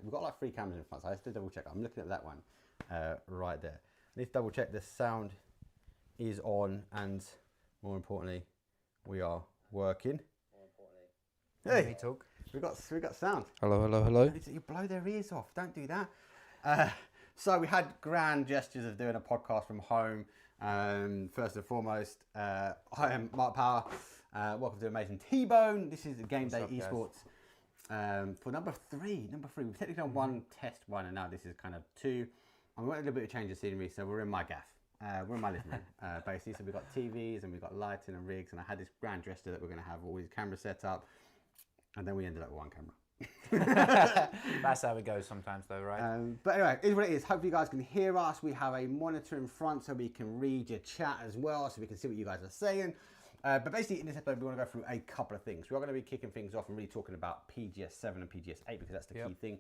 We've got like 3 cameras in front, so I have to double check. I'm looking at that one right there. I need to double check the sound is on, and more importantly, we are working. Hey, talk. we got sound. Hello, hello, hello. You blow their ears off. Don't do that. So we had grand gestures of doing a podcast from home. First and foremost, I am Mark Power. Welcome to Amazing T-Bone. This is the Game Day Esports for number three. We've technically done one test one, and now this is kind of two. And we want a little bit of change of scenery, so we're in my gaff. We're in my living room, basically. So we've got TVs and we've got lighting and rigs, and I had this grand dresser that we're going to have all these cameras set up, and then we ended up with one camera. That's how it goes sometimes though, right? But anyway, it is what it is. Hopefully you guys can hear us. We have a monitor in front so we can read your chat as well, so we can see what you guys are saying. But basically in this episode we want to go through a couple of things. We're going to be kicking things off and really talking about PGS 7 and PGS 8 because that's the key thing,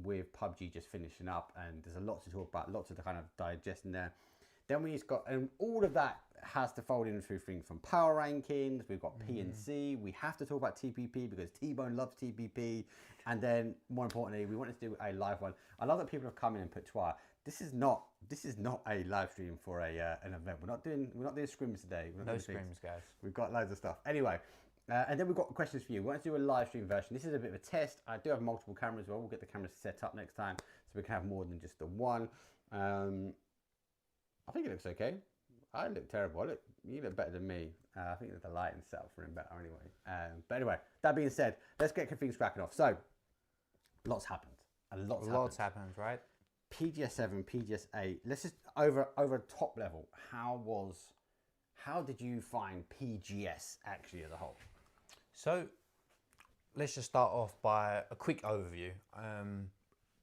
with PUBG just finishing up, and there's a lot to talk about, lots of the kind of digest in there. Then we've got, and all of that has to fold in through things from power rankings. We've got P&C. We have to talk about TPP because T-Bone loves TPP. And then, more importantly, we wanted to do a live one. I love that people have come in and put Twitter. This is not a live stream for an event. We're not doing scrims today. No scrims, guys. We've got loads of stuff. Anyway, and then we've got questions for you. We want to do a live stream version. This is a bit of a test. I do have multiple cameras as well. We'll get the cameras set up next time so we can have more than just the one. I think it looks okay. I look terrible. You look better than me. I think that the lighting setup for him better anyway. But anyway, that being said, let's get things cracking off. So, lots happened. Lots happened, right? PGS 7, PGS 8. Let's just over top level. How did you find PGS actually as a whole? So, let's just start off by a quick overview.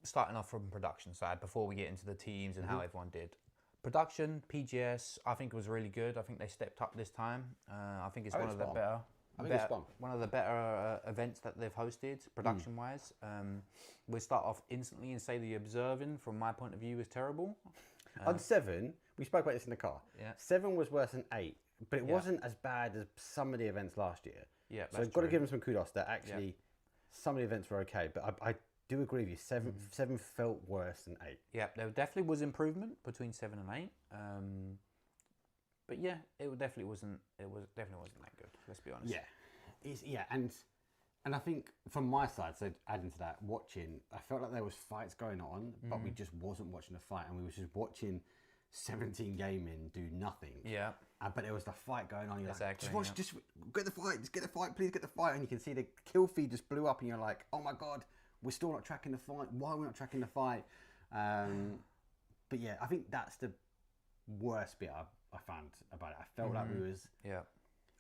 Starting off from production side before we get into the teams and how everyone did. Production, PGS, I think was really good. I think they stepped up this time. I think it's one of the better events that they've hosted, production-wise. We'll start off instantly and say the observing, from my point of view, was terrible. On 7, we spoke about this in the car. Yeah. 7 was worse than 8, but it wasn't as bad as some of the events last year. Yeah, so I've got to give them some kudos that actually some of the events were okay, but I do agree with you. 7 felt worse than 8. Yeah, there definitely was improvement between 7 and 8. But yeah, it definitely wasn't that good. Let's be honest. Yeah, and I think from my side, so adding to that, watching, I felt like there was fights going on, but we just wasn't watching the fight, and we was just watching 17 gaming do nothing. Yeah. But there was the fight going on. You're exactly, like, just get the fight, please get the fight, and you can see the kill feed just blew up, and you're like, oh my god. We're still not tracking the fight. Why are we not tracking the fight? But yeah, I think that's the worst bit I found about it. I felt like we was,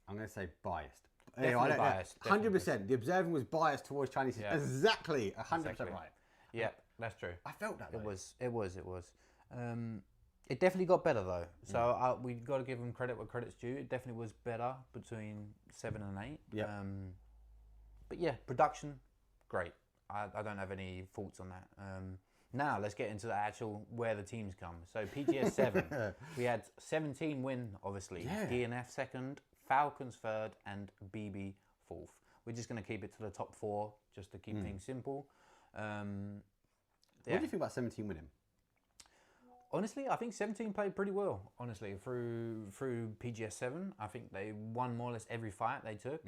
I'm going to say biased. Definitely biased. 100%. The observing was biased towards Chinese. Yeah. Exactly. 100% right. Yeah, that's true. I felt that. It was. It definitely got better though. So we've got to give them credit where credit's due. It definitely was better between 7 and 8. Yeah. But yeah, production, great. I don't have any thoughts on that. Now let's get into the actual where the teams come. So PGS 7, we had 17 win, obviously. Yeah. DNF second, Falcons third, and BB fourth. We're just going to keep it to the top 4 just to keep things simple. What do you think about 17 winning? Honestly, I think 17 played pretty well. Honestly, through PGS 7, I think they won more or less every fight they took.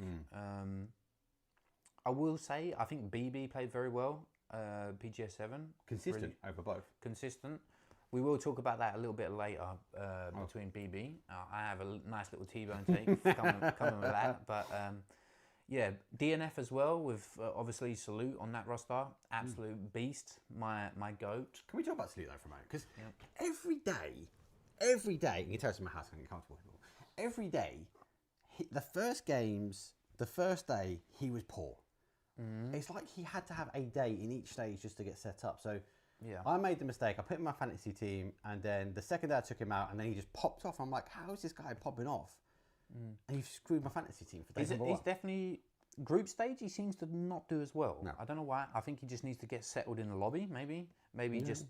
I will say, I think BB played very well, PGS 7. Consistent over both. Consistent. We will talk about that a little bit later between BB. I have a nice little T-bone take coming with that. But yeah, DNF as well with obviously Salute on that roster. Absolute beast, my goat. Can we talk about Salute though for a moment? Because every day, you can tell us in my house I can get comfortable. Every day, the first day, he was poor. It's like he had to have a day in each stage just to get set up. So I made the mistake. I put him in my fantasy team, and then the second day I took him out, and then he just popped off. I'm like, how is this guy popping off? And you've screwed my fantasy team for days. He's definitely group stage. He seems to not do as well. No. I don't know why. I think he just needs to get settled in the lobby. Maybe just.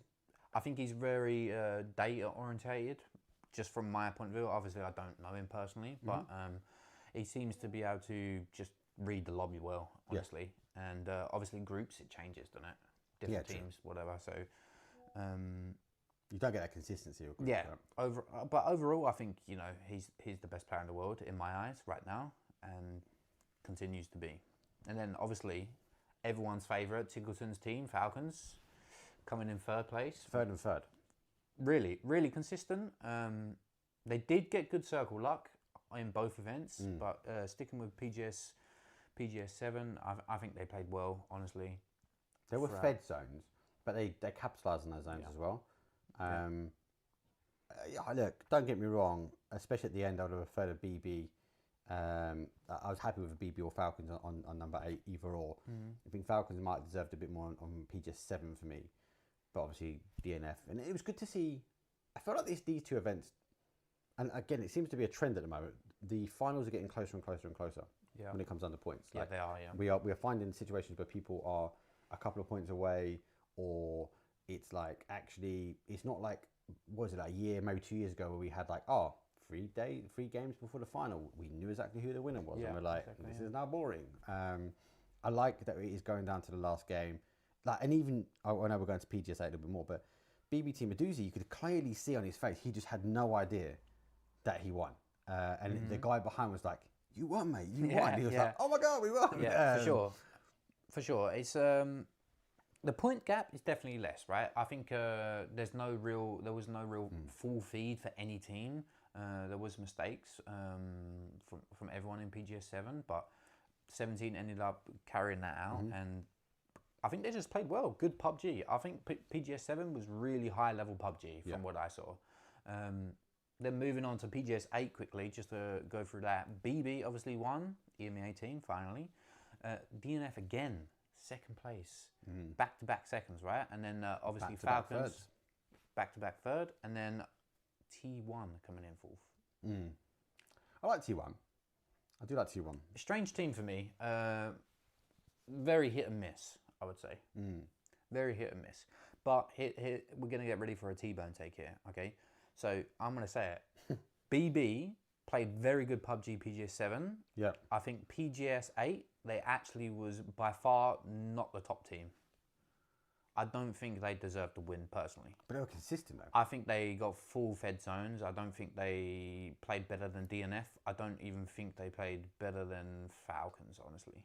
I think he's very data orientated. Just from my point of view, obviously I don't know him personally, but he seems to be able to just read the lobby well, honestly. And obviously groups, it changes, doesn't it? Different teams, whatever. So you don't get that consistency. But overall, I think he's the best player in the world in my eyes right now, and continues to be. And then obviously everyone's favourite, Tiggleton's team, Falcons, coming in third place. Third and third. Really, really consistent. They did get good circle luck in both events, Mm. but sticking with PGS 7, I think they played well, honestly. They were throughout. fed zones, but they capitalised on those zones Yeah. as well. Yeah. Yeah, look, don't get me wrong. Especially at the end, I would have preferred a BB. I was happy with a BB or Falcons on number 8, either or. I think Falcons might have deserved a bit more on PGS 7 for me, but obviously DNF. And it was good to see. I felt like these two events, and again, it seems to be a trend at the moment. The finals are getting closer and closer and closer Yeah. when it comes down to points. Yeah, they are. Yeah. We are finding situations where people are a couple of points away, or it's like actually it's not like, what was it, like a year, maybe 2 years ago, where we had like 3 games before the final, we knew exactly who the winner was, Yeah, and we're like, exactly, this yeah. is now boring. I like that it is going down to the last game, like, and even I know we're going to PGS 8 a little bit more, but BBT Meduzi, you could clearly see on his face he just had no idea that he won, and the guy behind was like, "You won, mate! You won!" He was like, "Oh my god, we won!" Yeah, for sure. It's the point gap is definitely less, right? I think there was no real full feed for any team. There was mistakes from everyone in PGS 7, but 17 ended up carrying that out, and I think they just played well. Good PUBG. I think PGS 7 was really high level PUBG from what I saw. Then moving on to PGS 8 quickly, just to go through that. BB obviously won, EME 18 finally. DNF again, second place. Back-to-back seconds, right? And then obviously Back-to-back Falcons, thirds. back-to-back third. And then T1 coming in fourth. I like T1. I do like T1. Strange team for me. Very hit and miss, I would say. Very hit and miss. But we're going to get ready for a T-bone take here, okay? So I'm going to say it. BB played very good PUBG PGS 7. Yeah. I think PGS 8, they actually was by far not the top team. I don't think they deserved to win personally. But they were consistent though. I think they got full fed zones. I don't think they played better than DNF. I don't even think they played better than Falcons, honestly.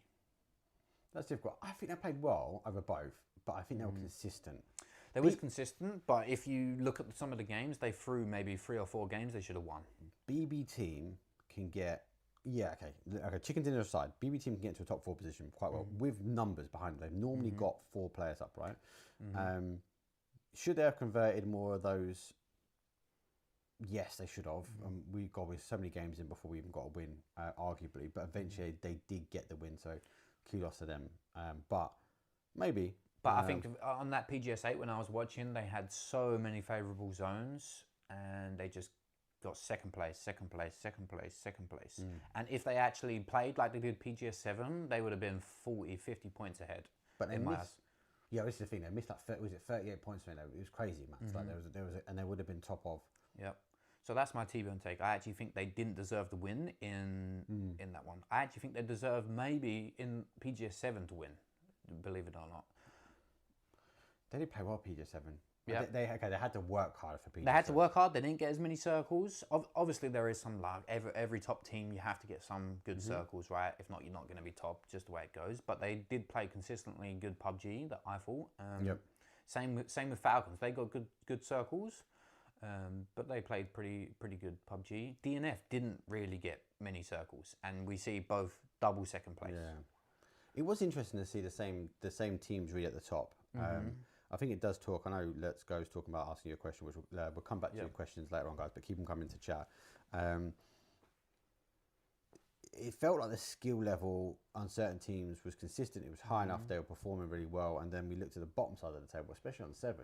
That's difficult. I think they played well over both, but I think they were consistent. They was consistent, but if you look at some of the games, they threw maybe 3 or 4 games they should have won. BB team can get, okay, chicken dinner aside, BB team can get into a top 4 position quite well with numbers behind them. They've normally got 4 players up, right? Should they have converted more of those? Yes, they should have. We got with so many games in before we even got a win, arguably, but eventually they did get the win, so kudos to them. But maybe. But I think on that PGS 8, when I was watching, they had so many favourable zones, and they just got second place. And if they actually played like they did PGS 7, they would have been 40, 50 points ahead. But they missed. Yeah, this is the thing. They missed like 38 points. It was crazy, man. Like and they would have been top of. Yep. So that's my T-bone take. I actually think they didn't deserve the win in that one. I actually think they deserved maybe in PGS 7 to win, believe it or not. They did play well PGS 7. Yeah. They had to work hard for PGS. They had to work hard. They didn't get as many circles. Obviously, there is some luck. Every top team, you have to get some good circles, right? If not, you're not going to be top, just the way it goes. But they did play consistently good PUBG, that I thought. Same with Falcons. They got good circles, but they played pretty good PUBG. DNF didn't really get many circles, and we see both double second place. Yeah, it was interesting to see the same teams really at the top. I think it does talk. I know Let's Go is talking about asking you a question, which we'll come back to your questions later on, guys. But keep them coming to chat. It felt like the skill level on certain teams was consistent. It was high enough. They were performing really well. And then we looked at the bottom side of the table, especially on 7.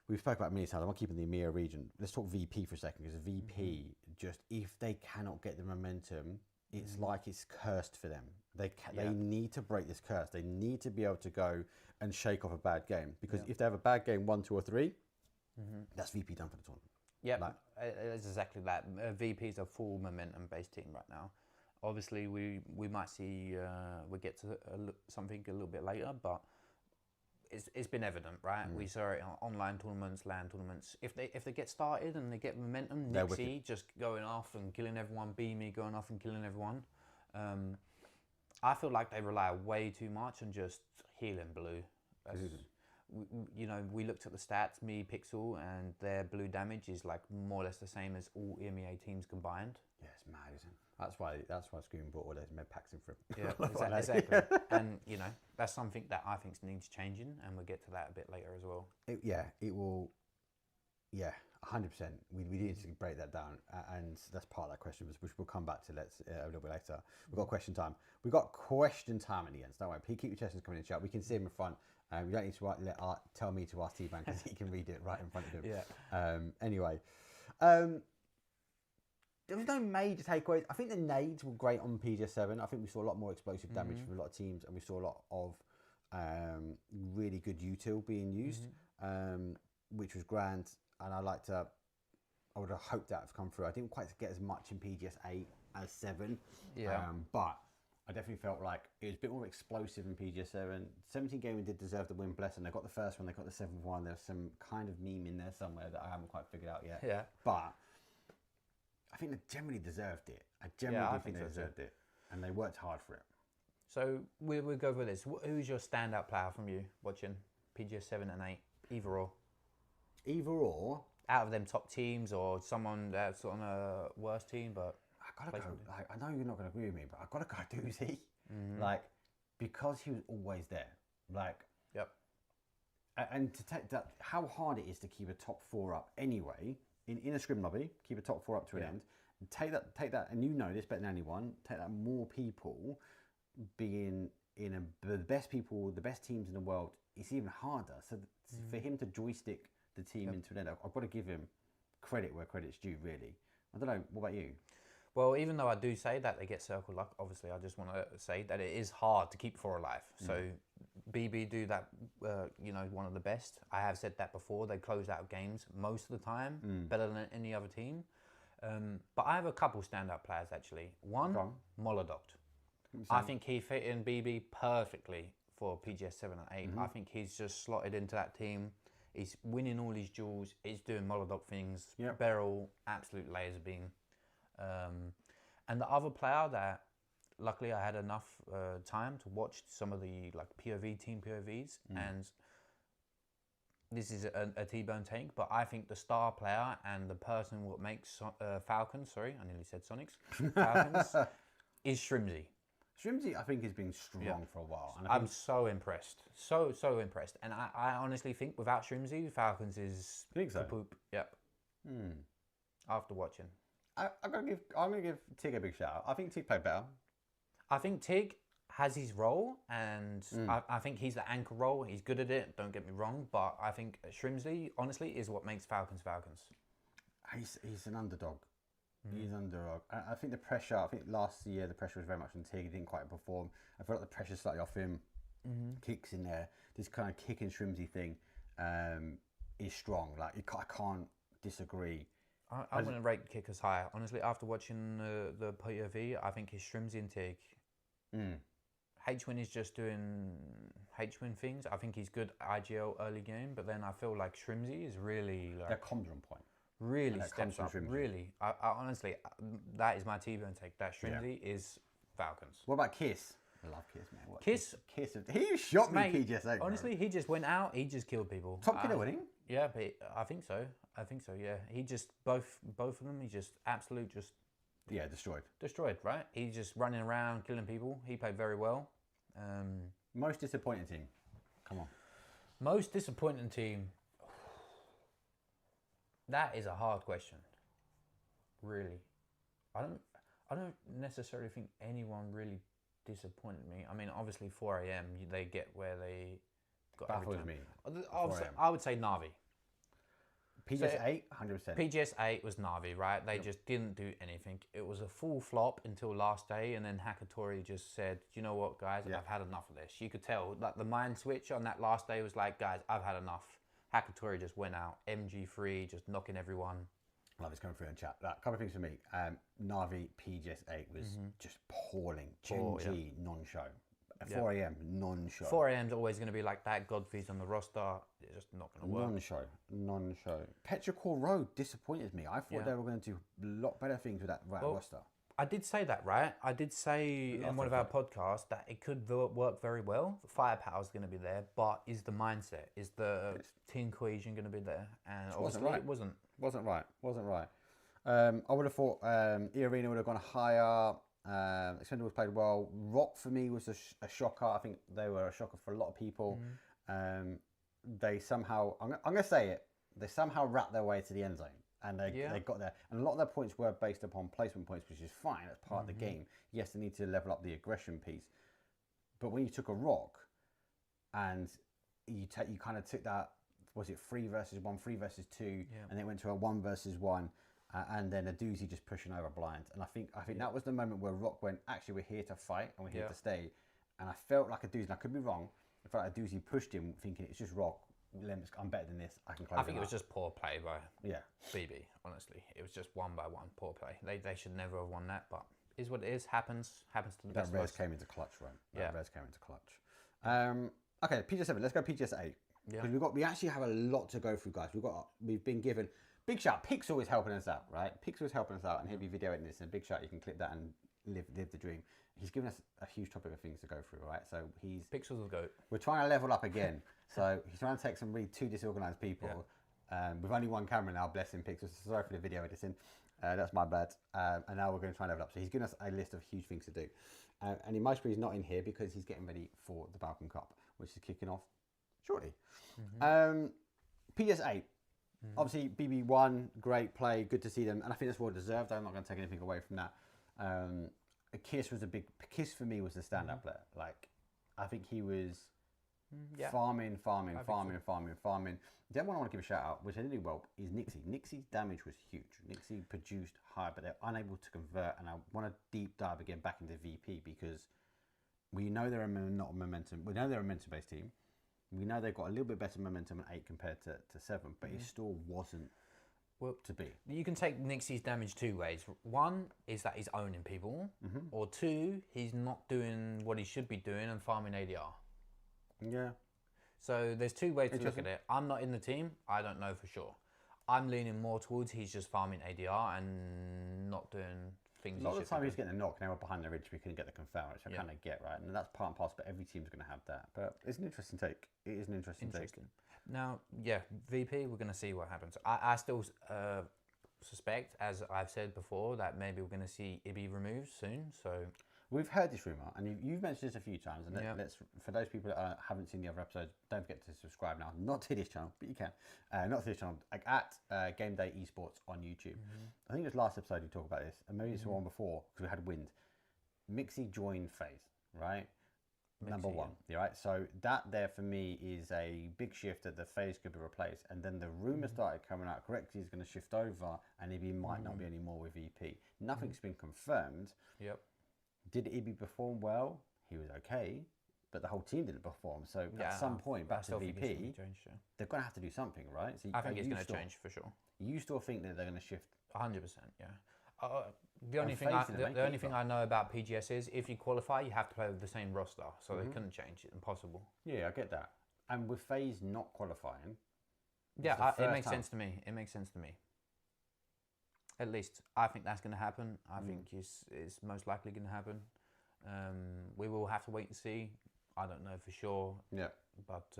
We've spoken about many times. I'm not keeping the EMEA region. Let's talk VP for a second, because VP just, if they cannot get the momentum, it's like it's cursed for them. They need to break this curse. They need to be able to go and shake off a bad game, because if they have a bad game 1, 2, or 3, that's VP done for the tournament. Yeah, it's exactly that. VP is a full momentum-based team right now. Obviously, we might see we get to something a little bit later, but it's been evident, right? We saw it on online tournaments, LAN tournaments. If they get started and they get momentum, Nixie just going off and killing everyone, Beamy going off and killing everyone. I feel like they rely way too much on just healing blue. we looked at the stats, me, Pixel, and their blue damage is like more or less the same as all EMEA teams combined. Yeah, it's mad, isn't it? That's why Scream brought all those med packs in for him. Yeah, exactly. And that's something that I think needs changing, and we'll get to that a bit later as well. It will. Yeah, 100%. We need to break that down, and that's part of that question, which we'll come back to. A little bit later. We've got question time. We've got question time at the end. So don't worry. Keep your questions coming in the chat. We can see them in front. You don't need to tell me to ask T-Bang because he can read it right in front of him. Yeah. Anyway, there was no major takeaways. I think the nades were great on PGS7. I think we saw a lot more explosive damage from a lot of teams, and we saw a lot of really good util being used, which was grand. And I would have hoped that to come through. I didn't quite get as much in PGS8 as 7. Yeah. But I definitely felt like it was a bit more explosive in PGS7. 17 Gaming did deserve the win, bless, and they got the first one, they got the 7th one. There's some kind of meme in there somewhere that I haven't quite figured out yet. Yeah. But I think they generally deserved it. I generally think they deserved it. And they worked hard for it. So we'll go for this. Who's your standout player from you watching PGS7 and 8? Either or. Either or. Out of them top teams or someone that's on a worse team, but I gotta go. Like, I know you're not gonna agree with me, but I gotta go Doozy. Like, because he was always there. Like, yep. And to take that, how hard it is to keep a top 4 up anyway in a scrim lobby, keep a top 4 up to an end. Take that, and you know this better than anyone. Take that, more people being the best people, the best teams in the world. It's even harder. So for him to joystick the team into an end, I've got to give him credit where credit's due, really. I don't know, what about you? Well, even though I do say that they get circle luck, obviously I just want to say that it is hard to keep 4 alive. So BB do that, one of the best. I have said that before. They close out games most of the time, better than any other team. But I have a couple standout players, actually. One, Molodoct. I think he fit in BB perfectly for PGS 7 and 8. I think he's just slotted into that team. He's winning all his duels. He's doing Molodoct things. Yep. Beryl, absolute laser beam. And the other player that, luckily, I had enough time to watch some of the POV team POVs, and this is a T-Bone take, but I think the star player and the person what makes Falcons, sorry, I nearly said Sonics, Falcons, is Shrimzy. Shrimzy, I think, has been strong for a while. And I'm so impressed. So impressed. And I honestly think without Shrimzy, Falcons is the poop. Yep. After watching. I'm gonna give Tig a big shout out. I think Tig played better. I think Tig has his role, and I think he's the anchor role. He's good at it, don't get me wrong, but I think Shrimzy, honestly, is what makes Falcons Falcons. He's an underdog. He's an underdog. I think the pressure, last year the pressure was very much on Tig. He didn't quite perform. I feel like the pressure's slightly off him. Kicks in there. This kind of kick and Shrimzy thing is strong. Like, I can't disagree. I wouldn't rate kickers higher. Honestly, after watching the POV, I think his Shrimzy and Tig. H-Win is just doing H-Win things. I think he's good IGL early game, but then I feel like Shrimzy is really their comms are on point. Really steps up. Really, I honestly, that is my T-Bone take. That Shrimzy is Falcons. What about Kiss? I love Kiss, man. Kiss, he shot me PGS8. Honestly, he just went out. He just killed people. Top killer winning. Yeah, but I think so. Yeah, he just both of them. He just destroyed. Right? He's just running around killing people. He played very well. Most disappointing team. Come on. Most disappointing team. That is a hard question. Really, I don't necessarily think anyone really disappointed me. I mean, obviously 4 AM they get where they got. Baffles me. I would say Na'Vi. PGS8, 100%. PGS8 was Na'Vi, right? They just didn't do anything. It was a full flop until last day, and then Hakatori just said, "You know what, guys? I've had enough of this." You could tell, like, the mind switch on that last day was like, "Guys, I've had enough." Hakatori just went out, MG3, just knocking everyone. Love it's coming through in chat. A couple of things for me. Na'Vi PGS8 was just appalling. Gen G, non-show. At 4 AM, non-show. 4 AM is always going to be like that. Godfrey's on the roster. It's just not going to work. Non-show. Petrichor Road disappointed me. I thought they were going to do a lot better things with that roster. I did say that, right? I did say in one of our podcasts that it could work very well. Firepower is going to be there, but is the mindset, is the team cohesion going to be there? And obviously it wasn't. Wasn't right. I would have thought E-Arena would have gone higher. Expendables played well. Rock for me was a shocker. I think they were a shocker for a lot of people. They somehow, I'm going to say it, they somehow wrapped their way to the end zone. And they got there. And a lot of their points were based upon placement points, which is fine. That's part of the game. Yes, they need to level up the aggression piece. But when you took a rock and you kind of took that, was it 3 versus 1, 3 versus 2, and it went to a 1 versus 1, and then a doozy just pushing over blind. And I think that was the moment where Rock went, actually, we're here to fight and we're here to stay. And I felt like a doozy, and I could be wrong, I felt like a doozy pushed him thinking it's just Rock. I'm better than this. I can close. I think it was just poor play by BB. Honestly, it was just 1 by 1 poor play. They should never have won that, but is what it is. Happens to the best of us. That Res came into clutch, right? Res came into clutch. Okay, PGS7. Let's go PGS8 because we actually have a lot to go through, guys. We've been given big shout. Pixel is helping us out, right? Pixel is helping us out, and he'll be videoing this. And a big shout. You can clip that and live the dream. He's given us a huge topic of things to go through, right? So Pixel's the goat. We're trying to level up again. So he's trying to take some really 2 disorganized people. With only 1 camera now, bless him, Pixel. Sorry for the video editing. That's my bad. And now we're going to try and level up. So he's given us a list of huge things to do. And Emotionally he's not in here because he's getting ready for the Balkan Cup, which is kicking off shortly. PGS8. Obviously, BB1, great play, good to see them. And I think that's well deserved. I'm not going to take anything away from that. Kiss for me was the standout player. Like, I think he was farming. The other one I want to give a shout out, which I didn't do well, is Nixie. Nixie's damage was huge. Nixie produced high, but they're unable to convert. And I want to deep dive again back into VP because we know they're not a momentum. We know they're a momentum-based team. We know they've got a little bit better momentum at 8 compared to 7, but it still wasn't to be. You can take Nixie's damage 2 ways. One is that he's owning people, or 2, he's not doing what he should be doing and farming ADR. Yeah. So there's 2 ways to look at it. I'm not in the team. I don't know for sure. I'm leaning more towards he's just farming ADR and not doing things. A lot of the time he's getting a knock, now we're behind the ridge, we couldn't get the confirm, which I kind of get, right? And that's part and parcel, but every team's going to have that. But it's an interesting take. It is an interesting take. Now, VP, we're going to see what happens. I still suspect, as I've said before, that maybe we're going to see Ibby removed soon. So we've heard this rumour, and you've mentioned this a few times. And let's, for those people that haven't seen the other episodes, don't forget to subscribe now. Not to this channel, but you can. Not to this channel, like at Game Day Esports on YouTube. I think it was last episode you talked about this, and maybe it's the one before because we had wind. Mixie joined FaZe, right? Number 1, right? So that there for me is a big shift that the FaZe could be replaced. And then the rumour started coming out, Correctly is going to shift over and Ibby might not be anymore with VP. Nothing's been confirmed. Did Ibby perform well? He was okay, but the whole team didn't perform. So at some point, back to VP, they're going to have to do something, right? So I think it's going to change for sure. You still think that they're going to shift? 100%, yeah. The only thing I know about PGS is if you qualify, you have to play with the same roster, so they couldn't change it. Impossible. Yeah, I get that. And with FaZe not qualifying, it makes sense to me. It makes sense to me. At least I think that's going to happen. I think it's most likely going to happen. We will have to wait and see. I don't know for sure. Yeah. But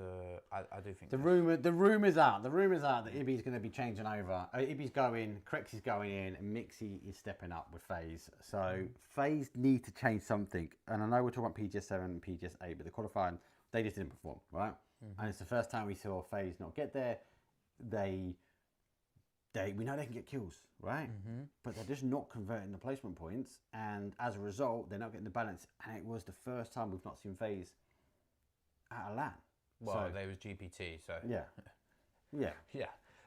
I do think the rumor's out. The rumor's out that Ibby's going to be changing over. Ibby's going, Crexy's going in, and Mixie is stepping up with FaZe. So FaZe need to change something. And I know we're talking about PGS7 and PGS8, but the qualifying they just didn't perform, right? And it's the first time we saw FaZe not get there. We know they can get kills, right? But they're just not converting the placement points, and as a result, they're not getting the balance. And it was the first time we've not seen FaZe at a LAN. Well, there was GPT, so yeah.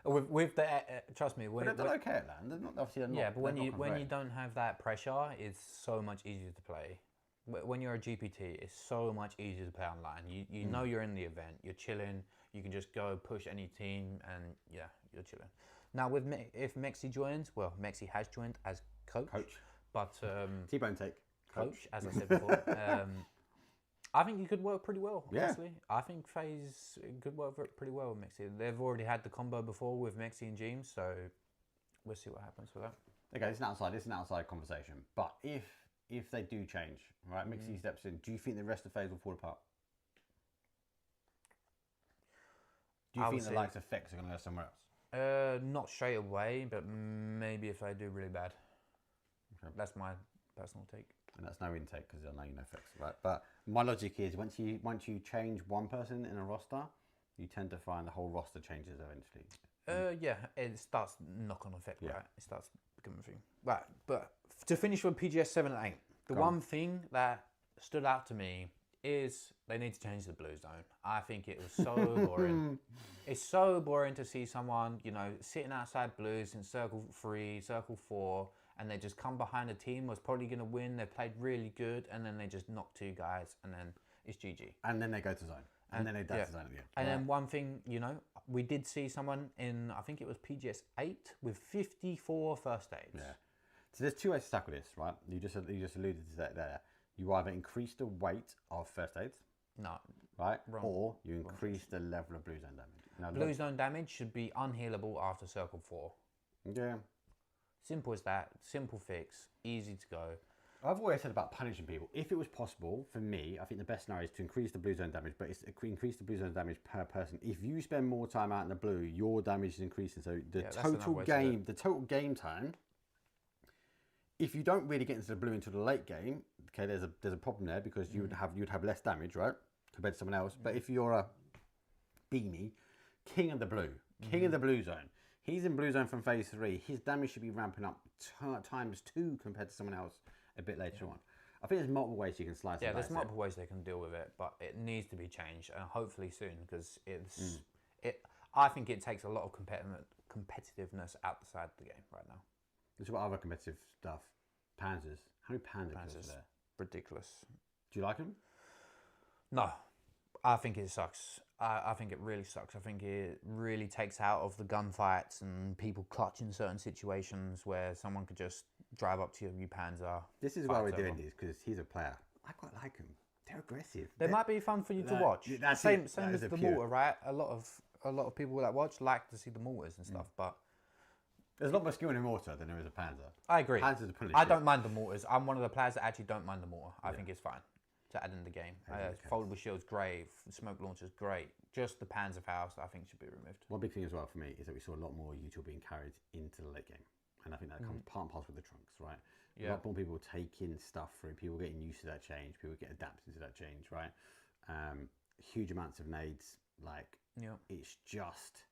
With the trust me, but they're okay at LAN. They're not, obviously, they're not, but when you don't have that pressure, it's so much easier to play. When you're a GPT, it's so much easier to play online. You know you're in the event, you're chilling. You can just go push any team, and you're chilling. Now if Mexi joins, well, Mexi has joined as coach. But T-bone take coach, as I said before. I think you could work pretty well, honestly. I think FaZe could work pretty well with Mexi. They've already had the combo before with Mexi and James, so we'll see what happens with that. Okay, it's an outside conversation. But if they do change, right, Mixie steps in, do you think the rest of FaZe will fall apart? Do you think the likes of FX are going to go somewhere else? Not straight away, but maybe if they do really bad. Okay. That's my personal take. And that's no intake because I know you know FX, right? But my logic is once you change one person in a roster, you tend to find the whole roster changes eventually. Yeah, it starts knock-on effect, right? It starts becoming a thing. Right, but to finish with PGS 7 and 8, the one thing that stood out to me is they need to change the blue zone. I think it was so boring. It's so boring to see someone, you know, sitting outside blues in circle 3, circle 4, and they just come behind a team was probably going to win. They played really good, and then they just knock 2 guys, and then it's GG. And then they go to zone. And then they dash to zone again. And then one thing, you know, we did see someone in, I think it was PGS 8 with 54 first aids. Yeah. So there's 2 ways to tackle this, right? You just alluded to that there. You either increase the weight of first aids. No. Right? Wrong. Or you increase the level of blue zone damage. Now, blue zone damage should be unhealable after circle 4. Yeah. Simple as that. Simple fix. Easy to go. I've always said about punishing people. If it was possible, for me, I think the best scenario is to increase the blue zone damage, but it's increase the blue zone damage per person. If you spend more time out in the blue, your damage is increasing. So the total game time, if you don't really get into the blue until the late game, okay, there's a problem there because you'd have less damage, right, compared to someone else. But if you're a Beanie, king of the blue zone, he's in blue zone from phase 3. His damage should be ramping up times 2 compared to someone else a bit later on. I think there's multiple ways you can slice it. Yeah, there's multiple ways they can deal with it, but it needs to be changed, and hopefully soon, because I think it takes a lot of competitiveness outside the game right now. There's what other competitive stuff. Panzers. How many Panzers are there? Ridiculous. Do you like them? No. I think it sucks. I think it really sucks. I think it really takes out of the gunfights and people clutch in certain situations where someone could just drive up to you Panzer. This is why we're doing this, because he's a player. I quite like him. They're aggressive. They might be fun for you to watch. Same as the mortar, right? A lot of people that watch like to see the mortars and stuff, but there's a lot more skill in a mortar than there is a Panzer. I agree. Panzers are pretty I don't mind the mortars. I'm one of the players that actually don't mind the mortar. I think it's fine to add in the game. Foldable shields, great. Smoke launchers, great. Just the Panzerfaust, I think, should be removed. One big thing as well for me is that we saw a lot more util being carried into the late game. And I think that comes part and parcel with the trunks, right? Yeah. A lot more people taking stuff through, people getting used to that change, people get adapted to that change, right? Huge amounts of nades, like, it's just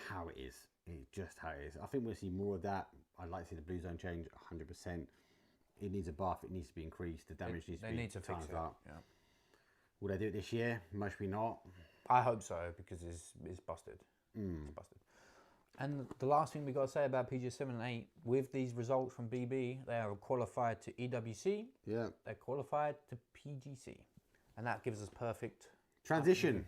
how it is. It's just how it is. I think we'll see more of that. I'd like to see the blue zone change 100%. It needs a buff. It needs to be increased. The damage needs to be times up. Yeah. Will they do it this year? Most probably not. I hope so, because it's busted. It's busted. And the last thing we got to say about PGS 7 and 8, with these results from BB, they are qualified to EWC. Yeah. They're qualified to PGC. And that gives us perfect transition.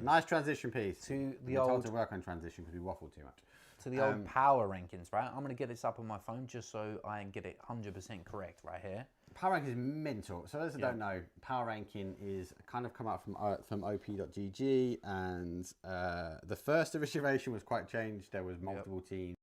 Nice transition piece. To the old... to work on transition because we waffled too much. To the old power rankings, right? I'm going to get this up on my phone just so I can get it 100% correct right here. Power ranking is mental. So those that don't know, power ranking is kind of come out from op.gg, and the first iteration was quite changed. There was multiple teams.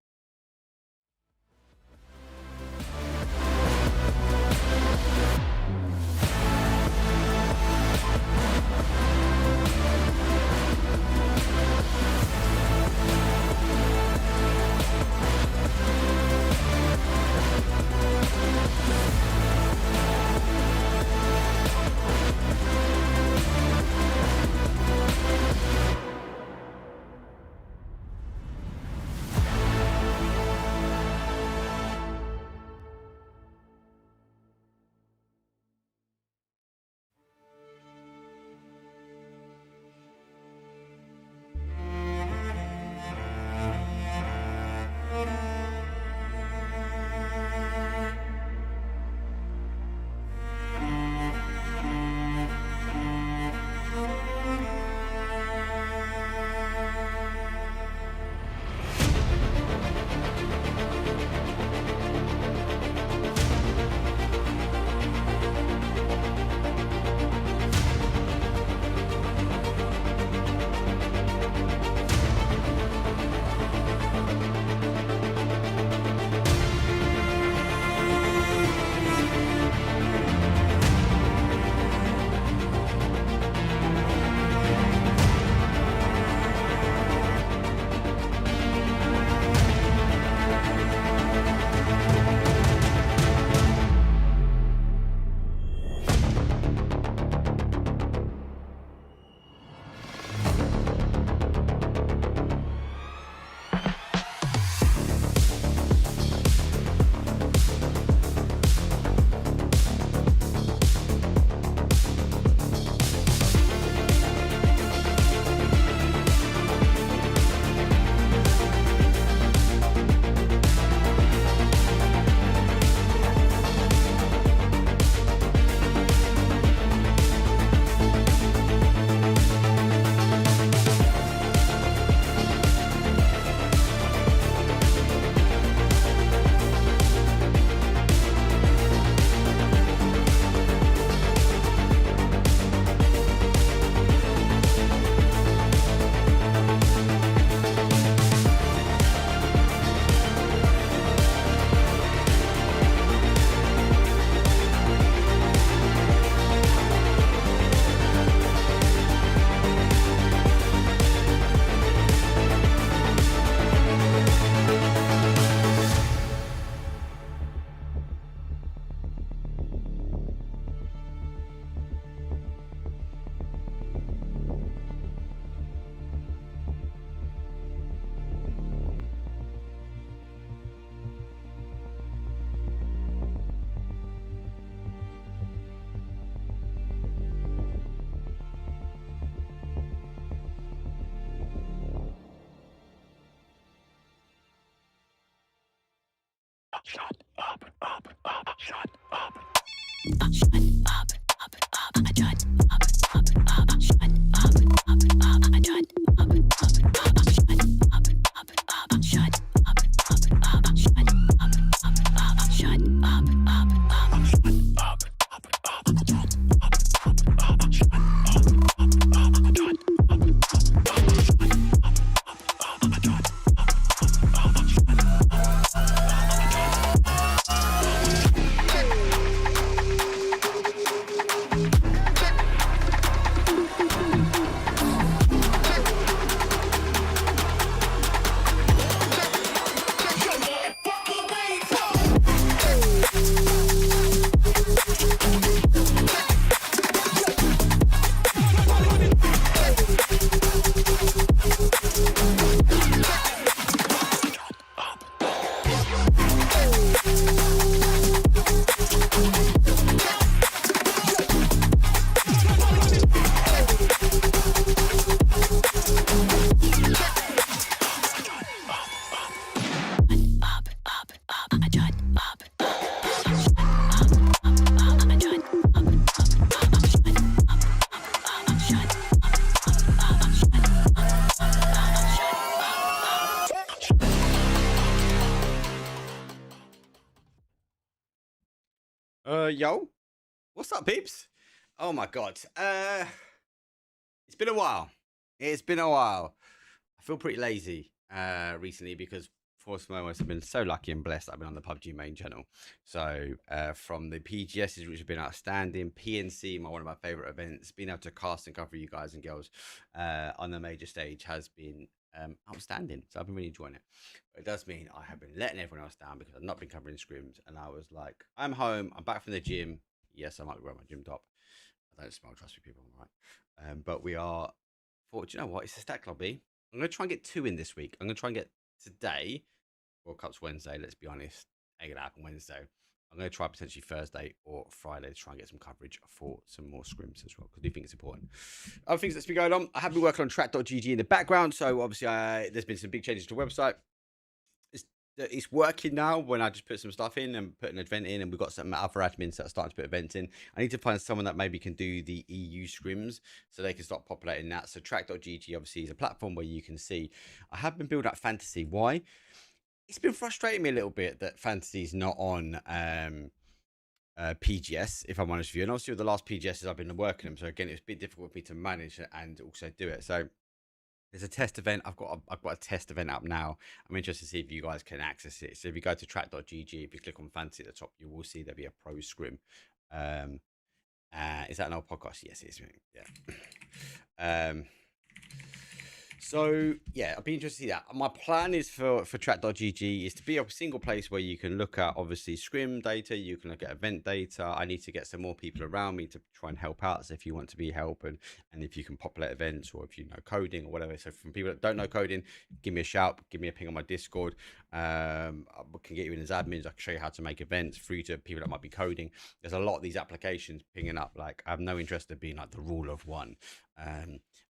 Yo, what's up, peeps? Oh my god, it's been a while. It's been a while. I feel pretty lazy recently because for most I've been so lucky and blessed. I've been on the PUBG main channel. So from the PGSs, which have been outstanding, PNC, one of my favorite events, being able to cast and cover you guys and girls on the major stage has been outstanding. So I've been really enjoying it. But it does mean I have been letting everyone else down because I've not been covering scrims. And I was like, I'm home. I'm back from the gym. Yes, I might be wearing my gym top. I don't smell, trust me, people. I'm all right. But we are, do you know what? It's a stat club B. I'm going to try and get 2 in this week. I'm going to try and get today. World Cup's Wednesday. Let's be honest. Ain't going to happen Wednesday. I'm going to try potentially Thursday or Friday to try and get some coverage for some more scrims as well, because I do think it's important. Other things that's been going on, I have been working on track.gg in the background. So obviously there's been some big changes to the website. It's working now when I just put some stuff in and put an event in, and we've got some other admins that are starting to put events in. I need to find someone that maybe can do the EU scrims so they can start populating that. So track.gg obviously is a platform where you can see. I have been building up fantasy. Why? It's been frustrating me a little bit that fantasy is not on PGS, if I'm honest with you. And obviously with the last PGSs I've been working them, so again it's a bit difficult for me to manage and also do it. So there's a test event. I've got a test event up now. I'm interested to see if you guys can access it. So if you go to track.gg, if you click on fantasy at the top, you will see there'll be a pro scrim. Is that an old podcast? Yes, it is. Yeah. So yeah, I'd be interested to see that. My plan is for track.gg is to be a single place where you can look at obviously scrim data, you can look at event data. I need to get some more people around me to try and help out. So if you want to be help and if you can populate events, or if you know coding or whatever. So from people that don't know coding, give me a shout, give me a ping on my Discord. I can get you in as admins. I can show you how to make events through to people that might be coding. There's a lot of these applications pinging up. Like I have no interest in being like the rule of one.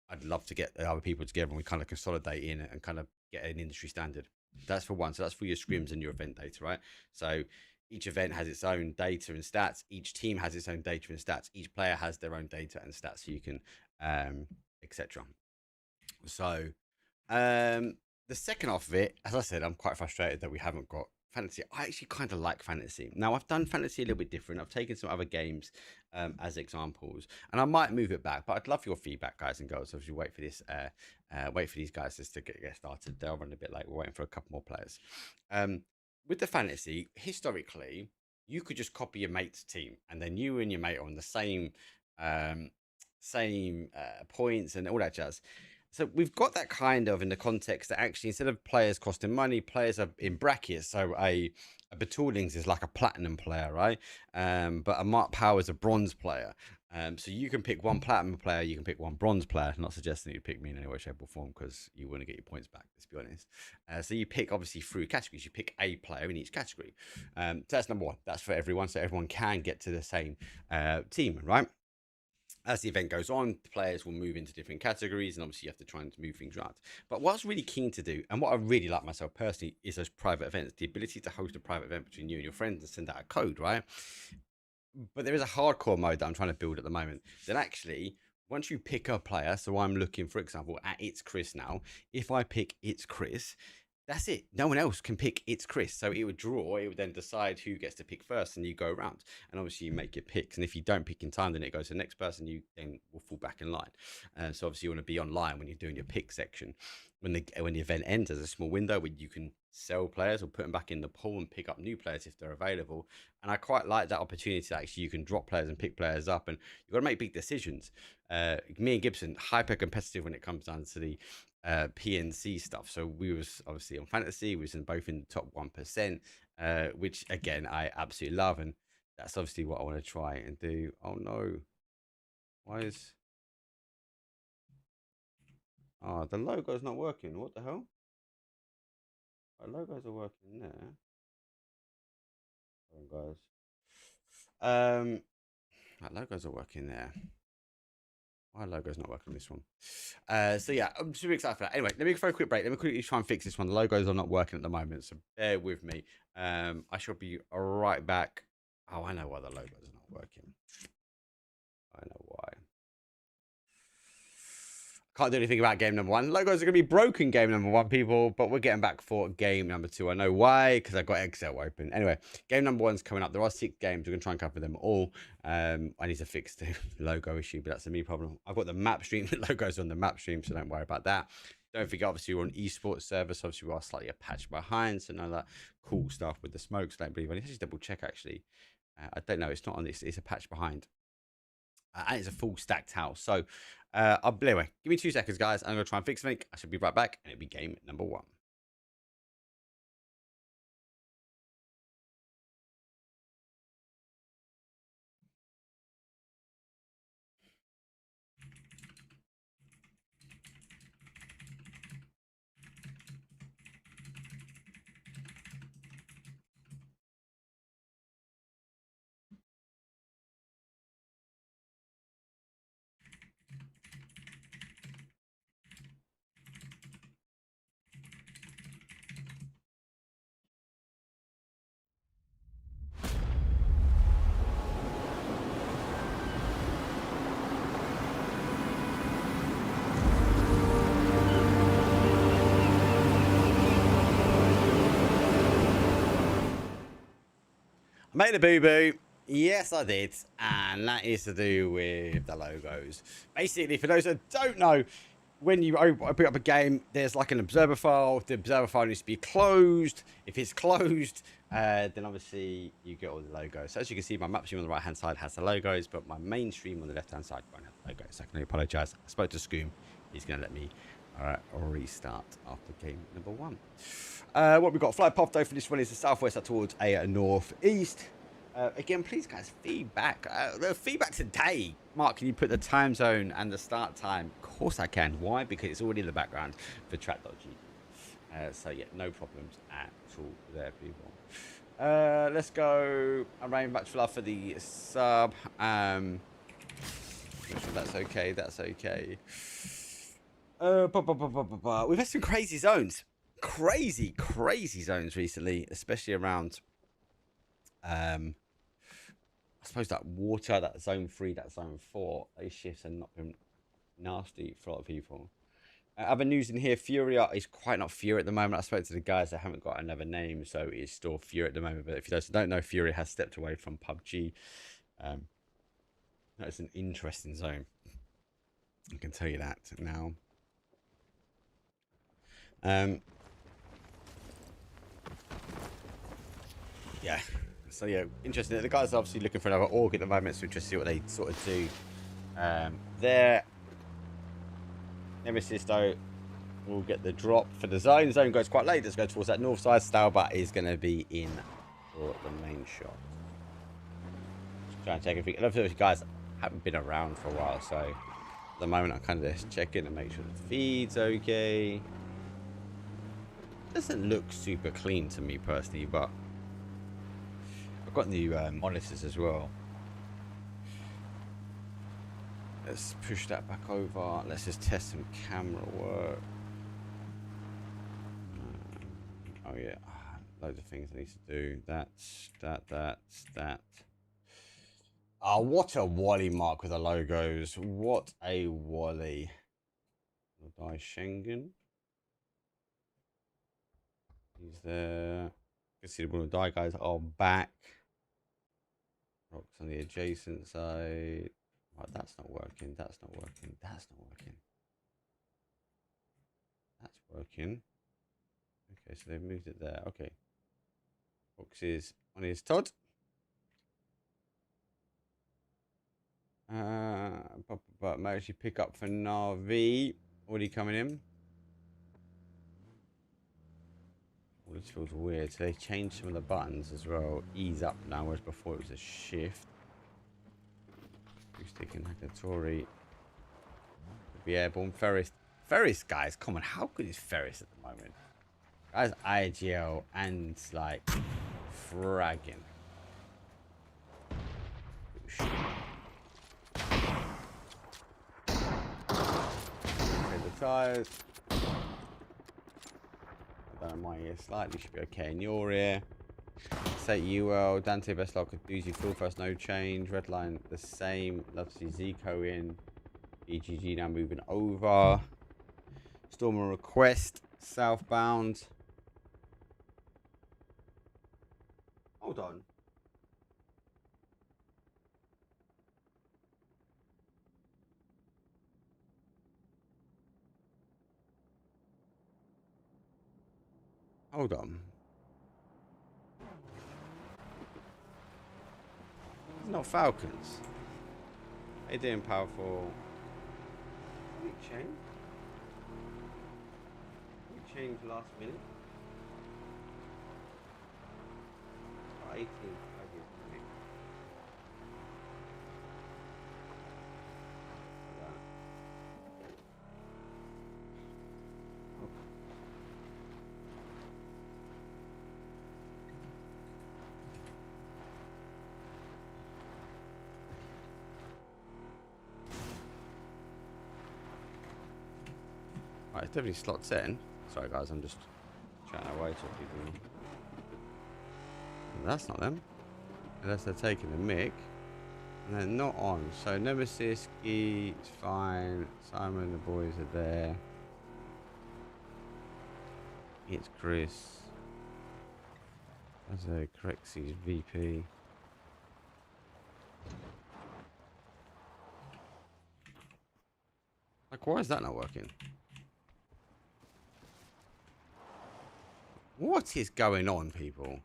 I'd love to get the other people together and we kind of consolidate in and kind of get an industry standard. That's for one. So that's for your scrims and your event data, right? So each event has its own data and stats. Each team has its own data and stats. Each player has their own data and stats. So you can, etc. So the second half of it, as I said, I'm quite frustrated that we haven't got fantasy. I actually kind of like fantasy. Now I've done fantasy a little bit different. I've taken some other games as examples, and I might move it back. But I'd love your feedback, guys and girls. So if you wait for this, wait for these guys just to get started. They'll run a bit late. We're waiting for a couple more players. With the fantasy, historically, you could just copy your mate's team, and then you and your mate are on the same points and all that jazz. So we've got that kind of in the context that actually instead of players costing money, players are in brackets. So a Betulings is like a platinum player, right? But a Mark Power is a bronze player. So you can pick one platinum player, you can pick one bronze player. I'm not suggesting that you pick me in any way, shape, or form because you want to get your points back, let's be honest. So you pick obviously through categories, you pick a player in each category. So that's number one. That's for everyone, so everyone can get to the same team, right? As the event goes on, the players will move into different categories, and obviously you have to try and move things around. But what I was really keen to do, and what I really like myself personally, is those private events. The ability to host a private event between you and your friends and send out a code, right? But there is a hardcore mode that I'm trying to build at the moment. That actually, once you pick a player, so I'm looking, for example, at It's Chris now. If I pick It's Chris, that's it. No one else can pick It's Chris. So it would draw. It would then decide who gets to pick first, and you go around. And obviously you make your picks. And if you don't pick in time, then it goes to the next person. You then will fall back in line. So obviously you want to be online when you're doing your pick section. When the event ends, there's a small window where you can sell players or put them back in the pool and pick up new players if they're available. And I quite like that opportunity that actually you can drop players and pick players up, and you've got to make big decisions. Me and Gibson, hyper competitive when it comes down to the PNC stuff. So we was obviously on fantasy, we was both in the top 1%, which again I absolutely love, and that's obviously what I want to try and do. Oh no, why is the logo's not working? What the hell? Our logos are working there. Hold on, guys. That logos are working there. My logo's not working on this one. So yeah, I'm super excited for that. Anyway, let me go for a quick break. Let me quickly try and fix this one. The logos are not working at the moment, so bear with me. I shall be right back. Oh, I know why the logos are not working. I know why. Can't do anything about game number one. Logos are going to be broken game number one, people, but we're getting back for game number two. I know why, because I've got Excel open. Anyway, game number one's coming up. There are 6 games. We're going to try and cover them all. I need to fix the logo issue, but that's a me problem. I've got the map stream. The logo's on the map stream, so don't worry about that. Don't forget, obviously, we're on esports service. Obviously, we are slightly a patch behind, so none of that cool stuff with the smokes. Don't believe. I need to just double check, actually. I don't know. It's not on this. It's a patch behind. And it's a full stacked house. So, anyway, give me 2 seconds, guys. I'm going to try and fix something. I should be right back, and it'll be game number one. Made a boo-boo. Yes, I did. And that is to do with the logos. Basically, for those that don't know, when you open up a game, there's like an observer file. The observer file needs to be closed. If it's closed, then obviously you get all the logos. So as you can see, my map stream on the right-hand side has the logos, but my main stream on the left-hand side won't have the logos. So I can apologize. I spoke to Scoom. He's going to let me restart after game number one. What we've got, flight path though for this one is the southwest up towards a northeast. Again, please guys, feedback. The feedback today. Mark, can you put the time zone and the start time? Of course I can. Why? Because it's already in the background for track.gg. So yeah, no problems at all there, people. Let's go. I'm very much for love for the sub. Make sure that's okay. That's okay. We've had some crazy zones. Crazy zones recently, especially around I suppose that water, that zone 3, that zone 4, those shifts have not been nasty for a lot of people. Other news in here, Furia is quite not Fury at the moment. I spoke to the guys that haven't got another name, so it's still Fury at the moment. But if you don't know, Fury has stepped away from PUBG. That's an interesting zone. I can tell you that now. Yeah. So yeah, interesting. The guys are obviously looking for another org at the moment, so we just see what they sort of do. Their Nemesis though will get the drop for the zone. The zone goes quite late. Let's go towards that north side. Stalbart is going to be in for the main shot. Just trying to check everything. I love those guys haven't been around for a while, so at the moment I'm kind of just checking to make sure the feed's okay. Doesn't look super clean to me personally, but I've got new monitors as well. Let's push that back over. Let's just test some camera work. Oh yeah, loads of things I need to do. That's that. Oh, what a Wally mark with the logos. What a Wally. Die Schengen. He's there. You can see the Bruno Die guys are back. Rocks on the adjacent side. Oh, that's not working. That's not working. That's not working. That's working. Okay, so they've moved it there. Okay. Boxes on his Todd. But may actually pick up for Navi. Already coming in. Oh, this feels weird. So they changed some of the buttons as well. Ease up now, whereas before it was a shift. Acoustic and Hakatori. Could be airborne. Ferris. Ferris, guys, come on. How good is Ferris at the moment? Guys, IGL and like fragging. Okay, the tires. I don't know, my ear slightly should be okay in your ear. Set UL, Dante best luck with Doozy full first, no change. Redline the same. Love to see Zico in. EGG now moving over. Stormer request southbound. Hold on. Hold on. It's not Falcons. They doing powerful. Did it change? Did it change last minute? Oh, 18. Right, it's definitely slots in. Sorry guys, I'm just chatting away to people. That's not them. Unless they're taking the mic. And they're not on. So Nemesis, Ski, it's fine. Simon, the boys are there. It's Chris. That's a Crexy's VP. Like, why is that not working? What is going on, people?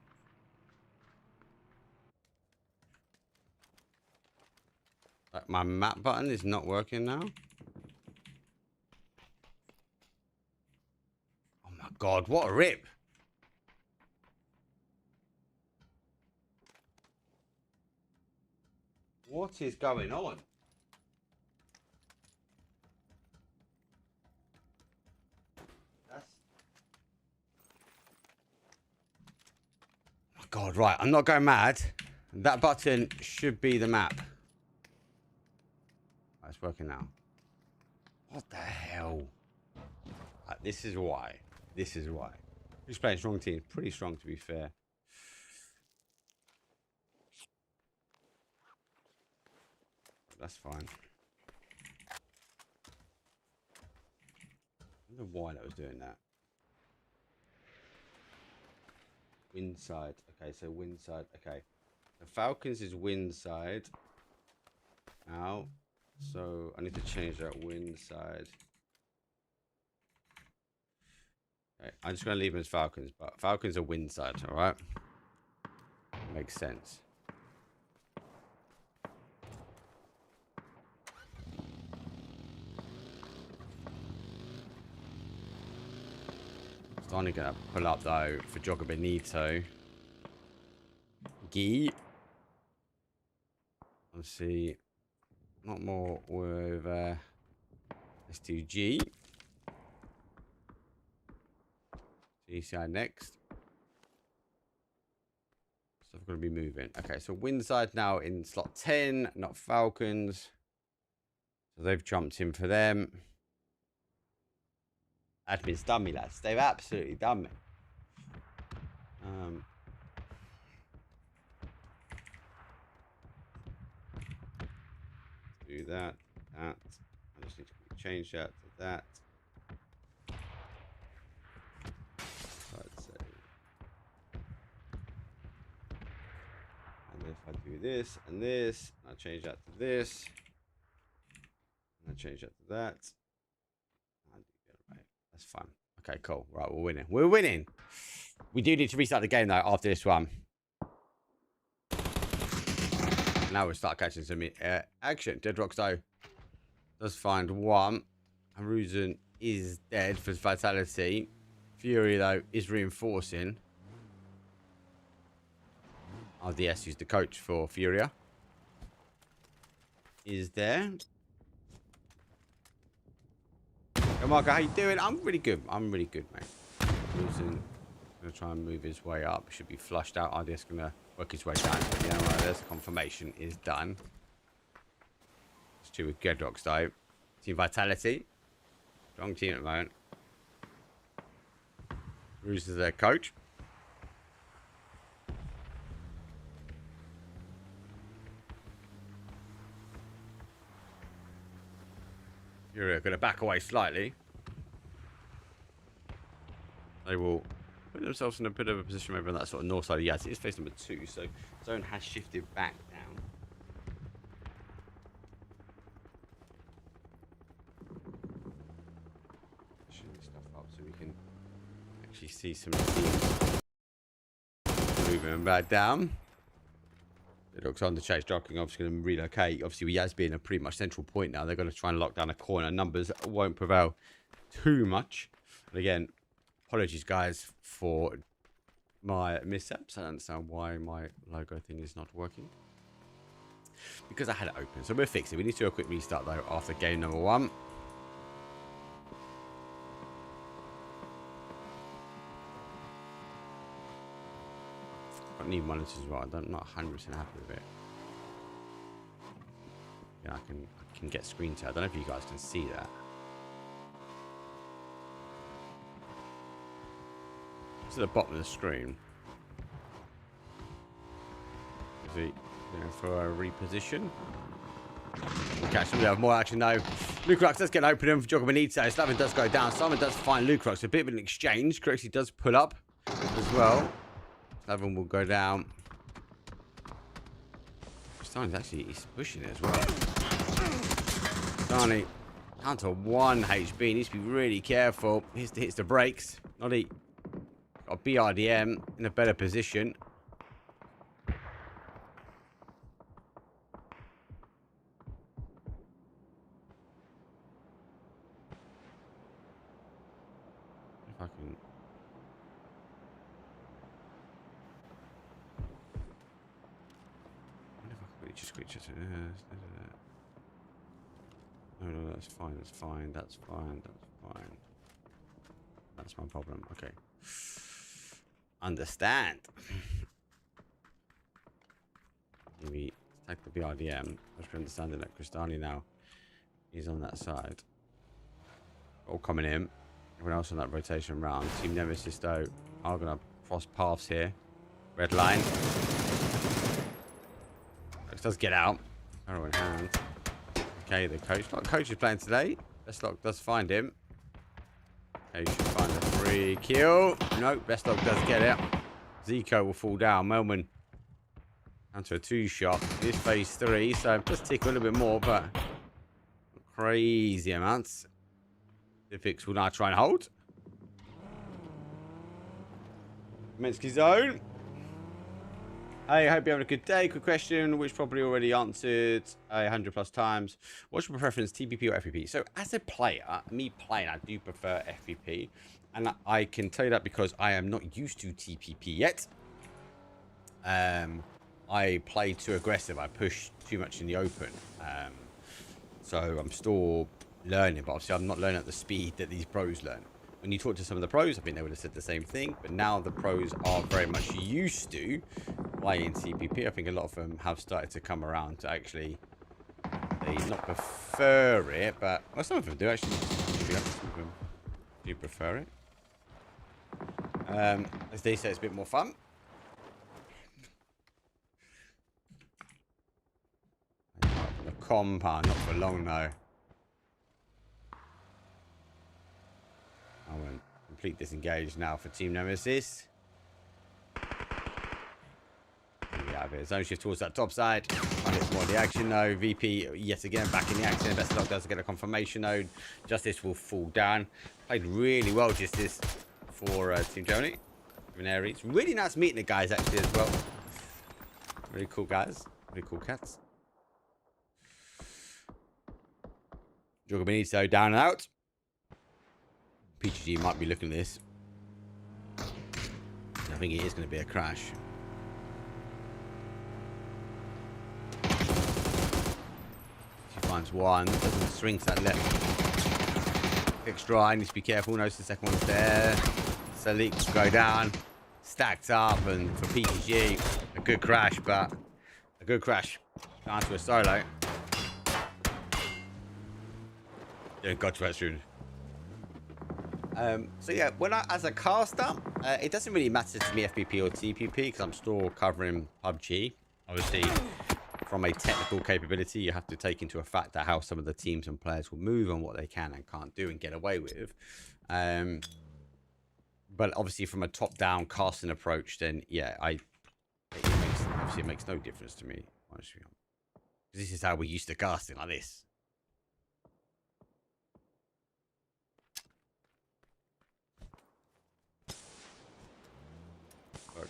Like, my map button is not working now. Oh my god, what a rip! What is going on? Oh god, right, I'm not going mad. That button should be the map. Oh, it's working now. What the hell? This is why. This is why. Who's playing strong teams? Pretty strong, to be fair. That's fine. I don't know why that was doing that. Wind side. Okay, so wind side. Okay. The Falcons is wind side. Now. So I need to change that wind side. Okay, I'm just going to leave them as Falcons, but Falcons are wind side, alright? Makes sense. It's only going to pull up though for Jogger Benito. Gee. Let's see. Not more with let's do G. GCI next. So we're going to be moving. Okay, so wind side now in slot 10, not Falcons. So they've jumped in for them. Admin's done me, lads. They've absolutely done me. Do that. I just need to change that to that. Let's say. And if I do this and this, I change that to this. And I change that to that. Right. That's fine. Okay, cool. Right, we're winning. We're winning. We do need to restart the game though after this one. Now we'll start catching some action. Deadrock though does find one. Haruzen is dead for fatality. Fury though is reinforcing. RDS, who's the coach for Furia, is there. Hey Marco, how you doing? I'm really good. I'm really good, mate. Haruzen gonna try and move his way up. Should be flushed out. RDS gonna work his way down. But yeah, right, there's confirmation is done. It's two with Gedrocks though. Team Vitality. Strong team at the moment. Bruce is their coach. You're going to back away slightly. They will put themselves in a bit of a position maybe on that sort of north side. Yes, it is face number 2, so zone has shifted back down. Pushing this stuff up so we can actually see some teams moving back down. It looks on the chase. Docking obviously going to relocate. Obviously, Yaz being a pretty much central point now. They're going to try and lock down a corner. Numbers won't prevail too much. And again, apologies, guys, for my mishaps. I don't understand why my logo thing is not working. Because I had it open. So we'll fix it. We need to do a quick restart, though, after game number 1. I need monitors as well. I'm not 100% happy with it. Yeah, I can get screen share. I don't know if you guys can see that. It's at the bottom of the screen. Is it for a reposition? Okay, so we have more action now. Lucrox does get an opening for Jogo Benito. Slavin does go down. Simon does find Lucrox. A bit of an exchange. Correctly does pull up as well. Slavin will go down. Stani's actually pushing it as well. Stani down to 1 HP. Needs to be really careful. Hits the brakes. Not he. Got BRDM in a better position. If I can. No, that's fine. That's fine. That's fine. That's fine. That's my problem. Okay. Understand. Maybe take the BRDM. Just understanding that Cristani now is on that side. All coming in. Everyone else on that rotation round. Team Nemesis though are gonna cross paths here. Red line. Does get out. Arrow in hand. Okay, the coach. What coach is playing today? Bestlock does find him. Okay, you should find a free kill. No, Bestlock does get it. Zico will fall down. Melman down to a 2-shot. This phase 3, so it does tick a little bit more, but crazy amounts. Diffix will now try and hold. Mensky zone. Hey, I hope you're having a good day. Quick question, which probably already answered 100+ times. What's your preference, TPP or FPP? So as a player, me playing, I do prefer FPP. And I can tell you that because I am not used to TPP yet. I play too aggressive. I push too much in the open. So I'm still learning, but obviously I'm not learning at the speed that these pros learn. When you talk to some of the pros, I think they would have said the same thing. But now the pros are very much used to playing TPP. I think a lot of them have started to come around to actually not prefer it, but well, some of them do actually. Some of them do prefer it. As they say, it's a bit more fun. The compound, not for long though. I won't complete disengage now for Team Nemesis. Yeah, a bit of zone shift towards that top side. Trying to get more of the action though. VP yet again back in the action. Best of luck doesn't get a confirmation node. Justice will fall down. Played really well Justice for Team Joni. Aries. Really nice meeting the guys actually as well. Really cool guys. Really cool cats. Jogo Benito down and out. PGG might be looking at this. I think it is going to be a crash. She finds one. Doesn't swing to that left. Fixed dry. Needs to be careful. Notice the second one's there. Salik will go down. Stacked up. And for PGG, a good crash, but a good crash. Down to a solo. Yeah, got to that soon. So yeah, when as a caster, it doesn't really matter to me FPP or TPP because I'm still covering PUBG. Obviously, from a technical capability, you have to take into effect that how some of the teams and players will move and what they can and can't do and get away with. But obviously, from a top-down casting approach, then yeah, it makes no difference to me, honestly. This is how we used to casting, like this.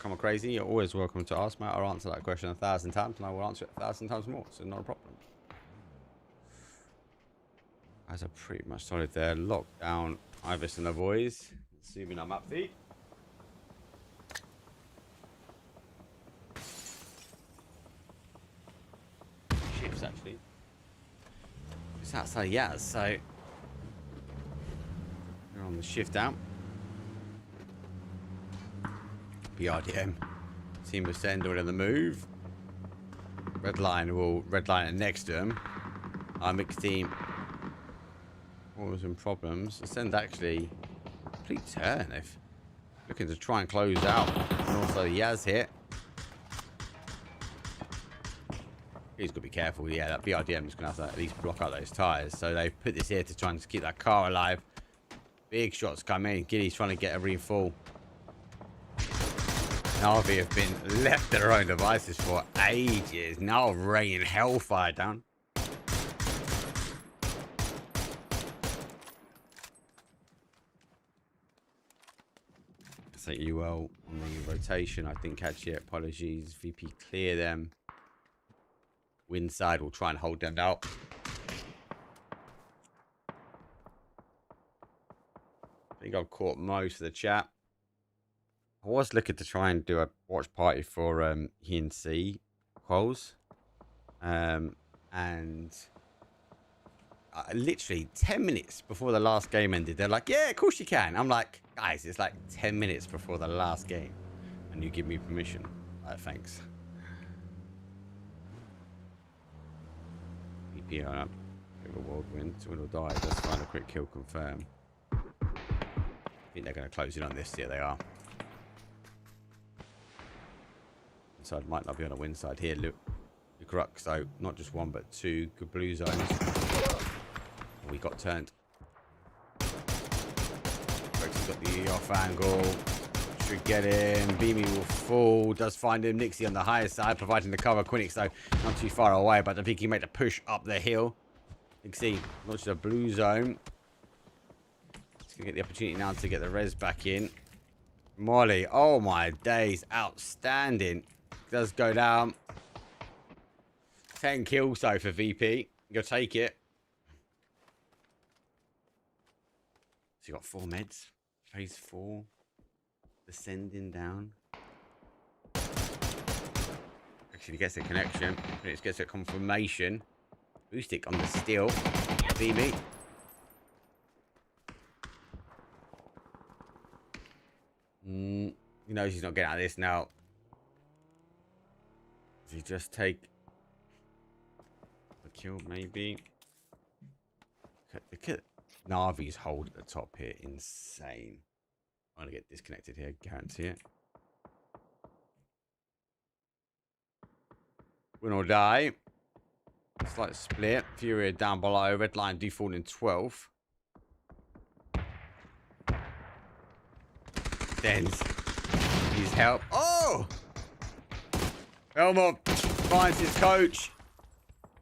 Come on, crazy. You're always welcome to ask, mate. I'll answer that question 1,000 times, and I will answer it 1,000 times more. So not a problem. Guys are pretty much solid there. Locked down Ivis and the boys. Assuming I'm up feet. Shifts actually. It's outside Yaz, so they're on the shift out. BRDM. Team of Sendor in the move. Redline it next to him. Our mixed team. Causing problems. Send actually complete turn. They're looking to try and close out. And also Yaz hit. He's got to be careful. Yeah, that BRDM is going to have to at least block out those tyres. So they've put this here to try and keep that car alive. Big shots come in. Giddy's trying to get a refull. Navi have been left to their own devices for ages. Now raining hellfire down. So UL on the rotation. I think catch it. Apologies. VP clear them. Wind side will try and hold them out. I think I've caught most of the chat. I was looking to try and do a watch party for ENC quals. And literally 10 minutes before the last game ended, they're like, yeah, of course you can. I'm like, guys, it's like 10 minutes before the last game. And you give me permission. Thanks. EP on up. Give a world win. Win or die. Let's find a quick kill confirm. I think they're going to close in on this. Yeah, they are. Side might not be on a win side here. Look, Ruck, so not just one but two good blue zones. We got turned. Rex got the off angle. Should get him. Beamy will fall. Does find him. Nixie on the higher side, providing the cover. Quinix though not too far away, but I think he can make the push up the hill. Nixie launches a blue zone. He's gonna get the opportunity now to get the res back in. Molly, oh my days, outstanding. Does go down. 10 kills though for VP. You'll take it. So you got 4 meds. Phase 4. Descending down. Actually gets a connection. It gets a confirmation. Boostic on the steal. VB. He knows he's not getting out of this now. If you just take the kill, maybe. Look at Navi's hold at the top here. Insane. I'm going to get disconnected here. Guarantee it. Win or die. Slight split. Fury down below. Red line defaulting 12. Extends. Needs help. Oh! Elmo finds his coach.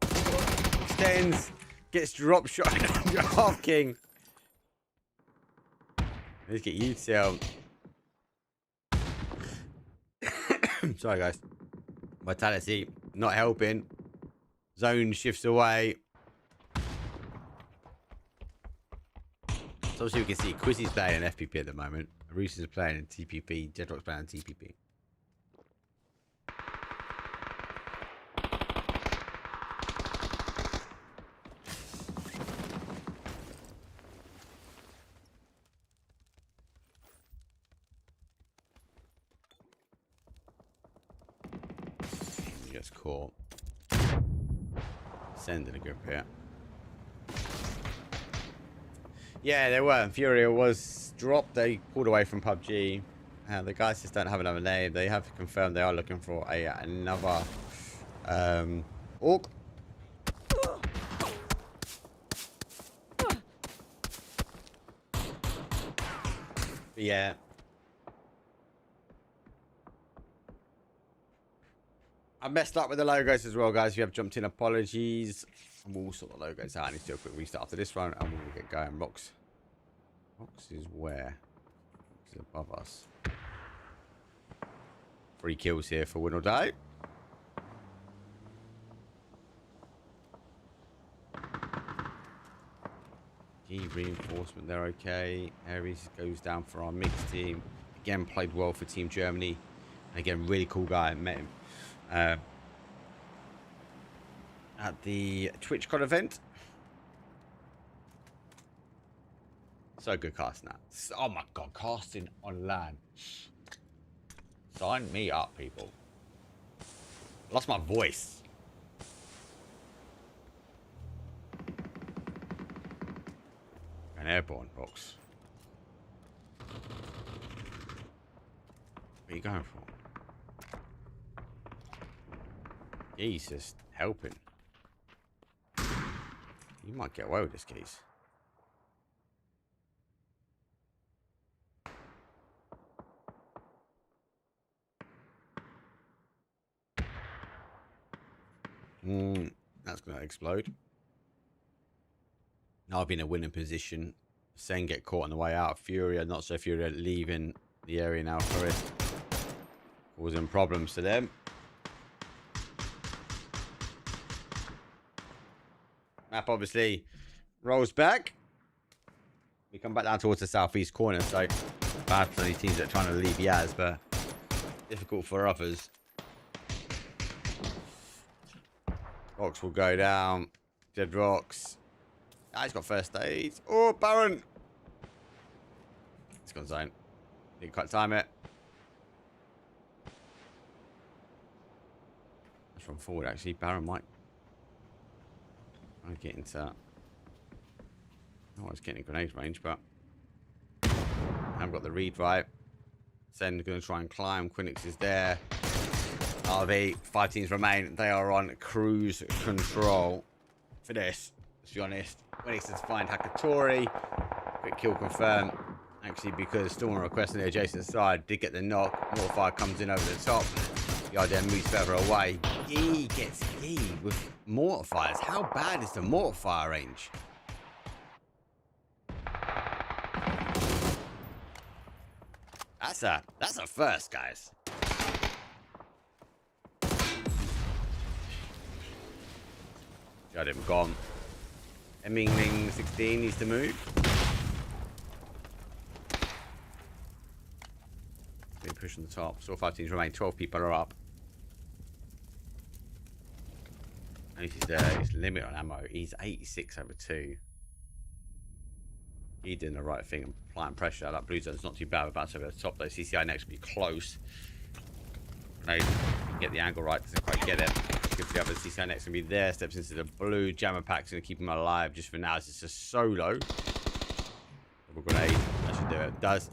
Extends. Gets drop shot. Half king. Let's get you to sorry, guys. Vitality not helping. Zone shifts away. So obviously we can see Quizzy's playing in FPP at the moment. Reese is playing in TPP. Jedrock's playing in TPP. He gets caught. Sending a grip here. Yeah, they were. Furia was dropped. They pulled away from PUBG. The guys just don't have another name. They have confirmed they are looking for another orc. But yeah. I messed up with the logos as well, guys. If you have jumped in, apologies. And we'll sort the logos out. I need to do a quick restart after this one, and we'll get going. Rocks is where? It's above us. 3 kills here for win or die. Key reinforcement, they're okay. Ares goes down for our mixed team. Again, played well for Team Germany. And again, really cool guy. I met him at the TwitchCon event. So good casting that. Oh my god, casting on LAN. Sign me up, people. Lost my voice. An airborne box. What are you going for? He's just helping. You might get away with this, Keys. That's going to explode. Now I've been in a winning position. Sen get caught on the way out. Furia, not so Furia, leaving the area now for it. Causing problems to them. Map obviously rolls back. We come back down towards the southeast corner, so bad for these teams that are trying to leave Yaz, but difficult for others. Rocks will go down. Dead Rocks. Ah, he's got first aid. Oh, Baron. It's gone zone. Didn't quite time it. That's from forward, actually. Baron might. I'm getting to. Oh, I was getting grenade range, but I haven't got the read right. Zen going to try and climb. Quinix is there. RV, 5 teams remain. They are on cruise control for this. Let's be honest. Quinix has find Hakatori. Quick kill confirmed. Actually, because Stormer requesting the adjacent side did get the knock. Mortifier comes in over the top. The idea moves further away. He gets with mortifiers. How bad is the mortifier range? That's a first, guys. Got him gone. Mingling 16 needs to move. Been pushing the top. Still 5 teams remain. 12 people are up. And he's there. His limit on ammo. He's 86 over 2. He's doing the right thing and applying pressure. That blue zone's not too bad. We're about to over the top though. CCI next will be close. Grenade. Get the angle right. Doesn't quite get it. looking for the other. See, next going to be there. Steps into the blue. Jammer pack's going to keep him alive just for now. It's a solo. Double grenade. That should do it. Does.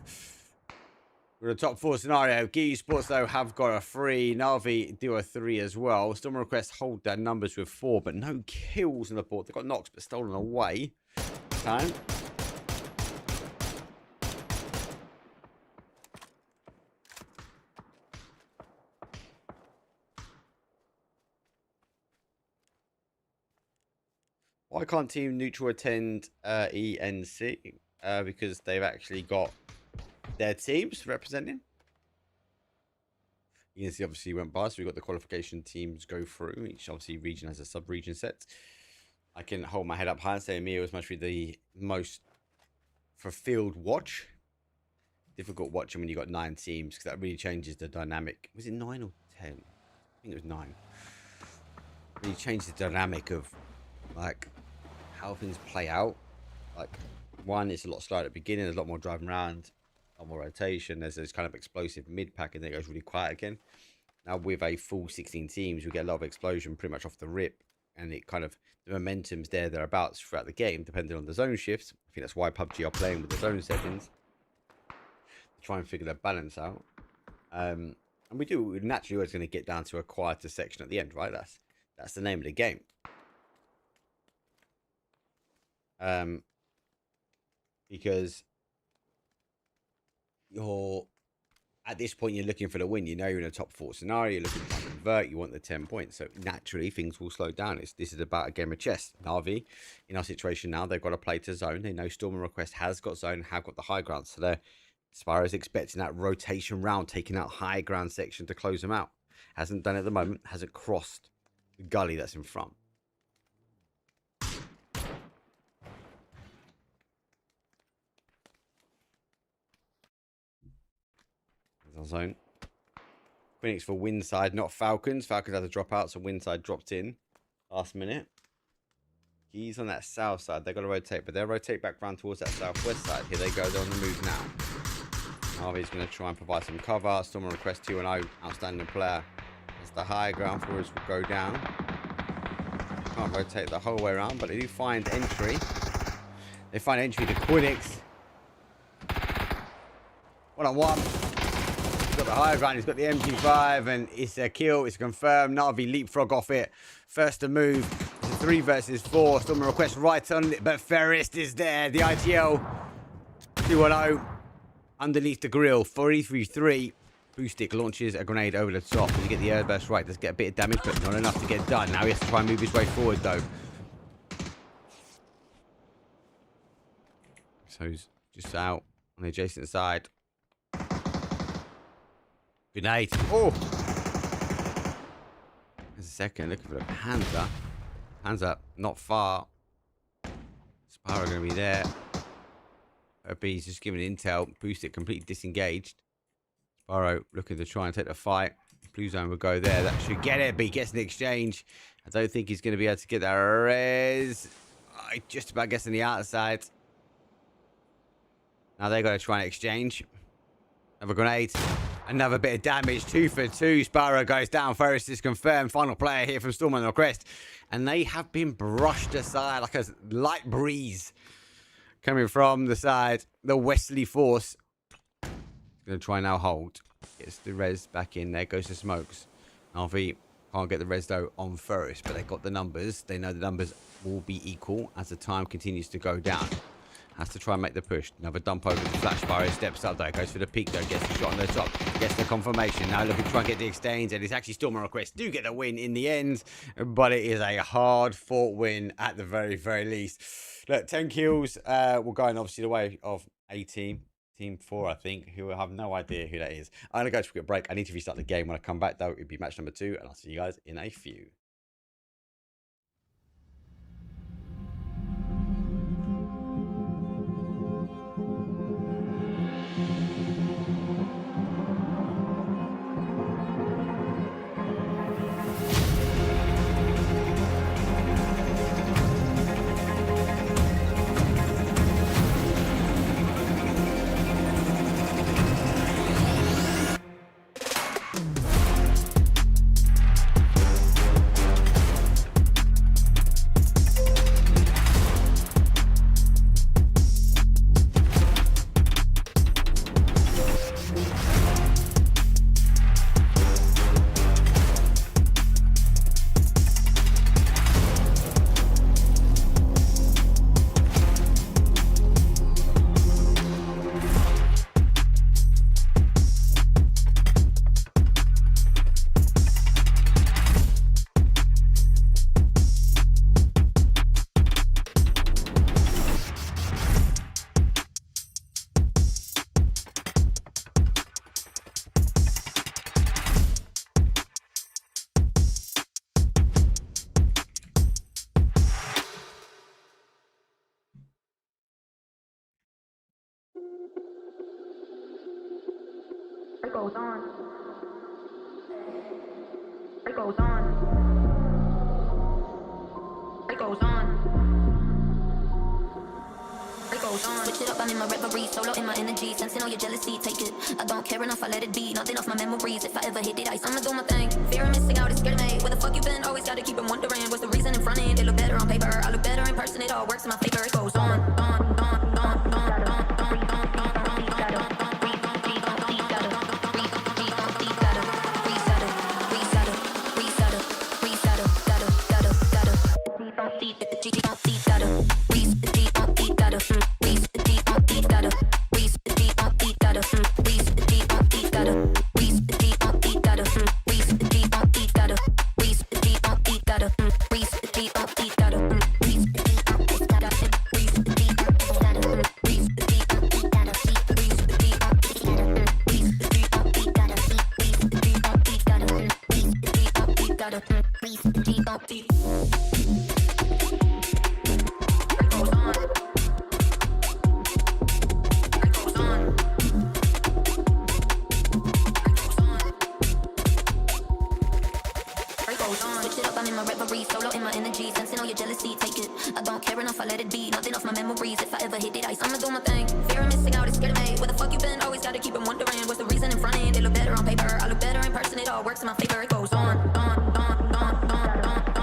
We're in the top 4 scenario. Gee Sports, though, have got a 3. Na'Vi do a 3 as well. Storm Request hold their numbers with 4, but no kills on the board. They've got knocks, but stolen away. Time. Why can't Team Neutral attend ENC? Because they've actually got their teams representing. ENC obviously went by, so we've got the qualification teams go through. Each obviously region has a sub-region set. I can hold my head up high and say EMEA was must be the most fulfilled watch. Difficult watching when you've got 9 teams, because that really changes the dynamic. Was it 9 or 10? I think it was 9. Really changes the dynamic of, like, how things play out. Like, one, it's a lot slower at the beginning. There's a lot more driving around, a lot more rotation. There's this kind of explosive mid-pack, and then it goes really quiet again. Now, with a full 16 teams, we get a lot of explosion pretty much off the rip, and it kind of, the momentum's thereabouts throughout the game, depending on the zone shifts. I think that's why PUBG are playing with the zone settings, to try and figure that balance out. And we're naturally always going to get down to a quieter section at the end, right? That's the name of the game. Because you're at this point, you're looking for the win. You know you're in a top 4 scenario. You're looking to convert. You want the 10 points. So naturally, things will slow down. This is about a game of chess. Na'Vi, in our situation now, they've got to play to zone. They know Storm and Request has got zone, have got the high ground. So they're, as far as expecting that rotation round, taking out high ground section to close them out. Hasn't done it at the moment. Hasn't crossed the gully that's in front. Our zone. Quinix for Windside, not Falcons. Falcons had to drop out, so Windside dropped in last minute. He's on that south side. They've got to rotate, but they'll rotate back round towards that southwest side. Here they go. They're on the move now. Harvey's going to try and provide some cover. Storm Request 2-0. Outstanding player. As the high ground for us will go down. Can't rotate the whole way around, but they do find entry. They find entry to Quinix. 1-on-1. He's got the higher ground, he's got the MG5, and it's a kill, it's confirmed. Na'Vi leapfrog off it. First to move, it's a 3 versus 4. Storm Request right on it, but Ferris is there. The ITL 2-0 underneath the grill. 4-3-3. Boostic launches a grenade over the top. You get the airburst right, does get a bit of damage, but not enough to get done. Now he has to try and move his way forward, though. So he's just out on the adjacent side. Grenade. Oh! There's a second. Looking for the Panzer. Panzer not far. Sparrow going to be there. He's just giving intel. Boosted completely disengaged. Sparrow looking to try and take the fight. Blue zone will go there. That should get it, but he gets an exchange. I don't think he's going to be able to get that res. Just about gets on the outside. Now they've got to try and exchange. Another grenade. Another bit of damage. 2 for 2. Sparrow goes down. Ferris is confirmed. Final player here from Storm and Request. And they have been brushed aside like a light breeze coming from the side. The Wesley Force. Going to try now hold. Gets the res back in. There goes the smokes. RV can't get the res though on Ferris, but they got the numbers. They know the numbers will be equal as the time continues to go down. Has to try and make the push. Another dump over the flash. Sparrow steps up though. Goes for the peak though. Gets the shot on the top. Gets the confirmation. Now looking to try and get the exchange. And it's actually Storm and Request do get the win in the end. But it is a hard fought win at the very, very least. Look, 10 kills. We're going obviously the way of a team. Team 4, I think, who will have no idea who that is. I'm going to go to a quick break. I need to restart the game. When I come back, though, it'll be match number 2, and I'll see you guys in a few. goes on. It goes on. It goes on. It goes on. Switch it up, I'm in my reverie, solo in my energy, sensing all your jealousy, take it. I don't care enough, I let it be, nothing off my memories. If I ever hit it ice, I'ma do my thing. Fear of missing out is scared of me. Where the fuck you been? Always gotta keep 'em wondering. What's the reason in front end? It look better on paper, I look better in person. It all works in my favor. It goes on, on, on, on, on, on, on. Switch it up, I'm in my reverie, solo in my energy, sensing all your jealousy, take it. I don't care enough, I let it be, nothing off my memories. If I ever hit it ice, I'ma do my thing. Fear of missing out is scared of me. Where the fuck you been? Always gotta keep 'em wondering. What's the reason in front end? It look better on paper, I look better in person. It all works in my favor. It goes on, on, on, on, on, on, on.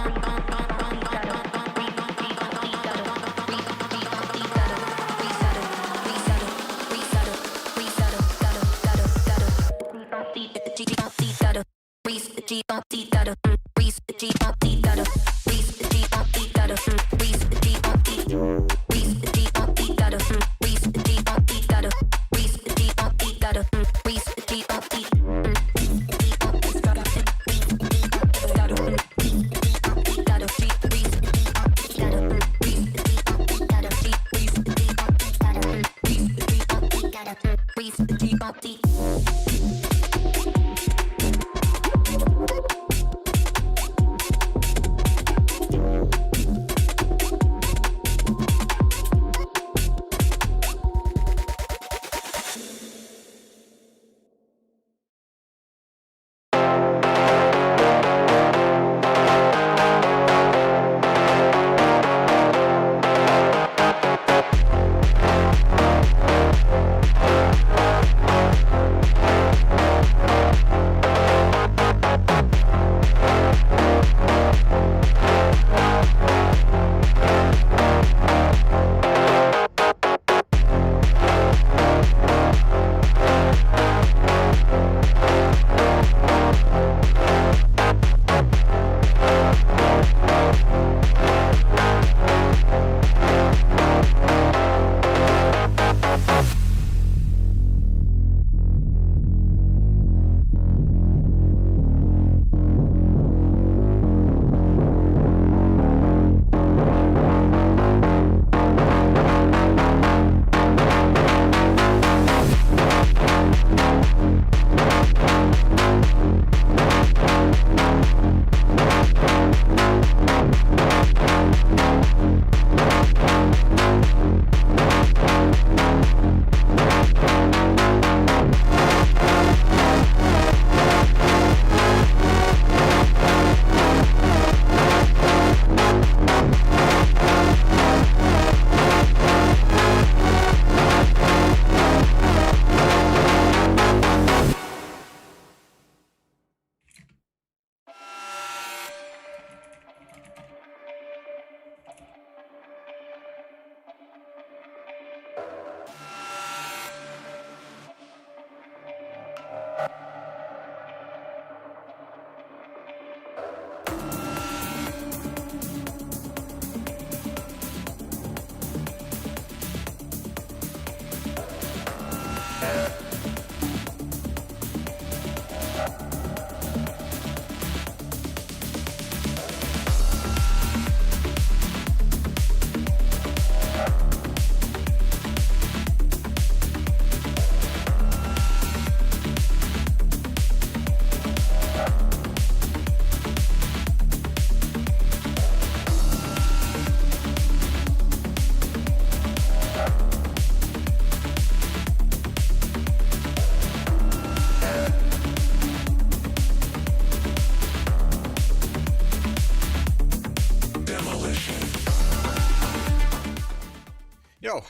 go.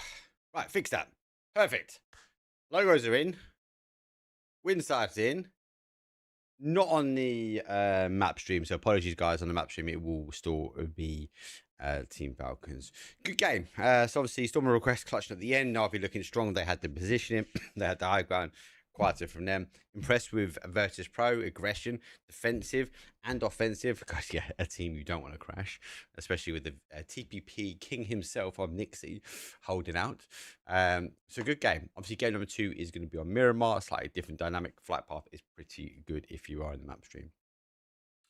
Right, fix that. Perfect. Logos are in. Win side's in. Not on the map stream, so apologies, guys. On the map stream, it will still be Team Falcons. Good game. So obviously, Stormer request clutched at the end. Navi looking strong. They had the positioning. They had the high ground. Quieter from them. Impressed with Virtus Pro, aggression, defensive and offensive. Because yeah, a team you don't want to crash, especially with the TPP king himself on Nixie holding out. So good game. Obviously, game number 2 is going to be on Miramar. Slightly different dynamic. Flight path is pretty good if you are in the map stream.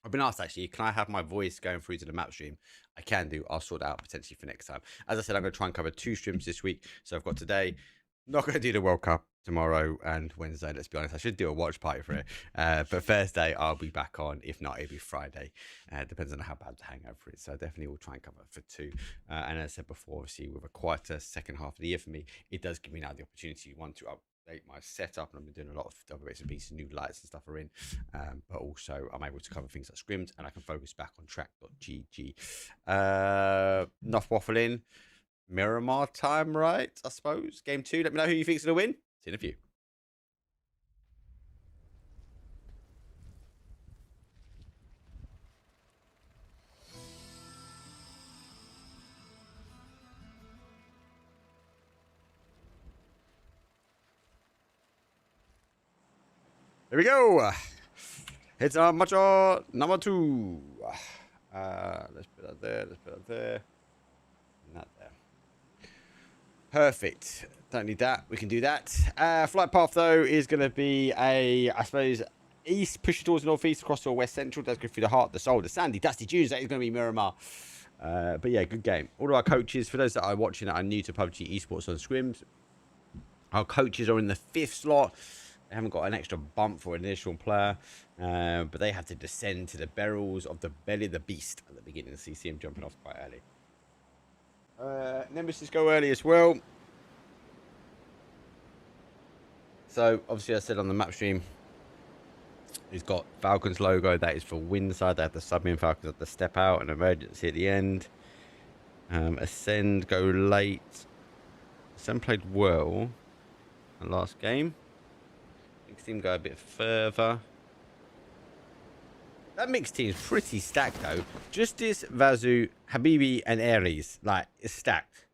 I've been asked actually, can I have my voice going through to the map stream? I can do. I'll sort that out potentially for next time. As I said, I'm going to try and cover 2 streams this week. So I've got today. Not going to do the World Cup tomorrow and Wednesday, let's be honest. I should do a watch party for it. But Thursday, I'll be back on. If not, it'll be Friday. Depends on how bad the hangover is. So I definitely will try and cover for 2. And as I said before, obviously, with a quieter second half of the year for me, it does give me now the opportunity, one, to update my setup. And I've been doing a lot of other bits and pieces, new lights and stuff are in. But also, I'm able to cover things like scrims, and I can focus back on track.gg. Enough waffling. Miramar time, right? I suppose. Game 2. Let me know who you think's going to win. See you in a few. Here we go. It's Macho number 2. Let's put that there. Let's put that there. Not there. Perfect. Don't need that. We can do that. Flight path, though, is going to be I suppose, east, push towards the northeast, across to west central. Does go through the heart, the soul, the sandy, dusty dunes. That is going to be Miramar. But yeah, good game. All of our coaches, for those that are watching that are new to PUBG esports on scrims, our coaches are in the 5th slot. They haven't got an extra bump for an initial player, but they have to descend to the barrels of the belly of the beast at the beginning. So you see him jumping off quite early. Nemesis go early as well. So obviously I said on the map stream, he's got Falcons logo. That is for win side. They have the sub-in Falcons at the step out and emergency at the end. Ascend go late. Ascend played well the last game. Mixed team go a bit further. That mixed team is pretty stacked though. Justice, Vazu, Habibi, and Ares. Like, it's stacked.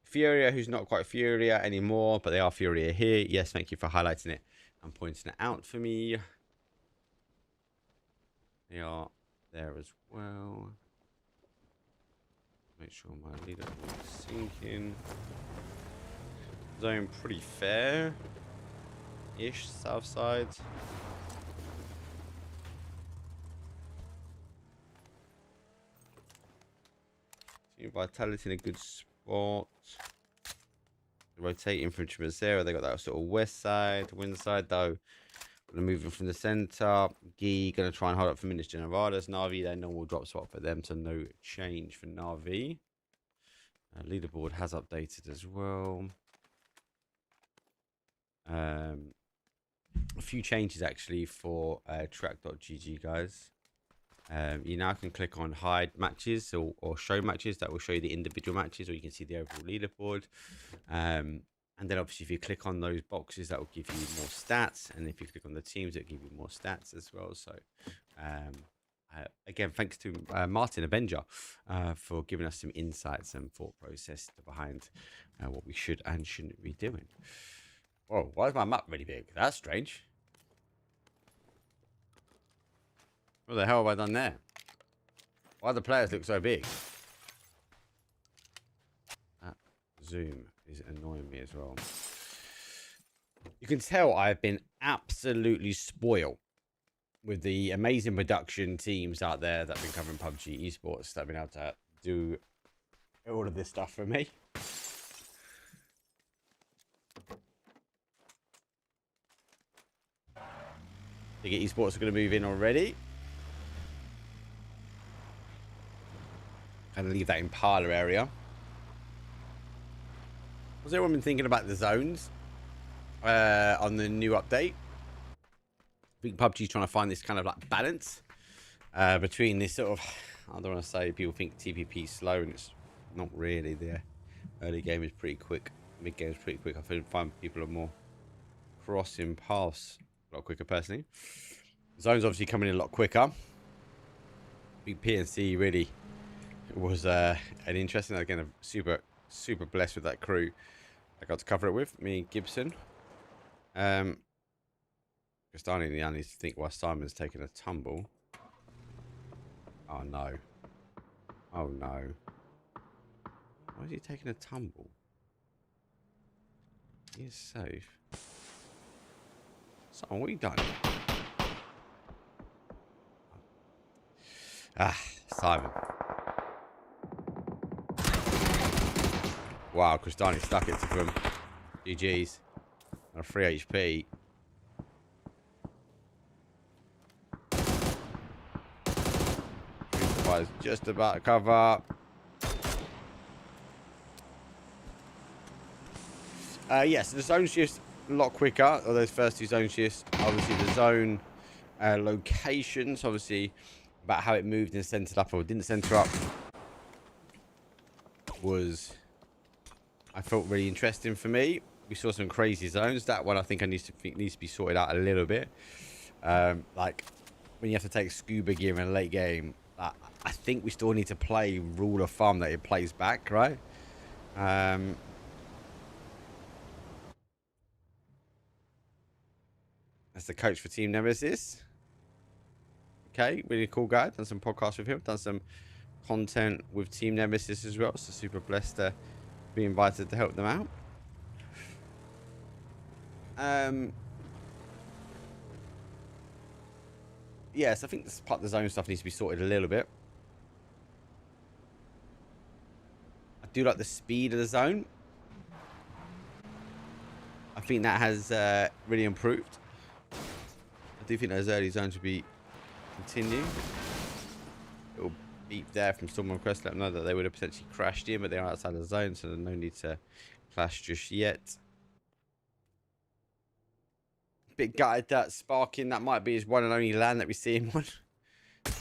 Furia, who's not quite Furia anymore, but they are Furia here. Yes, thank you for highlighting it and pointing it out for me. They are there as well. Make sure my leader is sinking. Zone pretty fair-ish, south side. Vitality in a good spot. Rotating from Chimazera. They got that sort of west side, wind side though. Gonna move in from the center. Gee gonna try and hold up for Minas Generadas. Navi, their normal drop spot for them, so no change for Navi. Leaderboard has updated as well. A few changes actually for track.gg, guys. You now can click on hide matches or show matches. That will show you the individual matches, or you can see the overall leaderboard. And then obviously if you click on those boxes, that will give you more stats. And if you click on the teams, it'll give you more stats as well. So again, thanks to Martin Avenger for giving us some insights and thought process behind what we should and shouldn't be doing. Oh, why is my map really big? That's strange. What the hell have I done there? Why do the players look so big? That zoom is annoying me as well. You can tell I've been absolutely spoiled with the amazing production teams out there that have been covering PUBG esports that have been able to do all of this stuff for me. Ticket esports are going to move in already. And leave that Impala area. Has everyone been thinking about the zones on the new update? I think PUBG's trying to find this kind of like balance between this sort of, I don't want to say people think TPP is slow and it's not really there. Early game is pretty quick. Mid game is pretty quick. I find people are more crossing paths a lot quicker personally. Zone's obviously coming in a lot quicker. Big PNC really was an interesting. Again, super blessed with that crew I got to cover it with. Me and Gibson. Castani now needs to think why Simon's taking a tumble. Oh no. Oh no. Why is he taking a tumble? He is safe. Simon, what have you done? Ah, Simon. Wow, Cristani stuck it to him. GG's. On a 3 HP. Was just about to cover. Yes, the zone shifts a lot quicker. Or those first 2 zone shifts. Obviously, the zone locations. Obviously, about how it moved and centered up or didn't center up was, I felt, really interesting for me. We saw some crazy zones. That one I think needs to be sorted out a little bit. Like when you have to take scuba gear in a late game. I think we still need to play rule of thumb that it plays back, right? That's the coach for Team Nemesis. Okay, really cool guy. Done some podcasts with him. Done some content with Team Nemesis as well. So super blessed to be invited to help them out. Yes, I think this part of the zone stuff needs to be sorted a little bit. I do like the speed of the zone. I think that has really improved. I do think those early zones will be continue. Little beep there from Storm and Crest, let them know that they would have potentially crashed in, but they are outside the zone, so there's no need to clash just yet. Bit gutted that Sparking, that might be his one and only land that we see him on.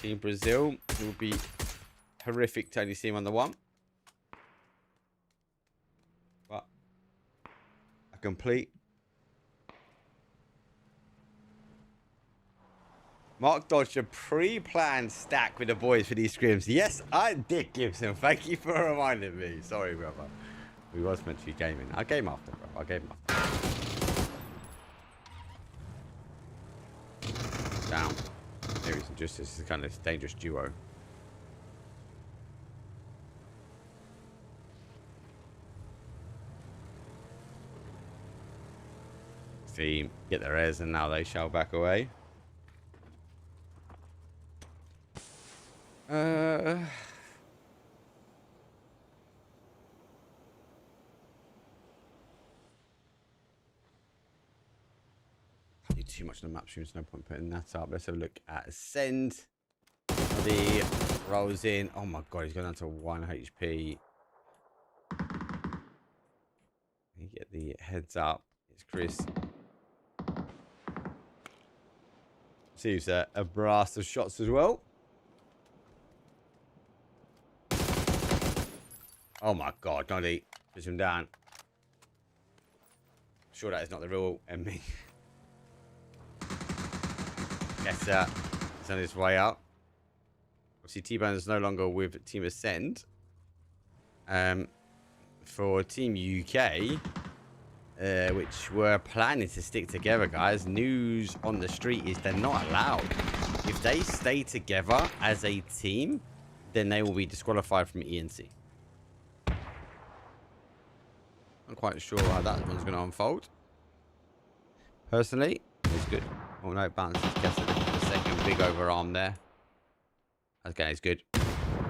Team Brazil. It would be horrific to only see him on the one. But a complete. Mark dodged a pre-planned stack with the boys for these scrims. Yes, I did, Gibson. Thank you for reminding me. Sorry, brother. We was meant to be gaming. I game after, bro. I game after. Down. Maybe some justice is kind of dangerous duo. Team get their airs and now they shall back away. Too much on the map stream, there's no point putting that up. Let's have a look at Ascend. The rolls in. Oh my god, he's going down to 1 HP. You get the heads up. It's Chris. Receives a blast of shots as well. Oh my god, don't eat. Push him down. Sure that is not the real enemy. Yes, he's on his way out. Obviously, T-Bone is no longer with Team Ascend. For Team UK, which were planning to stick together, guys, news on the street is they're not allowed. If they stay together as a team, then they will be disqualified from ENC. I'm quite sure how that one's going to unfold. Personally, it's good. Oh no, bounces gets the second big overarm there. Okay, it's good.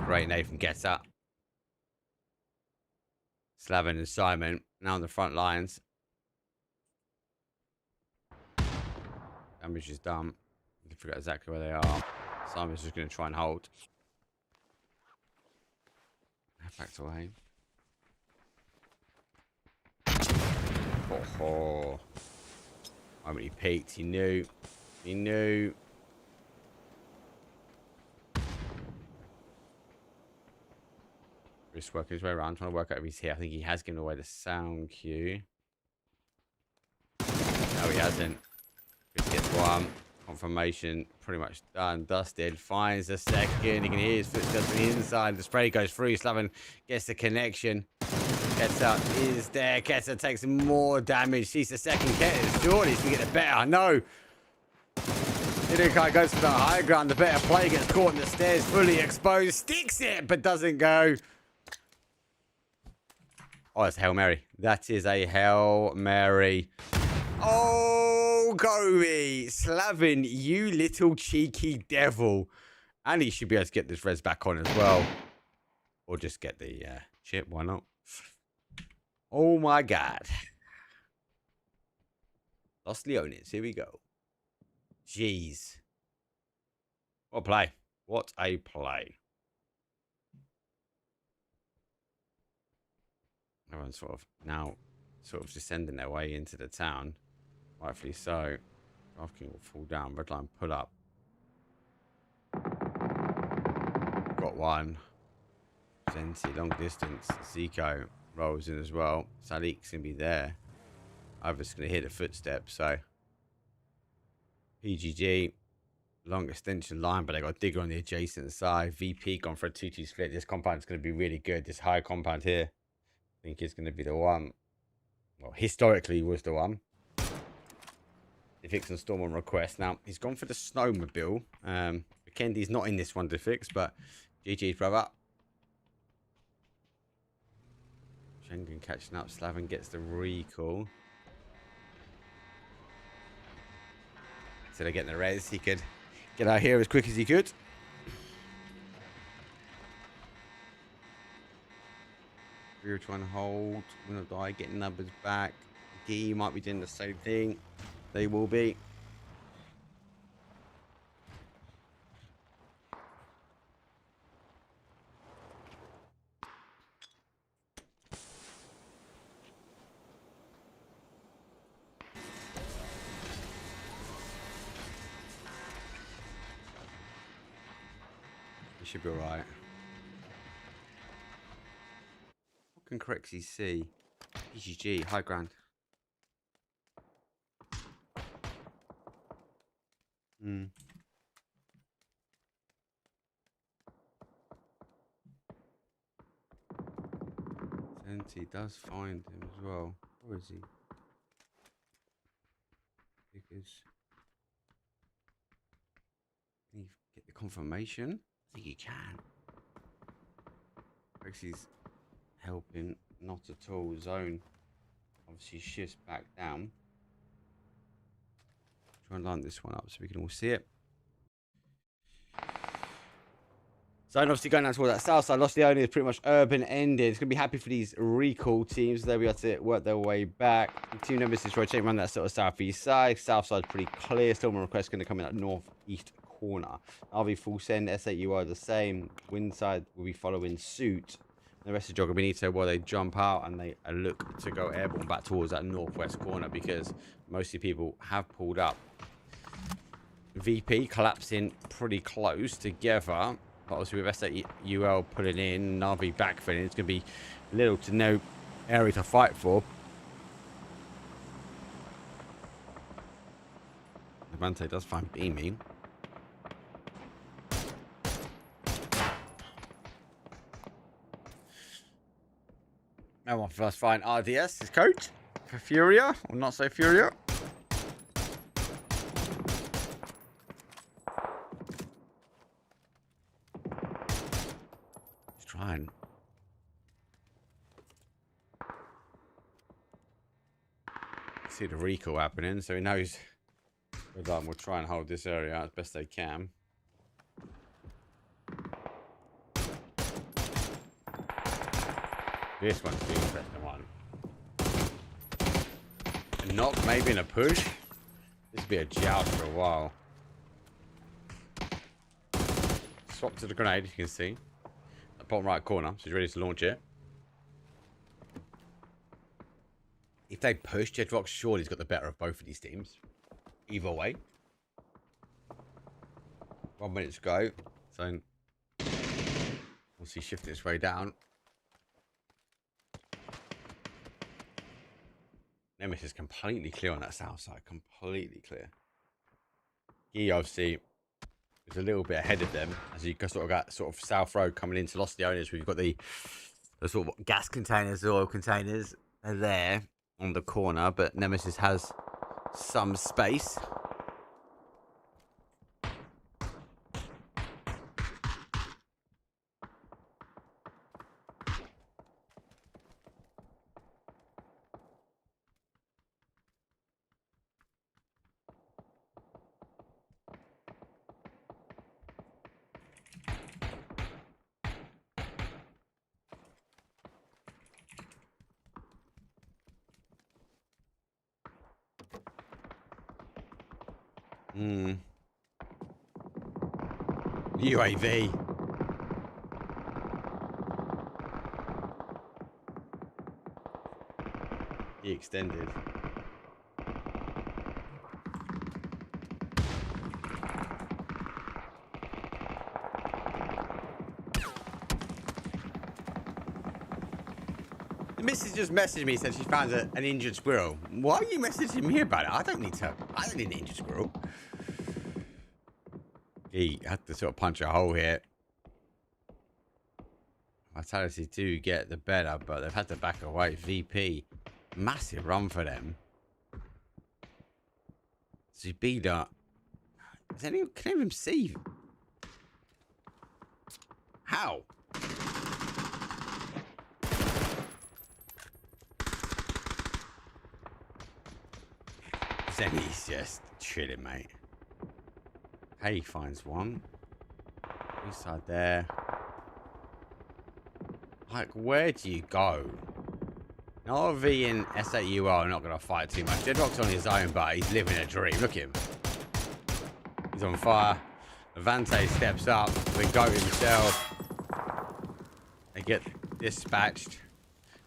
Great nade from Geta. Slaven and Simon now on the front lines. Damage is done. You can figure out exactly where they are. Simon's just going to try and hold. Back to aim. Oh. When he peeked, he knew. He knew. Just working his way around, trying to work out if he's here. I think he has given away the sound cue. No, he hasn't. Just gets one. Confirmation pretty much done. Dusted. Finds the second. You can hear his footsteps on the inside. The spray goes through. Slaven gets the connection. Ketsa is there. Ketsa takes more damage. Sees the second. Ketsa surely he's going to get the better. No. Inukai goes for the high ground. The better play gets caught in the stairs. Fully exposed. Sticks it, but doesn't go. Oh, it's a Hail Mary. That is a Hail Mary. Oh, Gobi. Slaven, you little cheeky devil. And he should be able to get this res back on as well. Or just get the chip. Why not? Oh, my God. Los Leones. Here we go. Jeez. What a play. What a play. Everyone's sort of now descending their way into the town. Rightfully so. King will fall down. Red line pull up. Got one. Zensi, long distance. Zico rolls in as well. Salik's going to be there. I'm just going to hear the footsteps. So PGG, long extension line, but they got Digger on the adjacent side. VP gone for a 2-2 split. This compound is going to be really good. This high compound here, I think is going to be the one. Well, historically was the one. They fix and Storm on request. Now, he's gone for the snowmobile. Kendi's not in this one to fix, but GG's brother. Schengen catching up. Slaven gets the recall. So they're getting the res. He could get out here as quick as he could. We're trying to hold. We're not die. Getting numbers back. Gee might be doing the same thing. They will be. Should be alright. What can Crexy see? PGG, high ground. Senti does find him as well. Where is he? Because can you get the confirmation? I think he can. Rexy's helping, not at all. Zone obviously shifts back down. Try and line this one up so we can all see it. Zone obviously going down towards that south side. Los Leones is pretty much urban ended. It's going to be happy for these recall teams. They'll be able to work their way back. Team Nemesis rotate around that sort of southeast side. South side's pretty clear. Storm request going to come in that northeast corner. RV full send. S8UR the same. Wind side will be following suit. The rest of Jogger Benito, while they jump out and they look to go airborne back towards that northwest corner because mostly people have pulled up. VP collapsing pretty close together. But obviously with S8UL pulling in, Navi backfilling, it's going to be little to no area to fight for. Levante does find beaming. No one first find RDS, his coach, for Furia, or not so Furia. Trying. See the recall happening, so he knows we'll try and hold this area as best they can. This one's the interesting one. A knock, maybe in a push. This will be a joust for a while. Swap to the grenade, you can see. Bottom right corner, so he's ready to launch it. If they push, Jedrock surely has got the better of both of these teams. Either way. 1 minute to go. So we'll see shifting its way down. Nemesis is completely clear on that south side. Completely clear. He obviously is a little bit ahead of them as you sort of got sort of South Road coming into Lost the Owners. We've got the sort of gas containers, the oil containers are there on the corner, but Nemesis has some space. UAV. He extended. The missus just messaged me, said she found an injured squirrel. Why are you messaging me about it? I don't need an injured squirrel. He had to sort of punch a hole here. Vitality do get the better, but they've had to back away. VP, massive run for them. Zubida, can anyone see? How? Zenny's just chilling, mate. Hey, finds one. East side there. Like, where do you go? RV and S8UL are not going to fight too much. Deadrock's on his own, but he's living a dream. Look at him. He's on fire. Avante steps up. The goat himself. They get dispatched.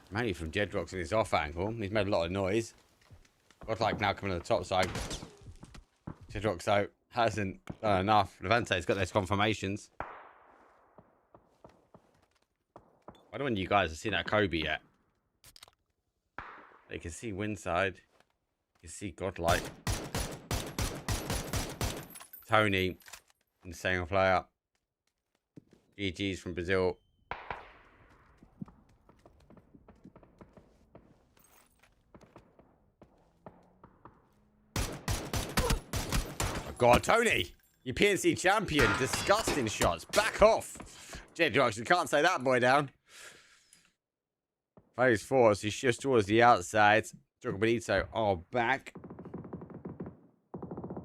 Mainly from Deadrock's in his off angle. He's made a lot of noise. Got like now coming to the top side. Deadrock so hasn't done enough. Levante's got those confirmations. I don't know when you guys have seen that Kobe yet. They can see Windside. You can see Godlike. Tony, insane player. GG's from Brazil. God, Tony, you PNC champion. Disgusting shots. Back off. Jedrox, you can't say that boy down. Phase 4, so he shifts towards the outside. Jogo Benito are back.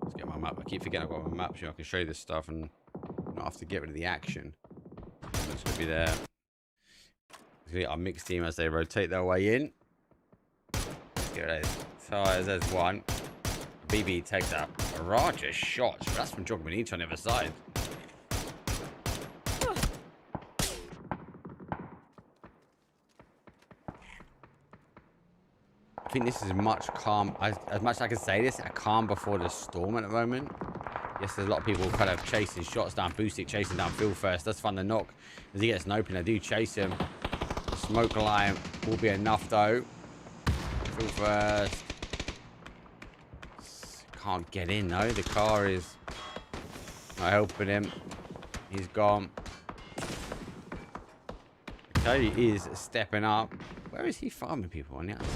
Let's get my map. I keep forgetting I've got my map so I can show you this stuff and not have to get rid of the action. It's going to be there. Let's get our mixed team as they rotate their way in. Let's get rid of tires. There's one. BB takes a barrage of shots. That's from Jogo Benito on the other side. I think this is much calm. As much as I can say this, a calm before the storm at the moment. Yes, there's a lot of people kind of chasing shots down, boosting, chasing down Phil first. That's fun to knock. As he gets an open, they do chase him. The smoke line will be enough though. Phil first. Can't get in though. The car is not helping him. He's gone. Okay, he is stepping up. Where is he farming people on the outside?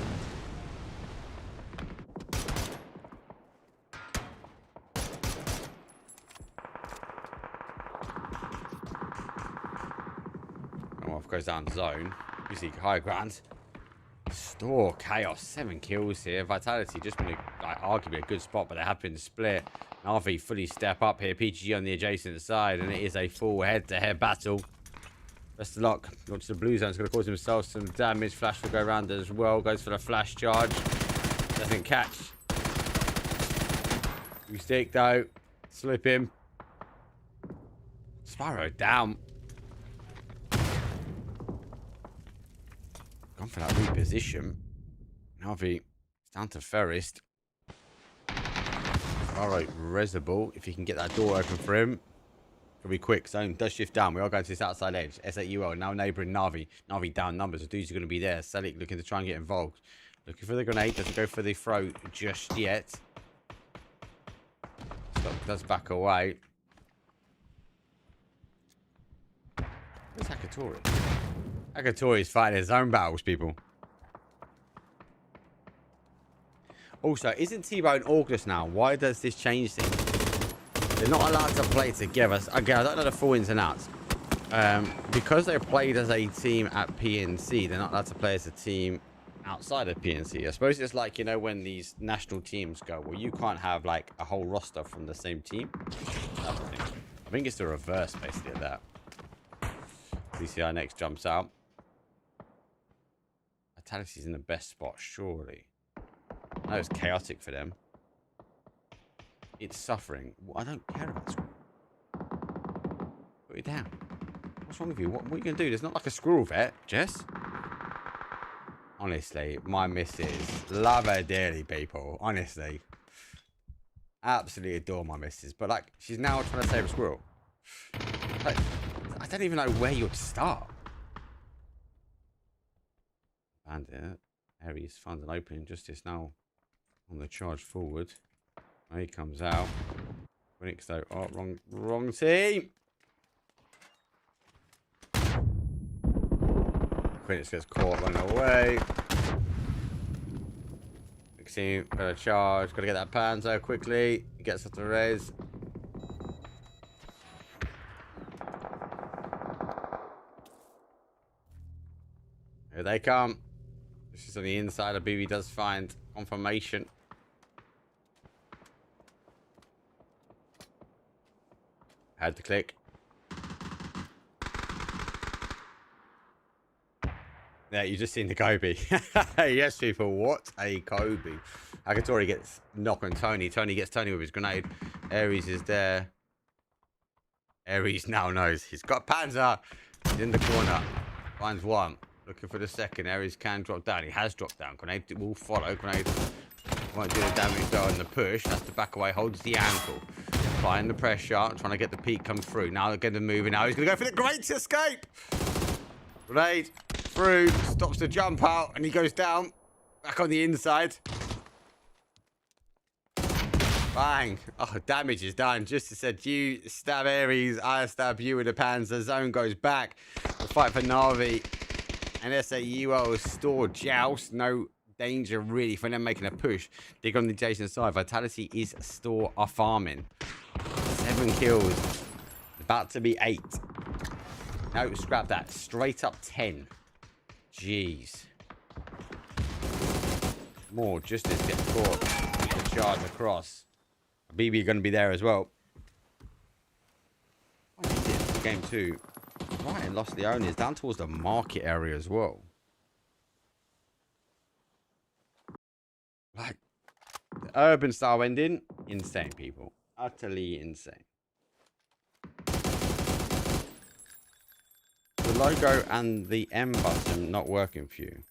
Goes down zone. You see high ground. Store chaos. 7 kills here. Vitality just been arguably a good spot, but they have been split. RV fully step up here. PGG on the adjacent side, and it is a full head-to-head battle. Best of luck. Launch the blue zone. It's going to cause himself some damage. Flash will go around as well. Goes for the flash charge. Doesn't catch. You stick though. Slip him. Sparrow down. Gone for that reposition. Navi, it's down to Ferrist. Alright, Resable. If you can get that door open for him. It'll be quick. Zone does shift down. We are going to this outside edge. S8UL now neighbouring Navi. Navi down numbers. The dudes are going to be there. Selic looking to try and get involved. Looking for the grenade. Doesn't go for the throw just yet. Stock does back away. Where's Hakatori? Hakatori's fighting his own battles, people. Also, isn't T-Bone August now? Why does this change things? They're not allowed to play together. Again, I don't know the full ins and outs. Because they played as a team at PNC, they're not allowed to play as a team outside of PNC. I suppose it's like, you know, when these national teams go, well, you can't have like a whole roster from the same team. That's the thing. I think it's the reverse basically of that. DCI next jumps out. Vitality's in the best spot, surely. I know it's chaotic for them. It's suffering. Well, I don't care about squirrel. Put it down. What's wrong with you? What are you going to do? There's not like a squirrel vet, Jess. Honestly, my missus. Love her dearly, people. Honestly. Absolutely adore my missus. But, like, she's now trying to save a squirrel. Like, I don't even know where you'd start. Bandit. Aries finds an opening. Justice now on the charge forward. He comes out. Phoenix though. Oh, wrong team. Phoenix gets caught running away. Big team, got a charge. Got to get that Panzer quickly. He gets up the res. Here they come. This is on the inside. A BB does find confirmation. Had to click. Yeah, you just seen the Kobe. Yes, people. What a Kobe. Hakatori gets knock on Tony. Tony gets Tony with his grenade. Aries is there. Aries now knows. He's got Panzer. He's in the corner. Finds one. Looking for the second. Aries can drop down. He has dropped down. Grenade will follow. Grenade won't do the damage though on the push. Has to back away. Holds the ankle. Applying the pressure. Trying to get the peak come through. Now they're going to move. Now he's going to go for the great escape. Grenade through. Stops the jump out. And he goes down. Back on the inside. Bang. Oh, damage is done. Just as said, you stab Aries. I stab you with the Panzer. Zone goes back. The fight for Navi. And SAUL store joust. No danger really for them making a push. Dig on the adjacent side. Vitality is store are farming. 7 kills. About to be 8. No, scrap that. Straight up 10. Jeez. More just as get caught. The charge across. BB going to be there as well. Oh, he did. Game 2. Right, and lost Leone is down towards the market area as well. Like, the urban style ending, insane, people. Utterly insane. The logo and the M button not working for you.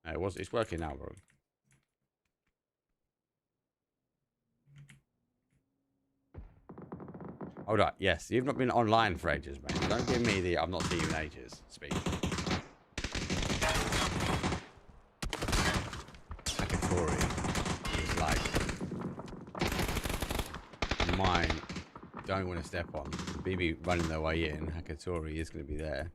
No, it's working now, bro. Hold up, yes, you've not been online for ages, mate. Don't give me the I've not seen you in ages speech. Hakatori is like mine. Don't want to step on. BB running their way in. Hakatori is going to be there.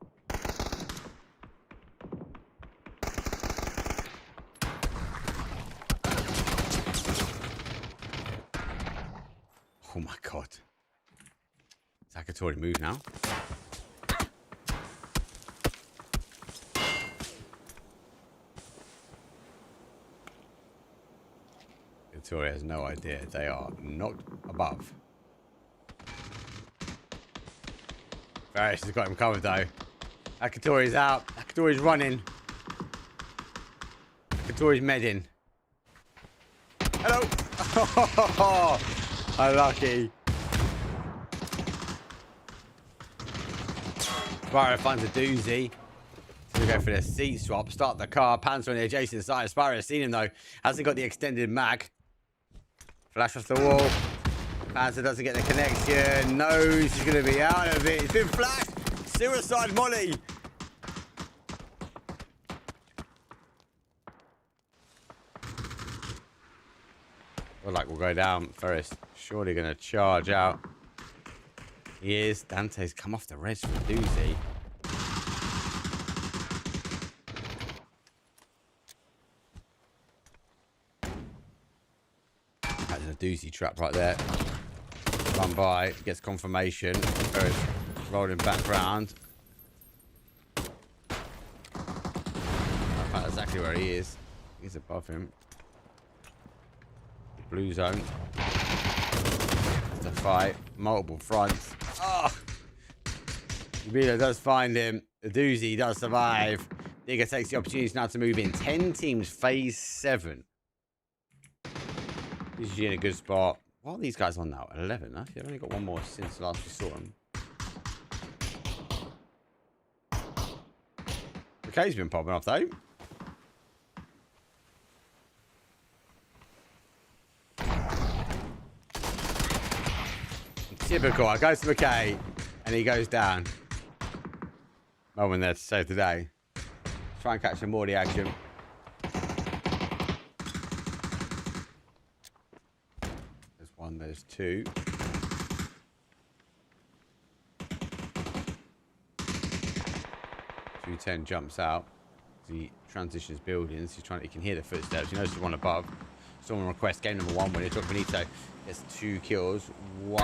Oh my god. Hakatori move now. Hakatori has no idea. They are knocked above. Varys has got him covered though. Hakatori's out. Hakatori's running. Hakatori's medding. Hello. Unlucky. Spyro finds a doozy. So we go for the seat swap. Start the car. Panzer on the adjacent side. Spyro has seen him though. Hasn't got the extended mag. Flash off the wall. Panzer doesn't get the connection. Knows he's going to be out of it. He's been flashed. Suicide Molly. Feel like we'll go down first. Surely going to charge out. He is. Dante's come off the res for Doozy. That's a Doozy trap right there. Run by, gets confirmation. Goes rolling back round. That's exactly where he is. He's above him. Blue zone. It's a fight. Multiple fronts. Oh! Rubio does find him. The Doozy does survive. Digger takes the opportunity now to move in. 10 teams, phase 7. He's in a good spot. What are these guys on now? 11, huh? They've only got one more since last we saw them. The K's been popping off, though. Typical. I goes to McKay, and he goes down. Moment there to save the day. Try and catch some more of the action. There's one, there's two. 210 jumps out. He transitions buildings. He can hear the footsteps. He knows there's one above. Someone request game number 1 winner. Doc Benito gets 2 kills. 1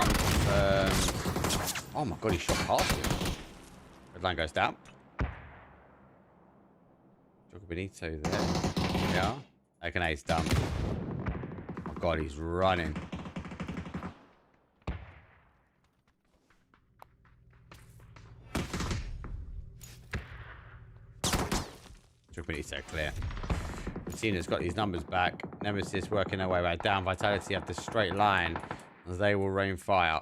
oh my god, he shot past him. Red line goes down. Doc Benito there. Yeah. Like an ace done. Oh my god, he's running. Doc Benito clear. Tina's got these numbers back. Nemesis working their way back down. Vitality have the straight line as they will rain fire.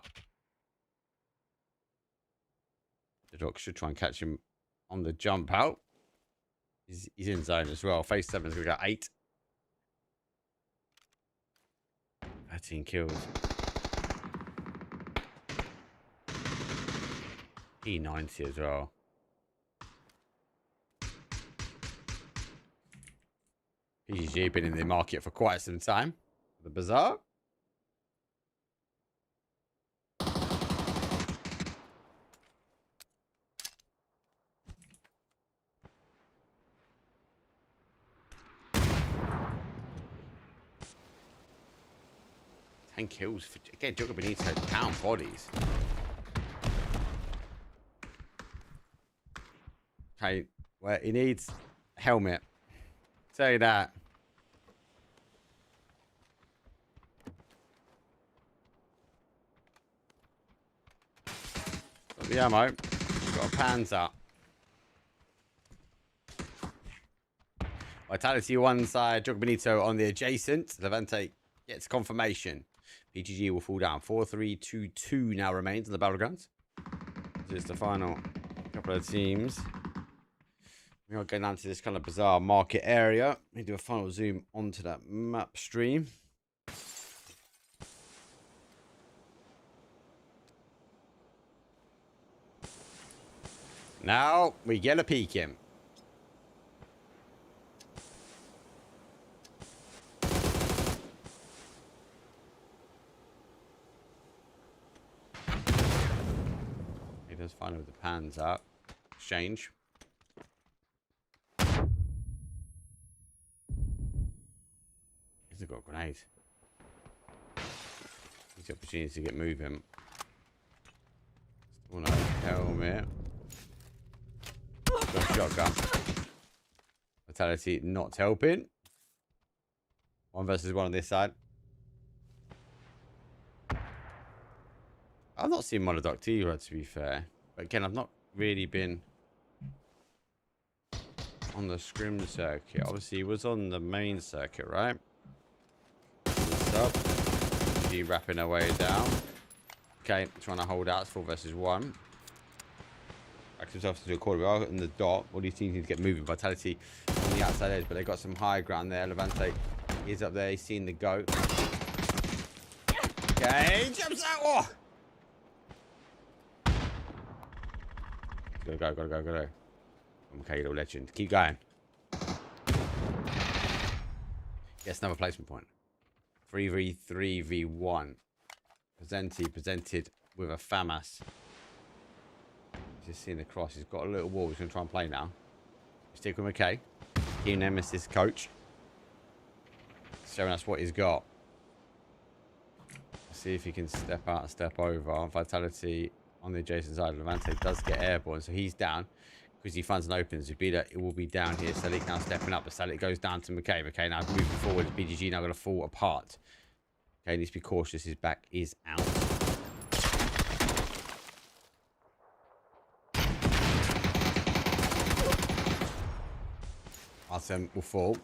The Doc should try and catch him on the jump out. He's in zone as well. Phase 7's going to go 8. 13 kills. P90 as well. PUBG been in the market for quite some time. The Bazaar. Kills for, again, Joker Benito down bodies. Okay, well, he needs a helmet. Say that. Got the ammo. Got a Panzer. Vitality one side, Joker Benito on the adjacent. Levante gets confirmation. PGG will fall down. 4-3-2-2 now remains in the battlegrounds. This is the final couple of teams. We're going to go down to this kind of bizarre market area. Let me do a final zoom onto that map stream. Now we get a peek in. Let's find out what the pans are. Exchange. He's got a grenade. He's the opportunity to get moving. Still no helmet. Got a shotgun. Vitality not helping. 1 versus 1 on this side. I've not seen Monodoc either, to be fair. But again, I've not really been on the scrim circuit. Obviously, he was on the main circuit, right? What's up? She wrapping her way down. Okay, trying to hold out. It's 4 versus 1. Back himself to a corner. We are in the dot. All these teams need to get moving. Vitality on the outside edge, but they got some high ground there. Levante is up there. He's seen the goat. Okay, jumps out. Oh! Go. Okay, little legend. Keep going. Yes, another placement point. 3v3v1. Presented with a FAMAS. Just seeing the cross. He's got a little wall. He's going to try and play now. Stick with McKay. Team Nemesis coach. Showing us what he's got. Let's see if he can step out and step over. Vitality on the adjacent side. Levante does get airborne, so he's down. Because he finds an open. Zubida, it will be down here. Salik now stepping up. But Salik goes down to McKay. McKay now moving forward. BGG now going to fall apart. Okay, needs to be cautious. His back is out. Artem will fall.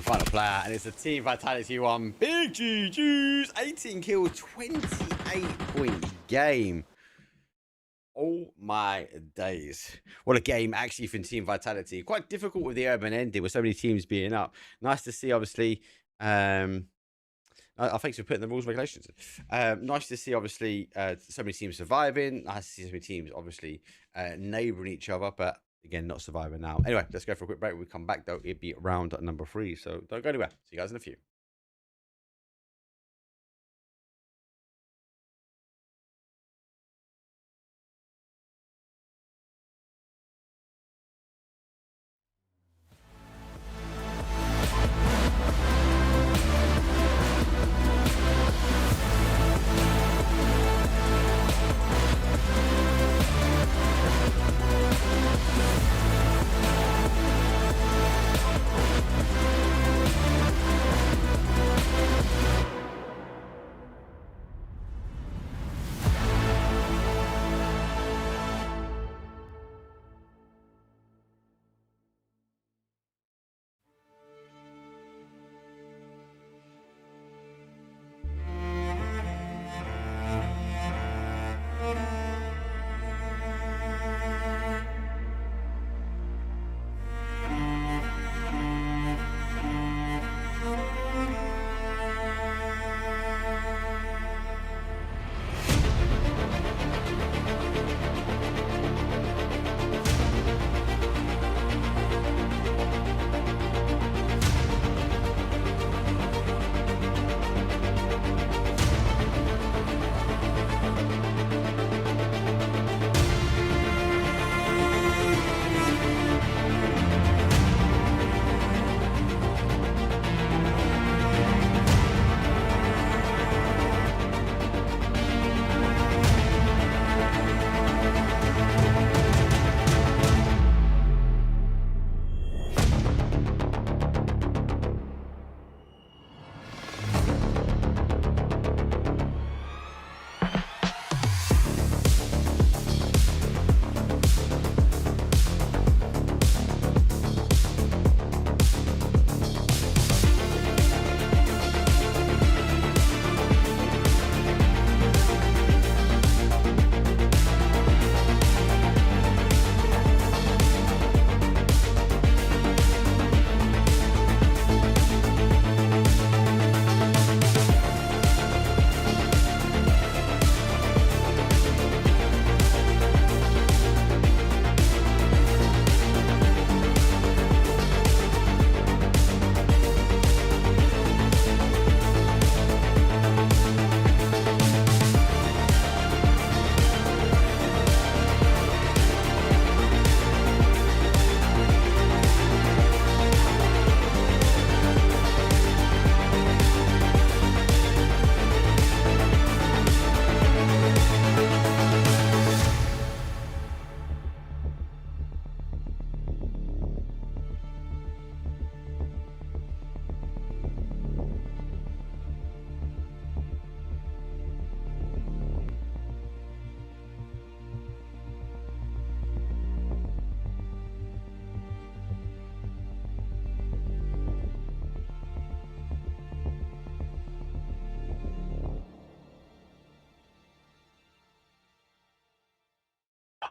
Final player, and it's a Team Vitality 1. Big GG's. 18 kills, 28-point game. Oh my days. What a game actually for Team Vitality. Quite difficult with the urban ending with so many teams being up. Nice to see, obviously. Thanks for putting the rules and regulations. Nice to see, obviously, so many teams surviving. Nice to see so many teams, obviously, neighbouring each other, but again, not surviving now. Anyway, let's go for a quick break. When we come back, though, it'd be round number 3. So don't go anywhere. See you guys in a few.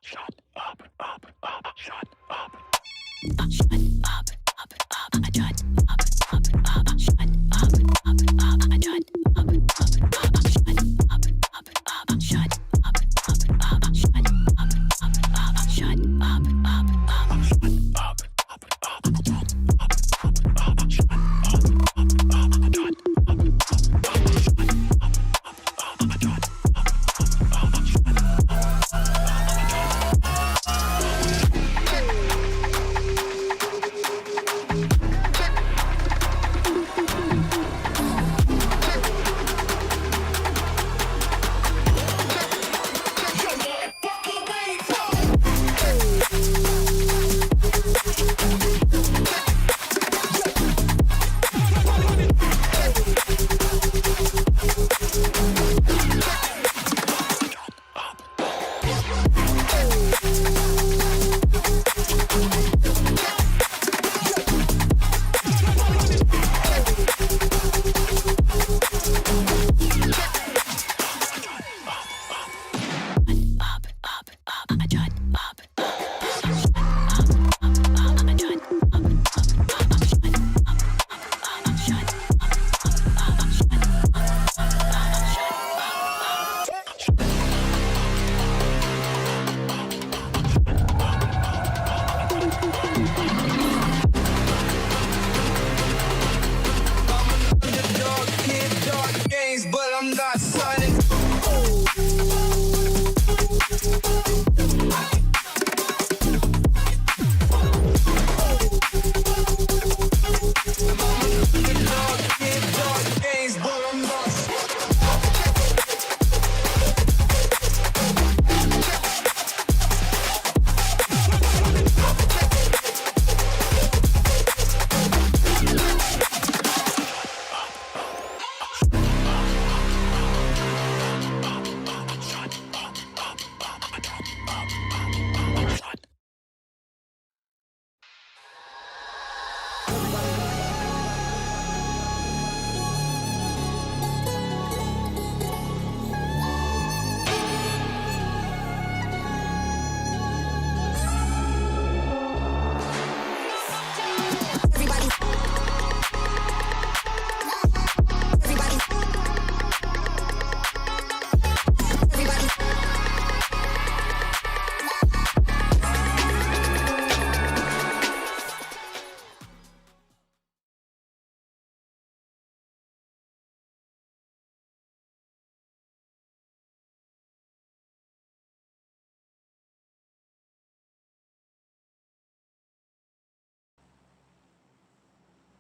Shut up, shut up.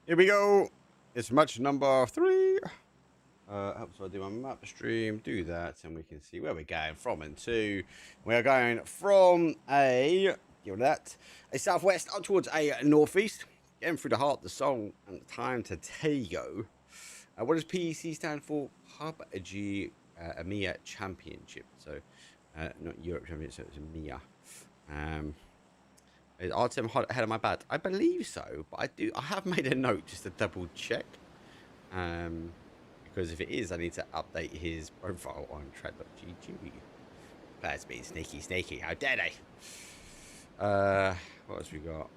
Here we go. It's match number 3. Helps I do my map stream, do that, and we can see where we're going from and to. We are going from a southwest up towards a northeast, getting through the heart, the soul, and the time to Tego. What does PEC stand for? PUBG EMEA Championship. So not Europe Championship, so it's EMEA. Is Artem ahead of my bat? I believe so, but I have made a note just to double check. Because if it is, I need to update his profile on trad.gg. Players being sneaky. How dare they? What else we got?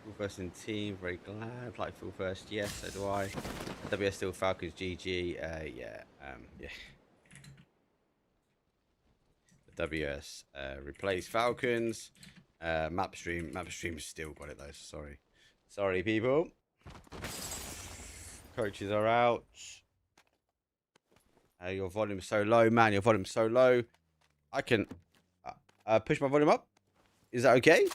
Full first in team, very glad. Like full first, yes, so do I. WS still Falcons, GG. Yeah. WS replace Falcons. Mapstream still got it though. Sorry people. Coaches are out. Your volume's so low, man. Your volume's so low. I can push my volume up. Is that okay?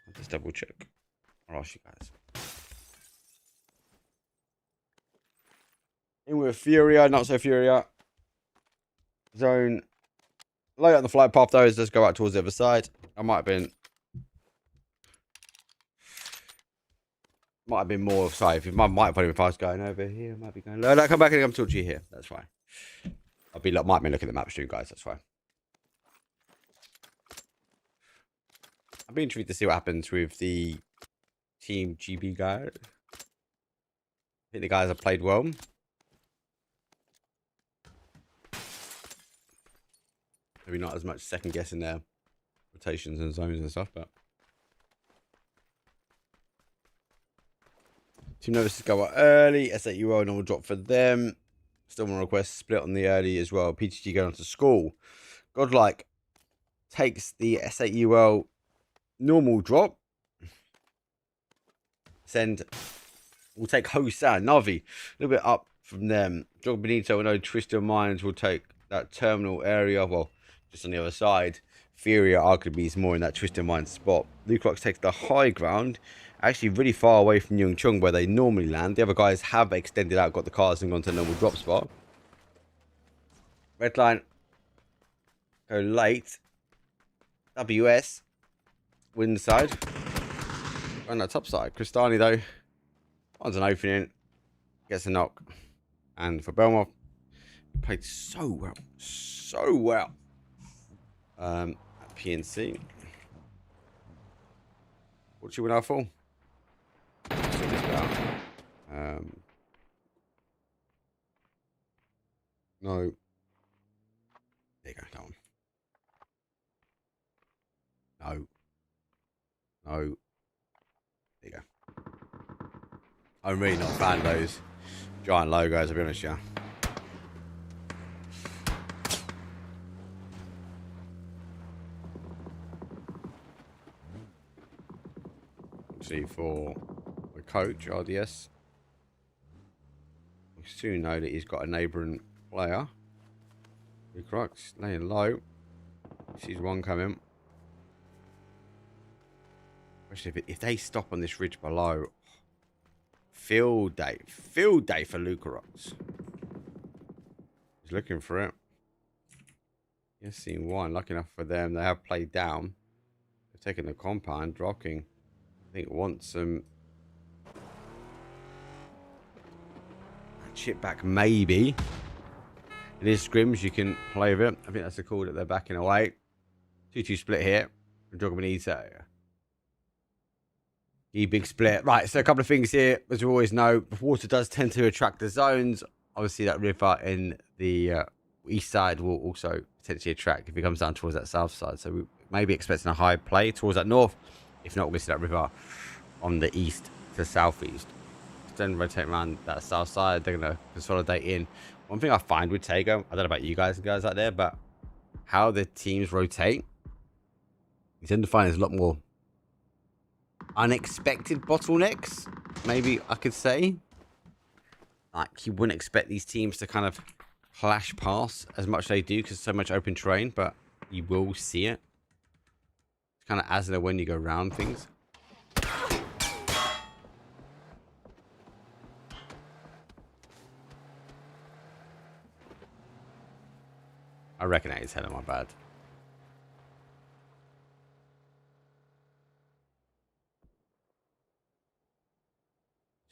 I'll just double check. I'll ask you guys. In with Furia, not so Furia. Zone. Lay on the flight path though, let's go out towards the other side. I might have been more, sorry, if my mic volume, if I was going over here, I might be going, no, come back and come talk to you here. That's fine. Might be looking at the map stream, guys. That's fine. I'd be intrigued to see what happens with the Team GB guys. I think the guys have played well. Maybe not as much second guessing their rotations and zones and stuff, but Team Novices go out early. SAUL normal drop for them. Still more requests split on the early as well. PTG going on to school. Godlike takes the S8UL normal drop. Send. We'll take Hosan, Navi, a little bit up from them. Jog Benito, I know Twisted Minds will take that terminal area. Well, just on the other side. Furia arguably is more in that Twisted Minds spot. Lucrox takes the high ground. Actually really far away from Yung Chung where they normally land. The other guys have extended out, got the cars and gone to the normal drop spot. Redline go late. WS wins side. On that top side. Cristani though. One's an opening. Gets a knock. And for Belmont, he played so well. So well. At PNC. What you win our full? No. There you go. That one. No. No. There you go. I'm really not a fan of those giant logos, I'll be honest with you. See for the coach, RDS. We soon know that he's got a neighbouring player. Crux laying low. Sees one coming. Especially if they stop on this ridge below. Field day for Lucarox. He's looking for it. Yes, seen one. Lucky enough for them, they have played down. They've taken the compound, rocking. I think wants some chip back, maybe. It is scrims, you can play with it. I think that's the call that they're backing away. 2-2 split here. Jog Benito. Big split. Right, so a couple of things here. As we always know, water does tend to attract the zones. Obviously, that river in the east side will also potentially attract if it comes down towards that south side. So we may be expecting a high play towards that north. If not, we're going to see that river on the east to southeast. Then rotate around that south side. They're going to consolidate in. One thing I find with Tego, I don't know about you guys out there, but how the teams rotate, you tend to find there's a lot more unexpected bottlenecks, maybe I could say. Like, you wouldn't expect these teams to kind of clash past as much as they do because so much open terrain, but you will see it. It's kind of as and when you go around things. I reckon that is hell of my bad.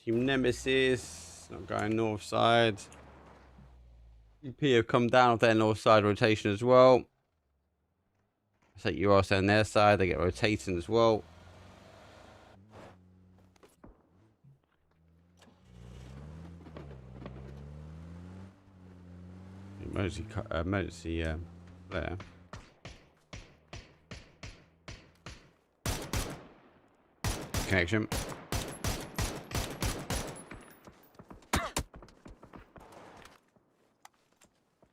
Team Nemesis, not going north side. UP have come down with their north side rotation as well. So you are on their side, they get rotating as well. Emergency there. Connection.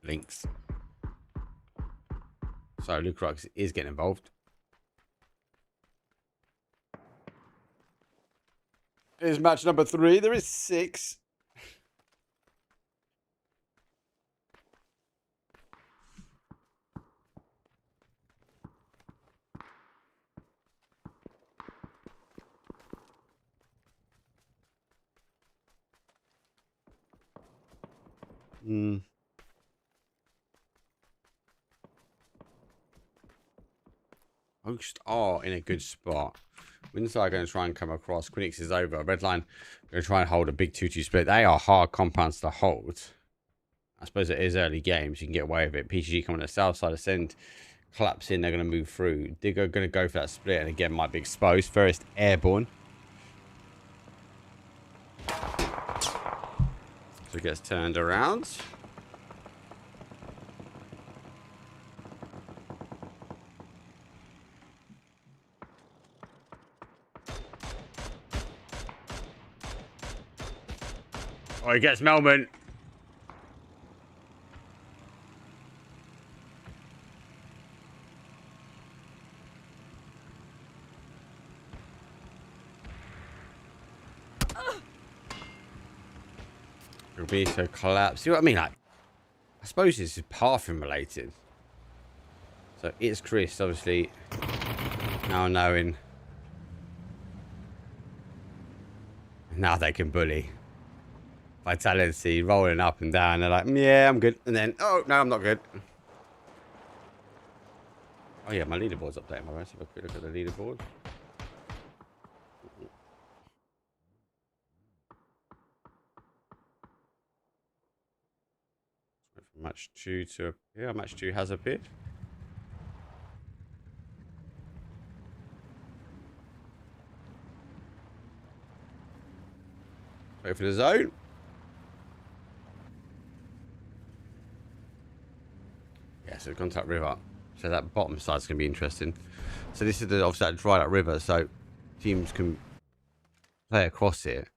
Links. So Lucrox is getting involved. Here's match number 3. There is 6. Host are in a good spot. Windside going to try and come across. Quinix is over. Redline going to try and hold a big 2-2 split. They are hard compounds to hold. I suppose it is early games. You can get away with it. PGG coming to the south side. Ascend collapse in. They're going to move through. Digger going to go for that split. And again, might be exposed. First airborne. So it gets turned around. Oh, he gets Melman. It'll be so collapse. See what I mean? Like, I suppose this is pathing related. So it's Chris, obviously, now knowing. Now they can bully. Vitality rolling up and down. They're like, yeah, I'm good. And then, oh, no, I'm not good. Oh, yeah, my leaderboard's updated. Let's have a quick look at the leaderboard. Match 2 to appear. Match 2 has appeared. Wait for the zone. Yeah, so contact river. So that bottom side's going to be interesting. So this is the obviously that dried up river, so teams can play across it.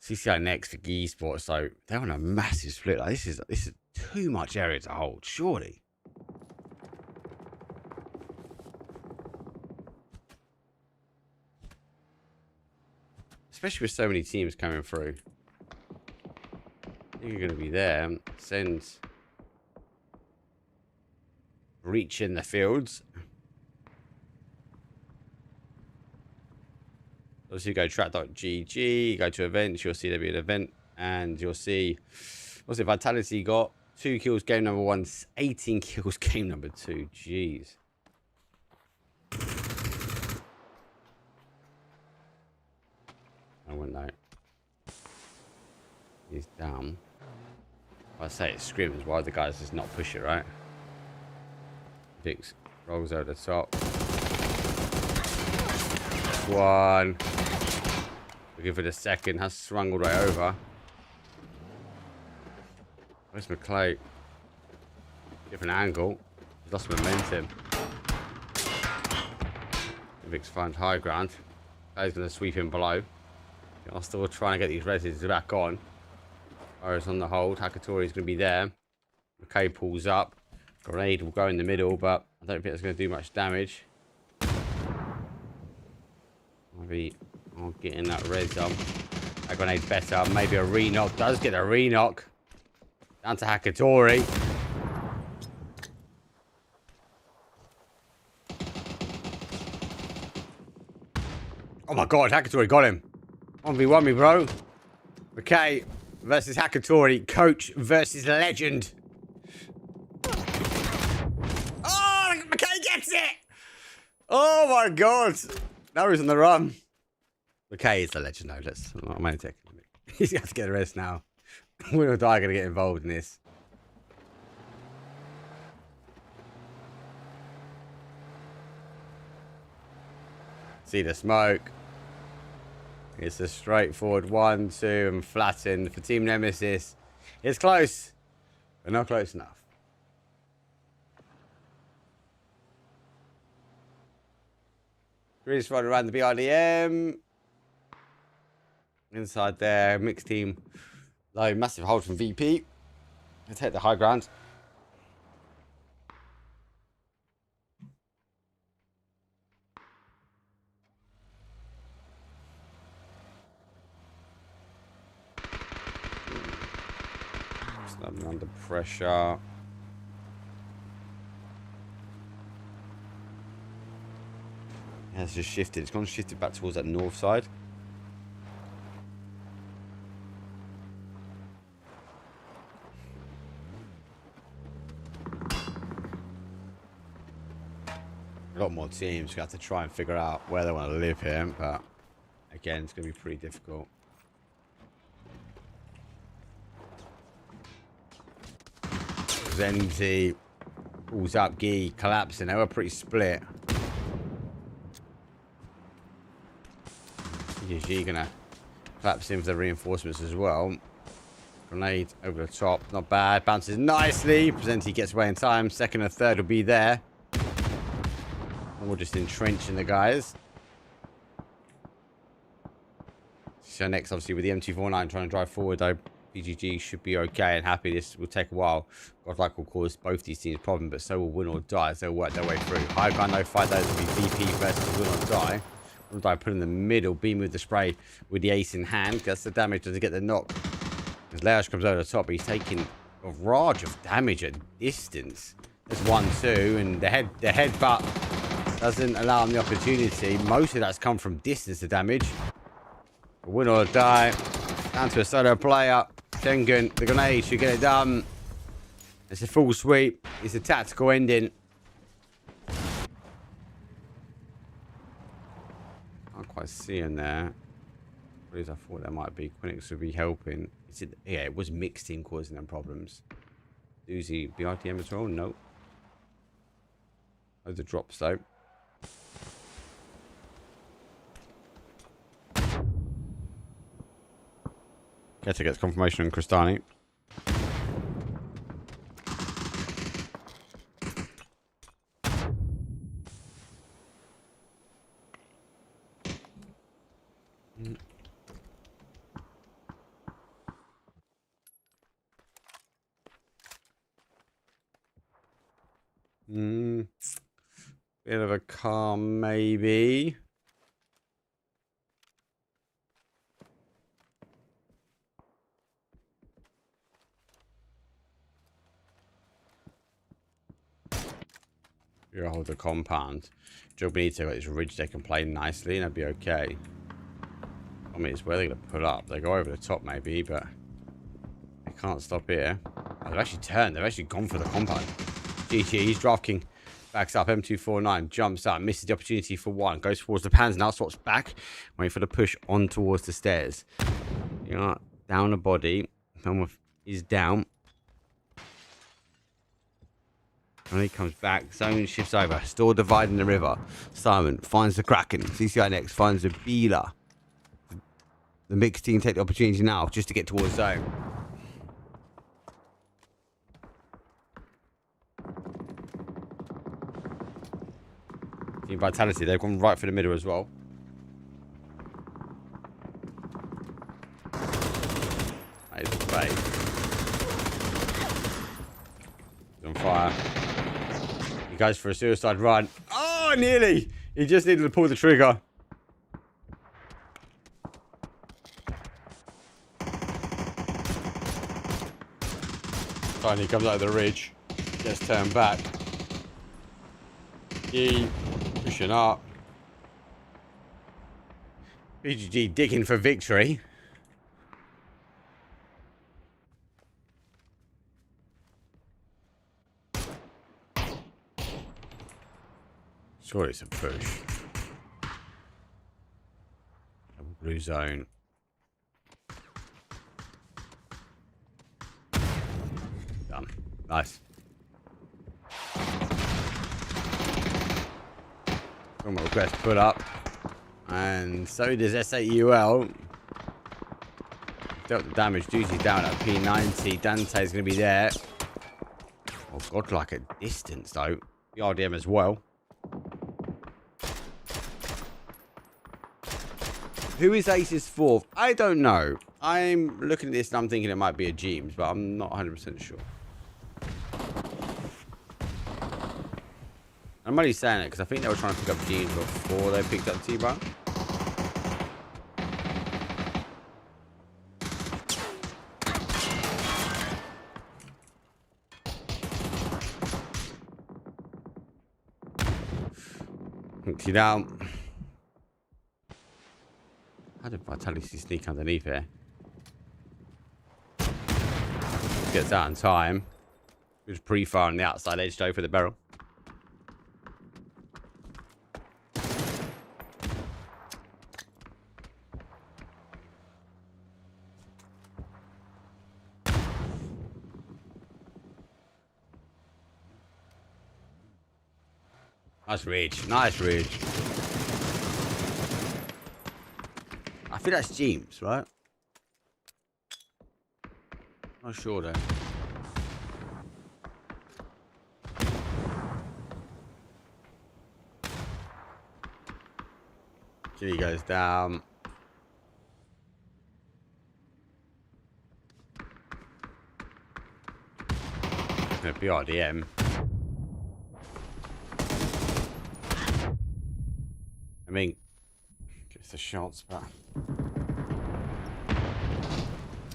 CCI next for Gee Sports, so they're on a massive split. Like this is too much area to hold, surely. Especially with so many teams coming through. I think you're going to be there. Send reach in the fields. Obviously, you go track.gg, go to events, you'll see there'll be an event, and you'll see, what's it, Vitality got 2 kills game number 1, 18 kills game number 2. Jeez. I wouldn't know. He's down. I say it's Scrims, why the guys just not push it, right? Dix rolls over the top. One. Looking for the second. Has swung all the way over. Where's McClay? Different angle. He's lost momentum. Vic's find high ground. He's going to sweep him below. I'm still trying to get these residents back on. Whereas on the hold, Hakatori's going to be there. McKay pulls up. Grenade will go in the middle, but I don't think it's going to do much damage. Maybe I'll get in that red zone. That grenade's better. Maybe a re-knock. Does get a re-knock. Down to Hakatori. Oh my god, Hakatori got him. 1v1 me, bro. McKay versus Hakatori. Coach versus legend. Oh, McKay gets it. Oh my god. Now he's on the run. McKay is the legend though. I'm only taking him. He's got to get the rest now. Win or die, gonna get involved in this. See the smoke. It's a straightforward 1, 2, and flatten for Team Nemesis. It's close, but not close enough. Chris running around the BRDM. Inside there, mixed team. Low, massive hold from VP. Let's hit the high ground. Under pressure. Yeah, it's just shifted. It's gone shifted back towards that north side. A lot more teams. We have to try and figure out where they want to live here, but again, it's going to be pretty difficult. Zenzi pulls up, Gee collapsing. They were pretty split. G gonna collapse in for the reinforcements as well. Grenade over the top, not bad. Bounces nicely. Presenti gets away in time. Second and third will be there. And we're just entrenching the guys. So next, obviously, with the M249 trying to drive forward, though, PGG should be okay and happy. This will take a while. Godlike will cause both these teams a problem, but so will Win or Die as they'll work their way through. High ground, no fight. Those will be VP versus Win or Die. Win or Die put in the middle. Beam with the spray with the ace in hand. That's the damage. Does it get the knock? As Leosh comes over the top, he's taking a rage of damage at distance. There's 1-2, and the headbutt doesn't allow him the opportunity. Most of that's come from distance to damage. Win or die. Down to a solo player. Tengen, the grenade should get it done. It's a full sweep. It's a tactical ending. Can't quite see him there. I thought there might be. Quinix would be helping. Yeah, it was mixed team causing them problems. Uzi BRTM as well? No. Loads of drops though. Keta gets confirmation on Cristani. Bit of a calm, maybe. You hold the compound. Joe Benito got his ridge they can play nicely and that'd be okay. I mean, it's where they're going to pull up. They go over the top maybe, but they can't stop here. Oh, they've actually turned. They've actually gone for the compound. GG's. DraftKings backs up. M249 jumps out. Misses the opportunity for one. Goes towards the pans now. Swaps back. Waiting for the push on towards the stairs. You know, down the body. Helmuth is down. And he comes back. Zone shifts over. Still dividing the river. Simon finds the Kraken. CCI next finds the Beeler. The mixed team take the opportunity now just to get towards zone. Team Vitality, they've gone right for the middle as well. That is a fake. He's on fire. He goes for a suicide run. Oh, nearly! He just needed to pull the trigger. Finally comes out of the ridge. Gets turned back. He pushing up. BGG digging for victory. Sure, it's a push. Blue zone. Done. Nice. Normal request put up. And so does SAUL. Dealt the damage. Juicy's down at P90. Dante's going to be there. Oh, godlike at distance, though. The RDM as well. Who is Ace's fourth? I don't know. I'm looking at this and I'm thinking it might be a James, but I'm not 100% sure. I'm only saying it because I think they were trying to pick up James before they picked up T-Bar. Hooked you down. How did Vitality sneak underneath here? Gets out in time. Just pre-fire on the outside edge though for the barrel. Nice ridge. Nice ridge. I think that's James, right? Not sure though. Kitty goes down. Gonna be RDM. I mean, gets the shots, but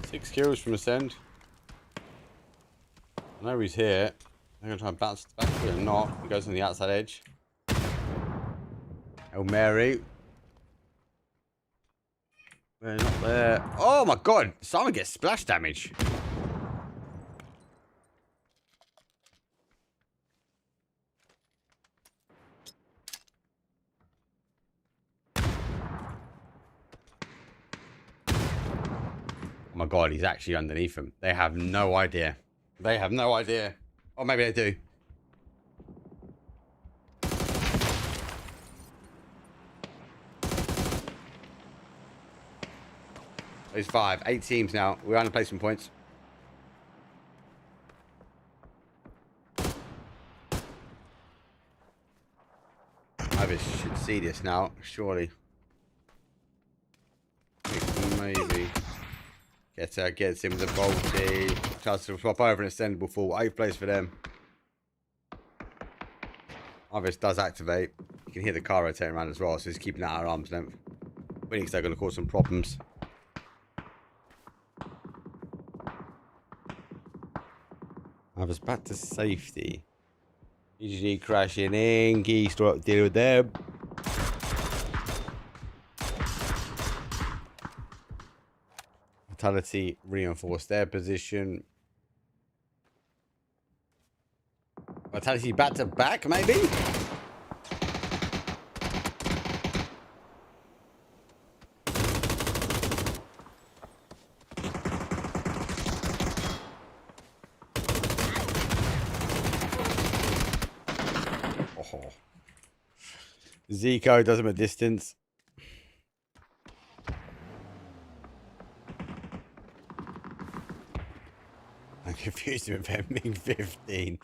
6 kills from Ascend. I know he's here. I'm going to try and bounce back to him. Not. He goes on the outside edge. El Mary. They're not there. Oh my god. Someone gets splash damage. Oh my god, he's actually underneath him. They have no idea. They have no idea. Or maybe they do. There's 5. 8 teams now. We're on the placement points. I should see this now, surely. Maybe. Gets him with the bolty. Tries to swap over an extendable full. 8th place for them. Ivis does activate. You can hear the car rotating around as well, so he's keeping that at arm's length. Winning because they're going to cause some problems. Ivis back to safety. EGG crashing in. Geese to deal with them. Vitality reinforce their position. Vitality back to back, maybe? Oh. Zico does him a distance. I'm confused with him being 15.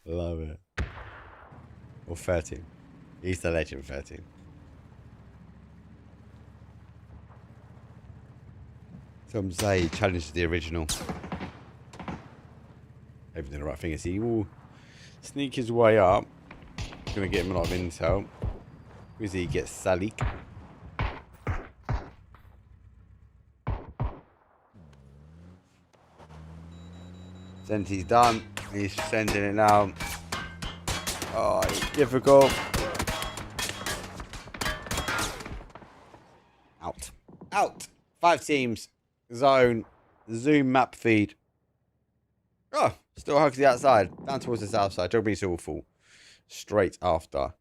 Love it. Or 13. He's the legend 13. Some say he challenges the original. Maybe doing the right thing is he will sneak his way up. Gonna get him a lot of intel. Wizzy gets Salik. Senti's done. He's sending it now. Oh, it's difficult. Out. Out. 5 teams. Zone. Zoom map feed. Oh, still hugs the outside. Down towards the south side. Joe Bean's awful. Straight after.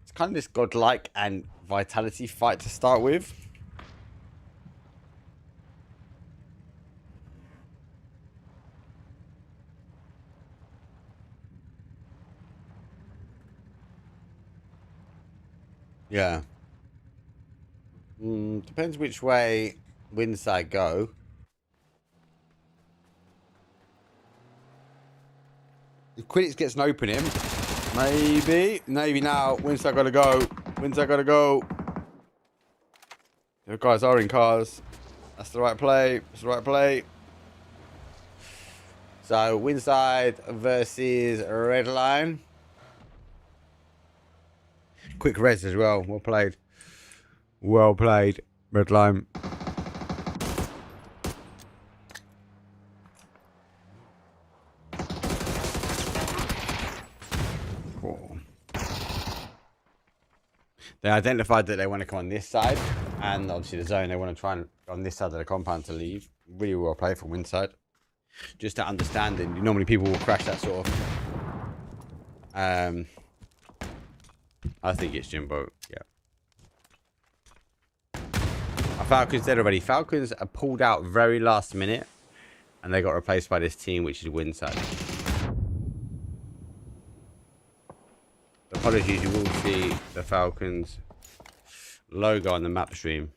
It's kind of this godlike and vitality fight to start with. Yeah. Depends which way Windside go. If Quidditch gets an opening, maybe. Maybe now. Windside gotta go. Windside gotta go. The guys are in cars. That's the right play. That's the right play. So, Windside versus Red Line. Quick res as well. Well played. Well played, Red Line. Oh. They identified that they want to come on this side, and obviously the zone, they want to try and go on this side of the compound to leave. Really well played from Windside. Just to understanding, normally people will crash that sort of. I think it's Jimbo, yeah. Our Falcons dead already. Falcons are pulled out very last minute, and they got replaced by this team, which is Windside. Apologies, you will see the Falcons logo on the map stream.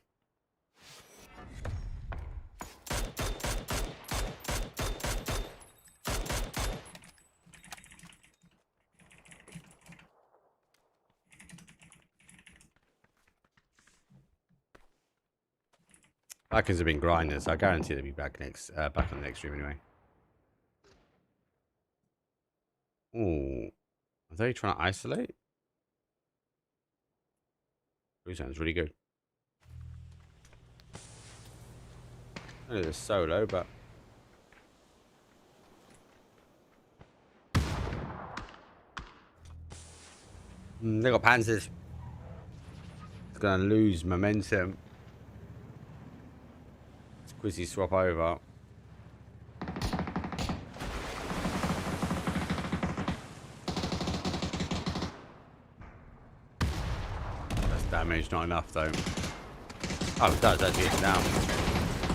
Falcons have been grinding, so I guarantee they'll be back next, back on the next stream anyway. Ooh, are they trying to isolate? Blue sounds really good. I know it's solo, but they got Panzers. It's gonna lose momentum. It's Quizzy swap over. That's damage, not enough though. Oh, it does actually get down.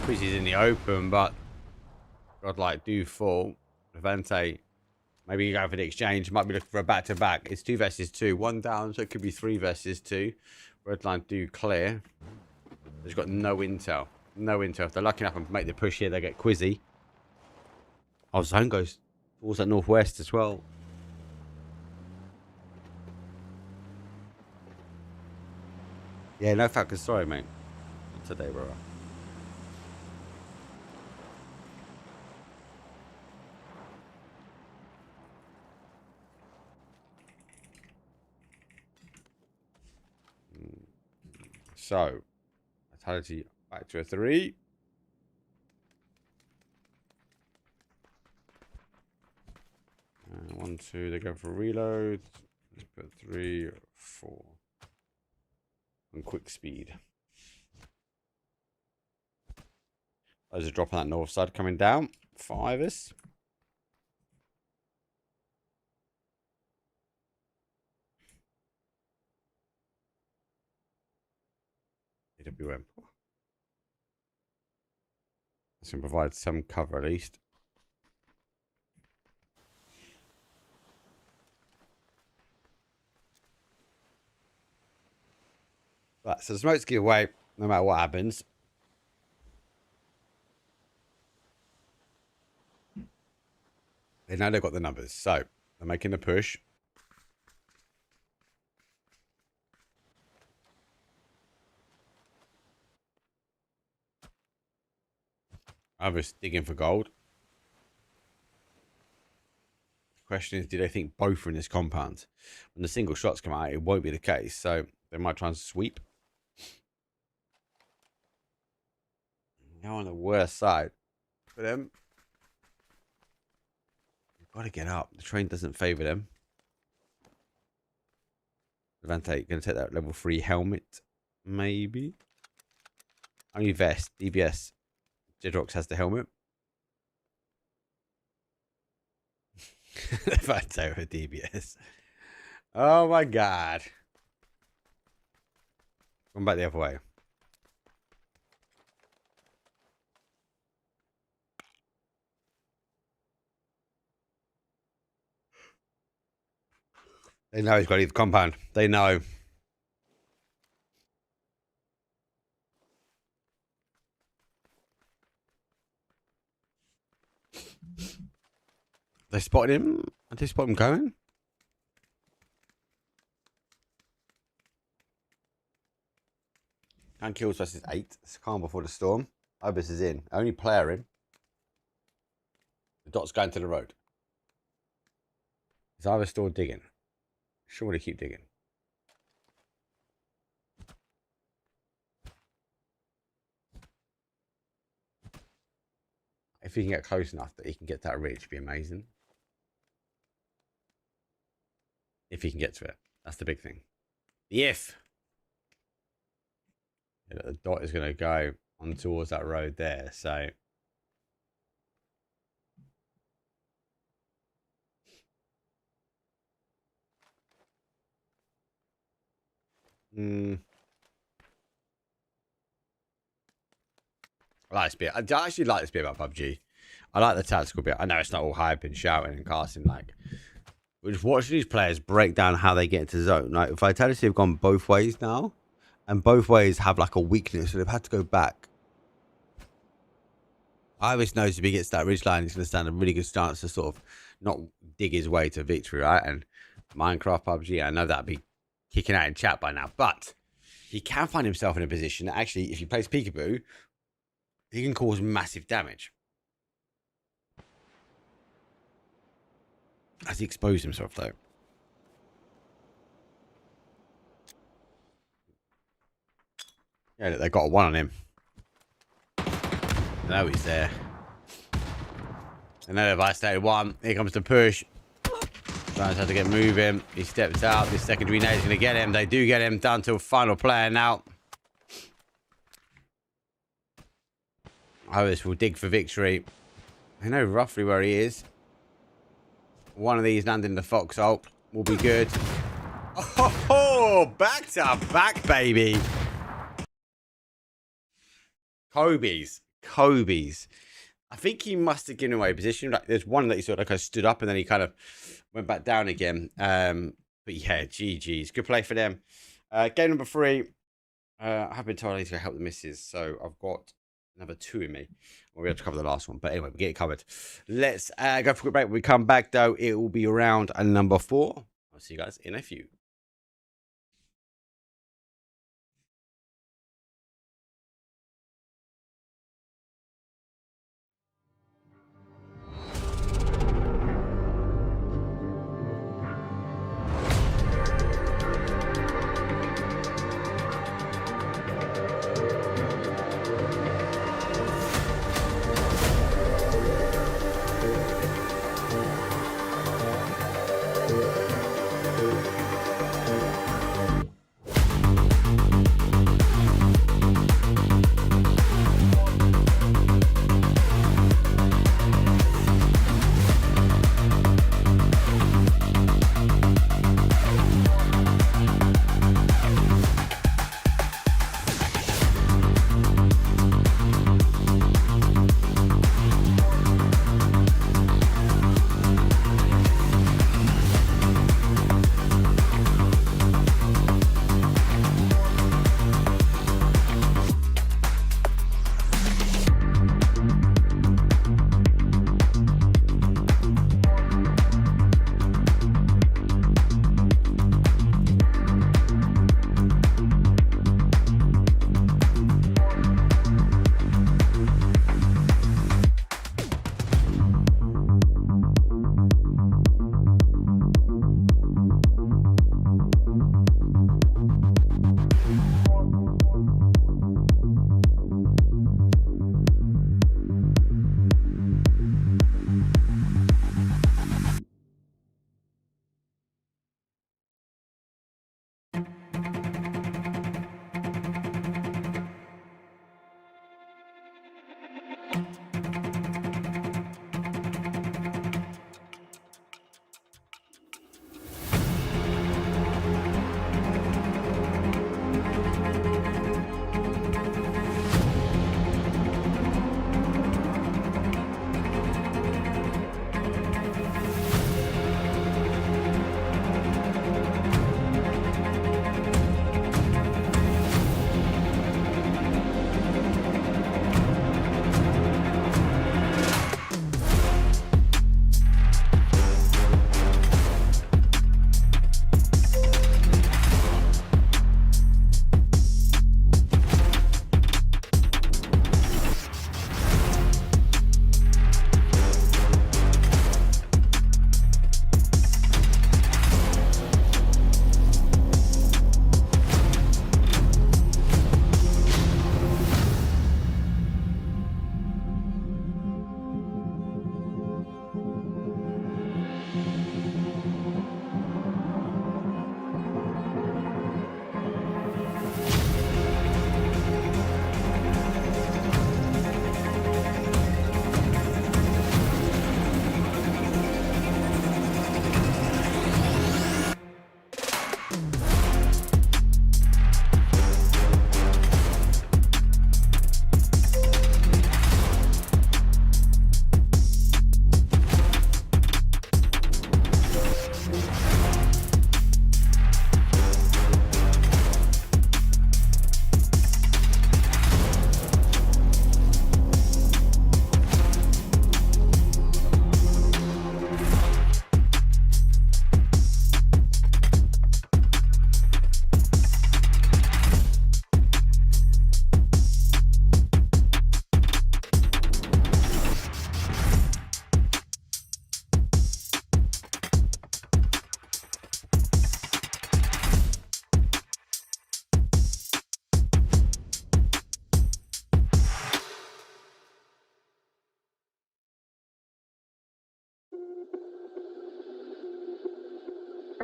Quizzy's in the open, but Godlike do fall. Levante, maybe you go for the exchange. Might be looking for a back-to-back. It's 2 versus 2. 1 down, so it could be 3 versus 2. Redline do clear. They've got no intel. No intel. If they're lucky enough and make the push here, they get Quizzy. Oh, zone goes towards that northwest as well. Yeah, no Falcons. Sorry, mate. Not today, bro. So, Vitality back to a 3. And 1, 2, they go for reload. Let's put 3, 4. And quick speed. There's a drop on that north side coming down. 5-ers. AWM. This can provide some cover at least. Right, so the smoke's give away no matter what happens. They know they've got the numbers, so they're making the push. Others digging for gold. The question is, do they think both are in this compound? When the single shots come out, it won't be the case, so they might try and sweep. Now on the worst side for them. They've got to get up. The train doesn't favour them. Levante going to take that level 3 helmet, maybe. Only vest, DBS. Jedrox has the helmet. Levante over DBS. Oh my god. Going back the other way. They know he's got to leave the compound. They know. They spotted him. Did they spot him going? 9 kills versus 8. It's calm before the storm. Obis is in. Only player in. The dot's going to the road. Is Ibis still digging? Surely keep digging. If he can get close enough that he can get that ridge, it'd be amazing. If he can get to it. That's the big thing. The if. Yeah, the dot is going to go on towards that road there, so... I like this bit. I actually like this bit about PUBG. I like the tactical bit. I know it's not all hype and shouting and casting. Like, we're just watching these players break down how they get into the zone. Like, Vitality have gone both ways now, and both ways have like a weakness, so they've had to go back. Iris knows if he gets that ridge line, he's going to stand a really good chance to sort of not dig his way to victory, right? And Minecraft, PUBG, I know that'd be kicking out in chat by now, but he can find himself in a position that actually, if he plays peekaboo, he can cause massive damage. Has he exposed himself, though? Yeah, look, they got a 1 on him. know he's there. Another devastated one. Here comes the push. Trying to get moving. He steps out. This secondary nade is going to get him. They do get him down to a final player now. Otis will dig for victory. I know roughly where he is. One of these landing in the foxhole will be good. Oh, back to back, baby. Kobe's. I think he must have given away a position. Like, there's one that he sort of like stood up and then he kind of went back down again. But yeah, GG's. Good play for them. Game number 3. I have been told I need to help the misses, so I've got another 2 in me. We'll be able to cover the last one. But anyway, we'll get it covered. Let's go for a quick break. When we come back, though, it will be round number 4. I'll see you guys in a few.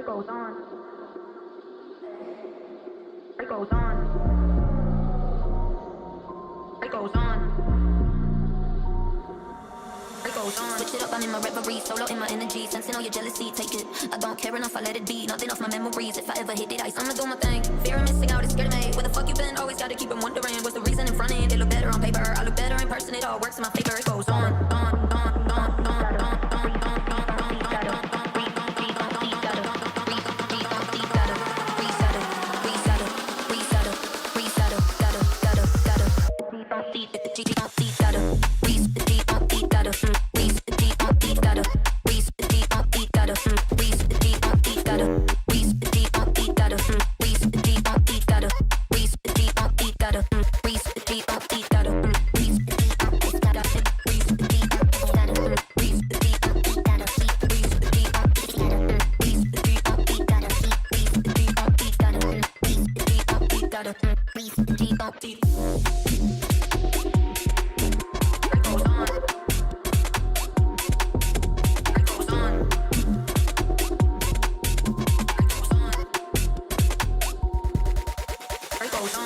goes on. It goes on. It goes on. It goes on. Switch it up, I'm in my reverie, solo in my energy, sensing all your jealousy, take it. I don't care enough, I let it be, nothing off my memories. If I ever hit it ice, I'ma do my thing. Fear of missing out is scared of me. Where the fuck you been? Always gotta keep them wondering. What's the reason in front end? It look better on paper, I look better in person. It all works in my favor. It goes on, on, on, on, on, on, on.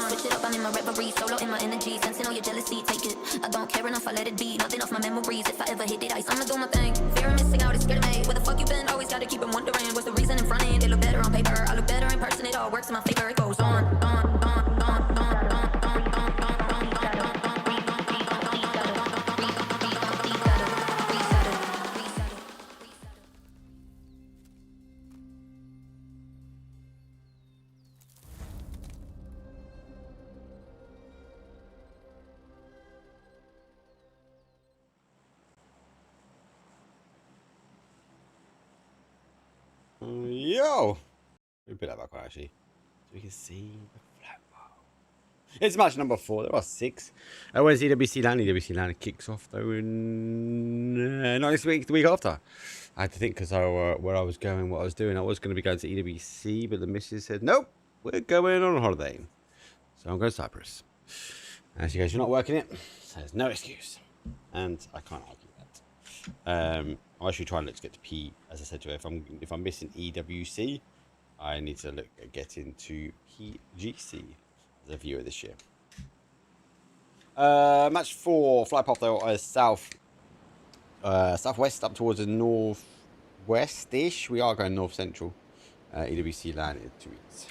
Switch it up, I'm in my reverie, solo in my energy, sensing all your jealousy, take it. I don't care enough, I let it be, nothing off my memories. If I ever hit it ice, I'ma do my thing. Fear of missing out is scared of me. Where the fuck you been? Always gotta keep them wondering. What's the reason in front end? It look better on paper, I look better in person. It all works in my favor. It goes on, on, on, on, on, on, on, on, on. Yo! We put that back on actually, so we can see the flat bar. It's match number 4. There are 6. When's EWC LAN? EWC LAN kicks off though in not this week, the week after. I had to think because where I was going, what I was doing. I was going to be going to EWC, but the missus said, nope, we're going on holiday. So I'm going to Cyprus. And she goes, you're not working it? So there's no excuse. And I can't argue that. I'm actually trying to look to get to P, as I said to her, if I'm missing EWC, I need to look at getting to PGC as a viewer this year. Match 4, fly pop though, southwest up towards the northwest-ish. We are going north central. EWC LAN in 2 weeks.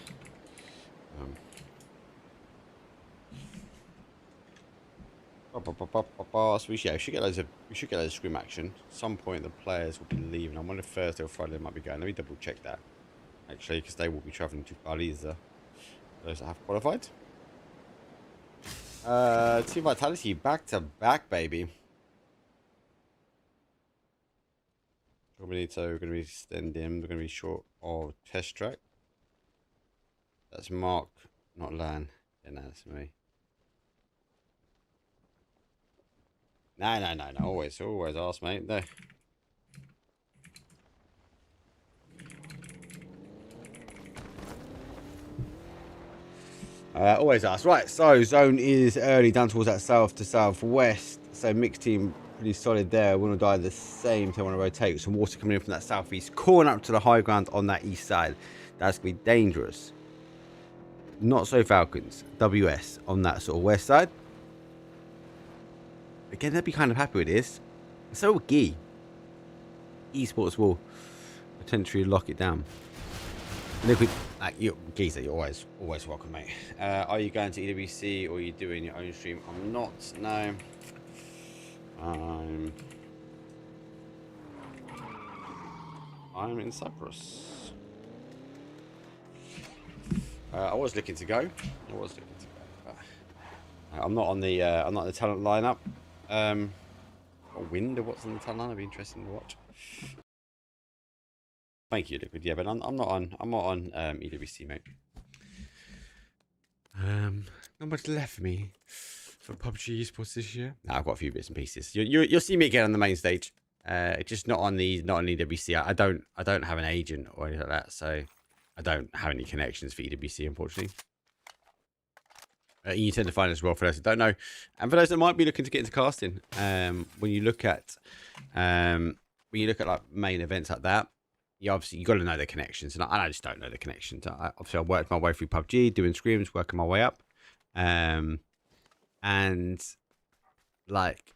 So we should get loads of scrim action. At some point the players will be leaving. I wonder if Thursday or Friday they might be going. Let me double check that actually, because they will be travelling to Baliza, those that have qualified. Team Vitality back to back, baby. So we're going to be extending. We're going to be short of test track. That's Mark, not Lan. Yeah, no, that's me. No. Always ask, mate. No. Always ask. Right, so zone is early down towards that south to southwest. So mixed team pretty solid there. We're going to die the same. So I want to rotate. Some water coming in from that southeast corner up to the high ground on that east side. That's going to be dangerous. Not so Falcons. WS on that sort of west side. Again, they'd be kind of happy with this. So will Gee. Esports will potentially lock it down. Liquid, Geezer, you're always welcome, mate. Are you going to EWC or are you doing your own stream? I'm not. No. I'm in Cyprus. I was looking to go. But I'm not on the talent lineup. A wind of what's on the talent line. It'd be interesting to watch. Thank you, Liquid. Yeah, but I'm not on EWC, mate. Not much left for me for PUBG esports this year. No, I've got a few bits and pieces. You'll see me again on the main stage. Just not on EWC. I don't have an agent or anything like that, so I don't have any connections for EWC, unfortunately. You tend to find as well for those that don't know, and for those that might be looking to get into casting. When you look at like main events like that, obviously you got to know the connections, and I just don't know the connections. Obviously, I worked my way through PUBG, doing scrims, working my way up, and like,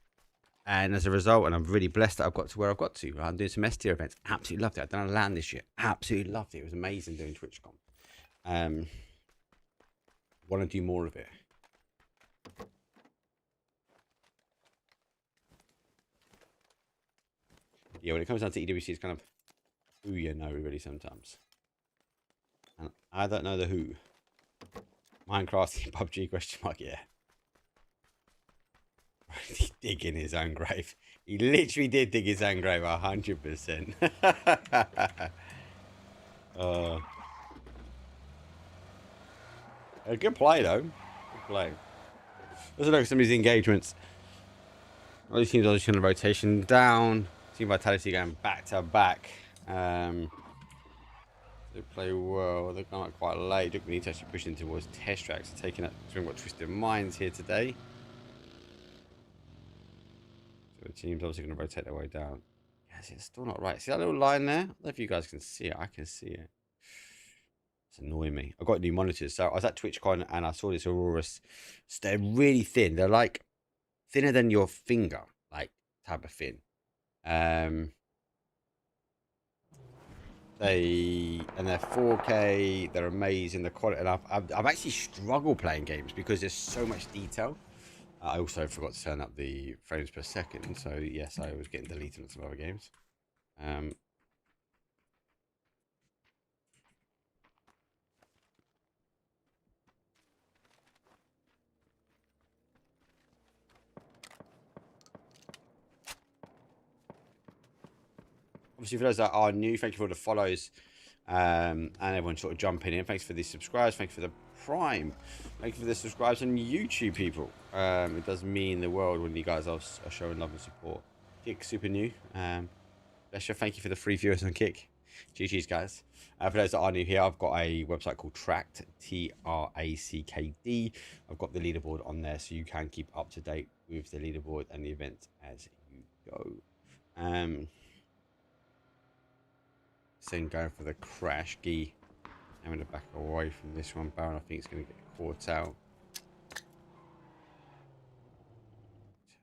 and as a result, and I'm really blessed that I've got to where I've got to. I'm doing some S tier events. Absolutely loved it. I've done a LAN this year. Absolutely loved it. It was amazing doing TwitchCon. Want to do more of it. Yeah, when it comes down to EWC, it's kind of who you know really sometimes. And I don't know the who. Minecraft, PUBG, question mark, yeah. He's digging his own grave. He literally did dig his own grave, 100%. A good play, though. Good play. Let's look at some of these engagements. All these teams are just in a rotation down. Team Vitality going back to back. They play well. They've gone out quite late. We need to actually push in towards test tracks. Taking up. So we've got Twisted Minds here today. So the team's obviously going to rotate their way down. Yes, it's still not right. See that little line there? I don't know if you guys can see it. I can see it. It's annoying me. I've got new monitors. So I was at TwitchCon and I saw this Aurora. They're really thin. They're like thinner than your finger, like type of thin. They're 4K. They're amazing. The quality, and I've actually struggled playing games because there's so much detail. I also forgot to turn up the frames per second, so yes, I was getting deleted on some other games. Obviously, for those that are new, thank you for all the follows and everyone sort of jumping in. Thanks for the subscribes. Thanks for the Prime. Thank you for the subscribes on YouTube, people. It does mean the world when you guys are showing love and support. Kick, super new. Bless you. Thank you for the free viewers on Kick. GG's, guys. For those that are new here, I've got a website called Tracked, TRACKD. I've got the leaderboard on there so you can keep up to date with the leaderboard and the events as you go. Then going for the crash. Gee, I'm going to back away from this one. Baron, I think it's going to get caught out.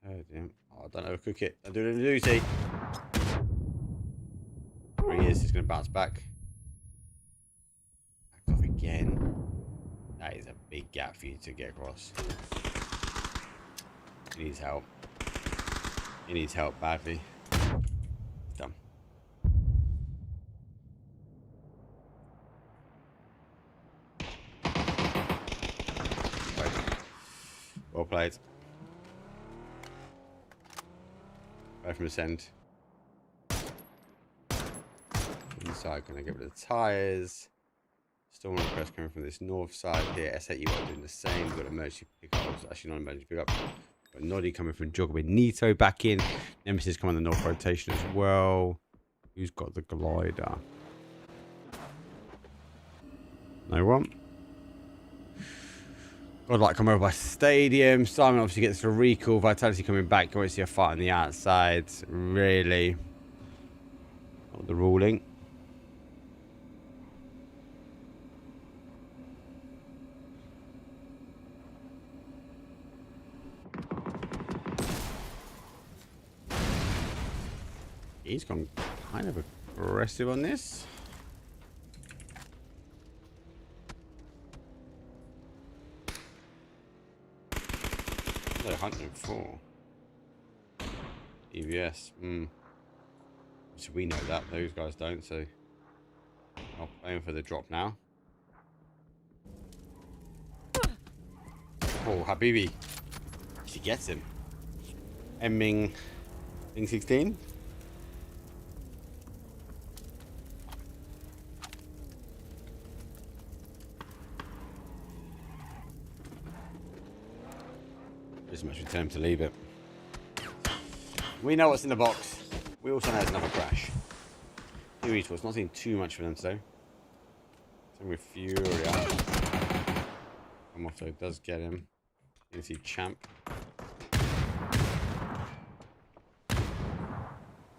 Heard him. Oh, I don't overcook it. Don't do it, Lucy. There he is. He's going to bounce back. Back off again. That is a big gap for you to get across. He needs help. He needs help badly. Done. Well played. Right from this end. Inside, gonna get rid of the tyres. Storm request coming from this north side here. S8 are doing the same. We've got emergency pickups. Actually, not emergency pickup. Got Noddy coming from Jogger with Nito back in. Nemesis coming on the north rotation as well. Who's got the glider? No one. God, like come over by Stadium. Simon obviously gets the recall. Vitality coming back. You won't see a fight on the outside. Really. Not the ruling. He's gone kind of aggressive on this. 104 EVS. So we know that, those guys don't, so I'll aim for the drop now. Oh, Habibi. She gets him. Emming 16. Just much return to leave it. We know what's in the box. We also know there's another crash. Two esports, not seeing too much for them today. Same with Furia. Come off though, does get him. You can see Champ.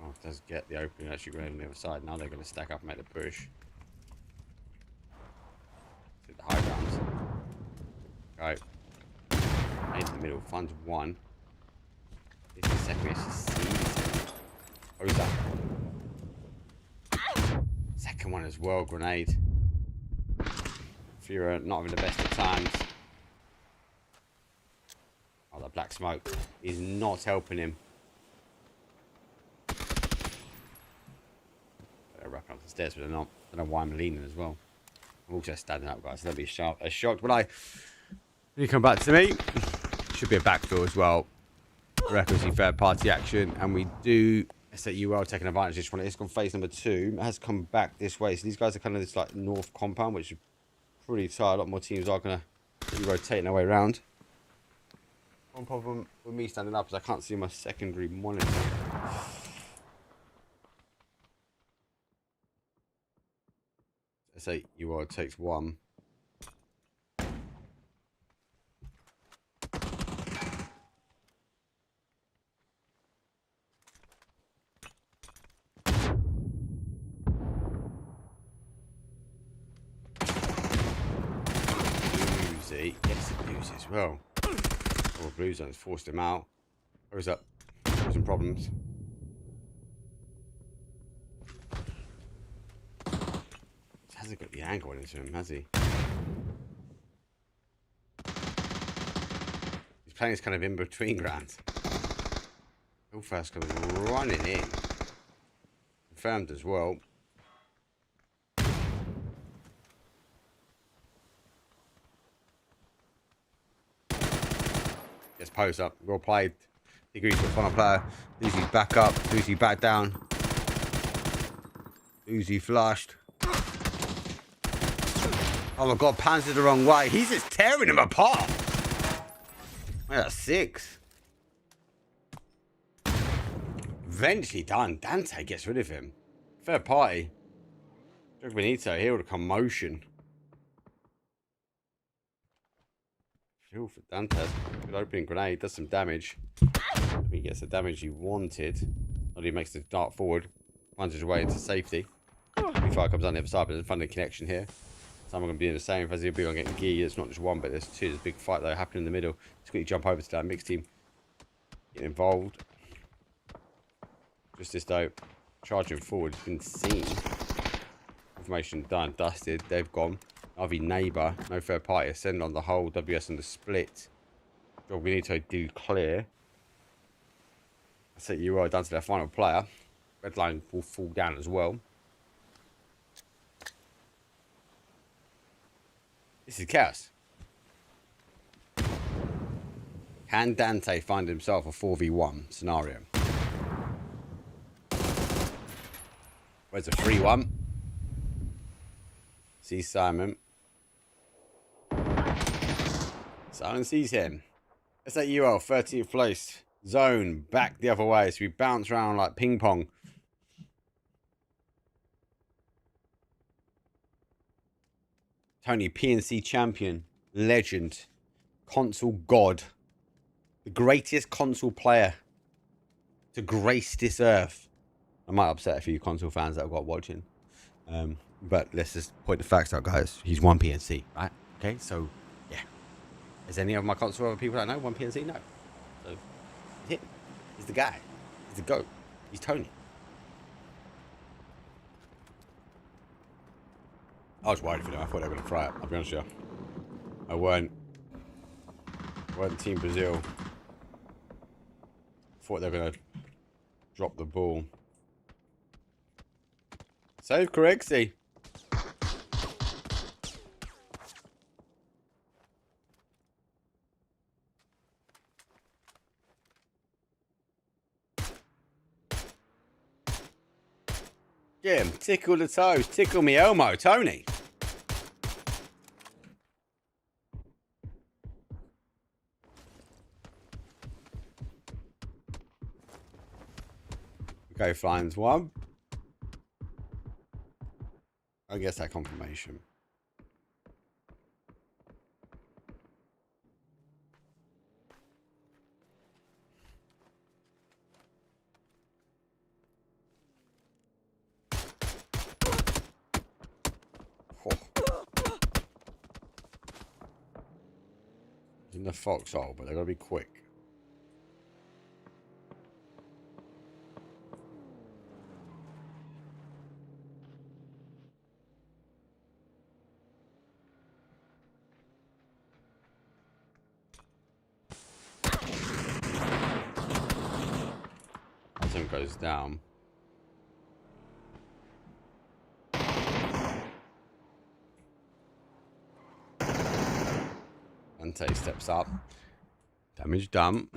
Oh, does get the opening actually going on the other side. Now they're going to stack up and make the push. The high grounds. Go. In the middle. Funds one. This is second. It's just seizing. Who's that? Second one as well. Grenade. Fura not having the best of times. Oh, that black smoke is not helping him. They're wrapping up the stairs, but they're not. I don't know why I'm leaning as well. I'm also standing up, guys. So don't be shocked when you come back to me. Should be a backfill as well. Recklessly third party action, and we do. SAUL taking advantage of this one. It's gone phase number 2. It has come back this way. So these guys are kind of this like north compound, which is pretty tight. A lot more teams are going to be rotating their way around. One problem with me standing up is I can't see my secondary monitor. SAUL takes one. Yes, it loses as well. Oh, Blue Zone's forced him out. Or is that some problems? He hasn't got the angle into him, has he? He's playing this kind of in between grounds. Hill first comes running in. Confirmed as well. Gets posed up. Well played. Degrees for the final player. Uzi back up. Uzi back down. Uzi flushed. Oh my god, Pan's the wrong way. He's just tearing him apart. That's 6. Eventually done. Dante gets rid of him. Fair party. Drug Benito here with a commotion. Fuel for Dante. Good opening grenade. Does some damage. He gets the damage he wanted. Not he makes the dart forward. Punches away into safety. Fire comes on the other side, but there's a funding connection here. Someone going to be in the same. As he'll be on getting gear. It's not just one, but there's 2. There's a big fight though happening in the middle. Just quickly jump over to that mixed team. Get involved. Just this though. Charging forward. It's been seen. Information done. Dusted. They've gone. RV neighbour. No third party. Ascend on the whole. WS on the split. Job we need to do clear. I say you are down to their final player. Red line will fall down as well. This is chaos. Can Dante find himself a 4v1 scenario? Where's a 3-1? Sees Simon. Simon sees him. SAUL, 13th place. Zone, back the other way. So we bounce around like ping pong. Tony, PNC champion, legend, console god, the greatest console player to grace this earth. I might upset a few console fans that I've got watching. But let's just point the facts out, guys. He's one PNC, right? Okay, so, yeah. Is any of my console other people that know one PNC? No. So, he's him. He's the guy. He's the GOAT. He's Tony. I was worried for them. I thought they were going to fry it. I'll be honest with you. I weren't Team Brazil. Thought they were going to drop the ball. Save Correxy. Jim, tickle the toes. Tickle me Elmo, Tony. Okay, flying's one. I guess that confirmation. in the foxhole, but they're going to be quick. As him goes down. Ante steps up. Damage done.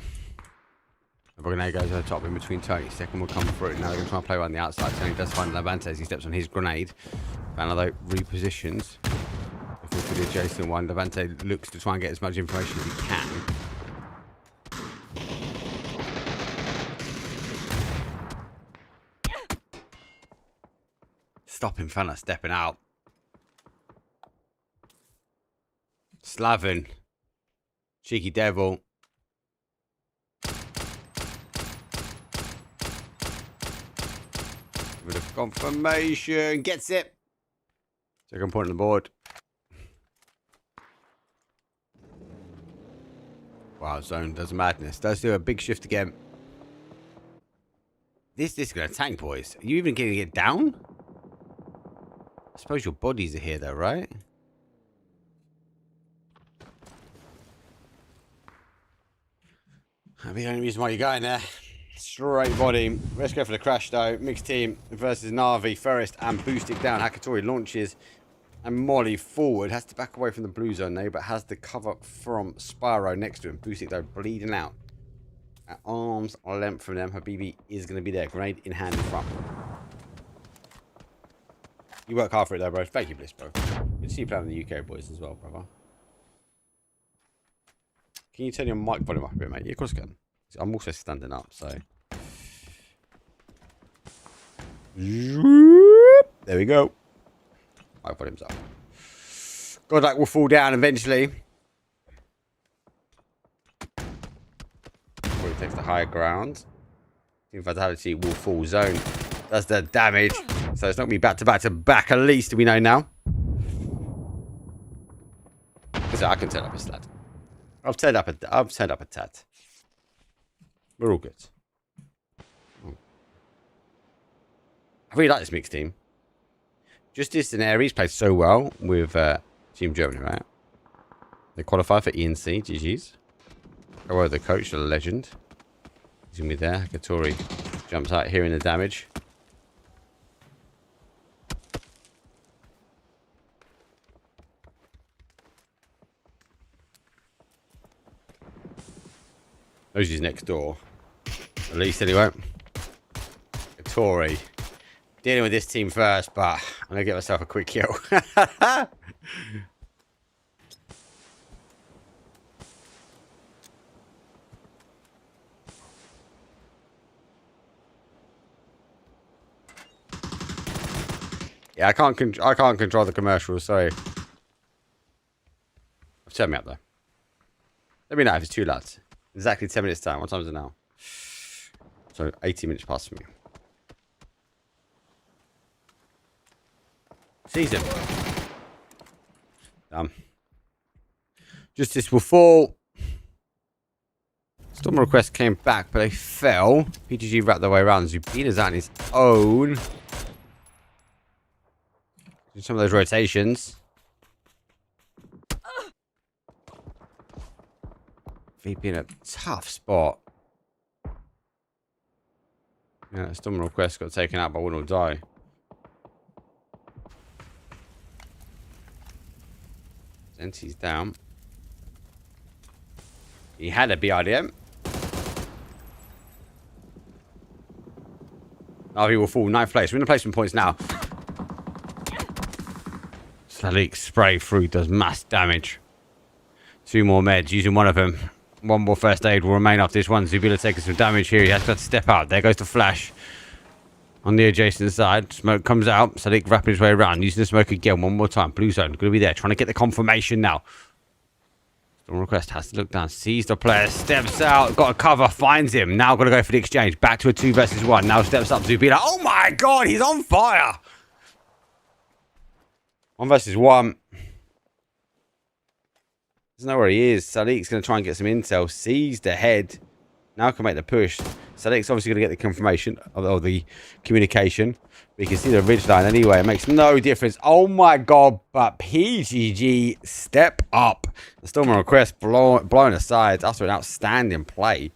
The grenade goes over the top in between Tony. Second will come through. Now they're going to try and play around the outside. Tony does find Levante as he steps on his grenade. Vanalo repositions. Looking for the adjacent one. Levante looks to try and get as much information as he can. Stop him, Fana stepping out. Slavin. Cheeky devil. With a confirmation. Gets it. Second point on the board. Wow, Zone does madness. Does do a big shift again. This is going to tank, boys. Are you even going to get down? I suppose your bodies are here, though, right? That'd be the only reason why you're going there. Straight body. Let's go for the crash, though. Mixed team versus Navi, Forest, and Boosted down. Hakatori launches and Molly forward. Has to back away from the blue zone, though, but has the cover from Spyro next to him. Boosted, though, bleeding out. At arm's length from them. Habibi is going to be there. Grenade in hand in front. You work hard for it, though, bro. Thank you, Bliss, bro. Good to see you playing in the UK, boys, as well, brother. Can you turn your mic volume up a bit, mate? Yeah, of course I can. I'm also standing up, so. There we go. Mic volume's up. Godlike will fall down eventually. Before he takes the higher ground. Team Fatality will fall zone. That's the damage. So it's not going to be back to back to back, at least we know now. So I can turn up a stat. I've turned up a tat. We're all good. I really like this mixed team. Justice and Aries played so well with Team Germany, right? They qualify for ENC, GG's. However, the coach, the legend. He's going to be there. Hakatori jumps out, hearing the damage. Knows he's next door. At least, anyway. Tori. Dealing with this team first, but I'm going to get myself a quick kill. Yeah, I can't control the commercials, sorry. Turn me up, though. Let me know if it's too loud. Exactly 10 minutes time. What time is it now? So 80 minutes past for me. Sees him. Justice will fall. Storm request came back, but they fell. PGG wrapped their way around. Zubina's out on his own. Do some of those rotations. VP in a tough spot. Yeah, Storm request got taken out by One Will Die. Zenti's down. He had a BRDM. Navi will fall 9th place. We're in the placement points now. Salik spray through does mass damage. 2 more meds, using one of them. 1 more first aid will remain after this one. Zubila taking some damage here. He has got to step out. There goes the flash. On the adjacent side, smoke comes out. Sadiq wrapping his way around, using the smoke again 1 more time. Blue zone, going to be there, trying to get the confirmation now. Storm request has to look down, sees the player, steps out, got a cover, finds him. Now got to go for the exchange. Back to a 2 versus 1. Now steps up Zubila. Oh my god, he's on fire! 1 versus 1. Doesn't know where he is. Sadiq's going to try and get some intel. Sees the head. Now can make the push. Sadiq's obviously going to get the confirmation of the communication. We can see the ridge line anyway. It makes no difference. Oh my god. But PGG step up. The Storm request blown aside after an outstanding play.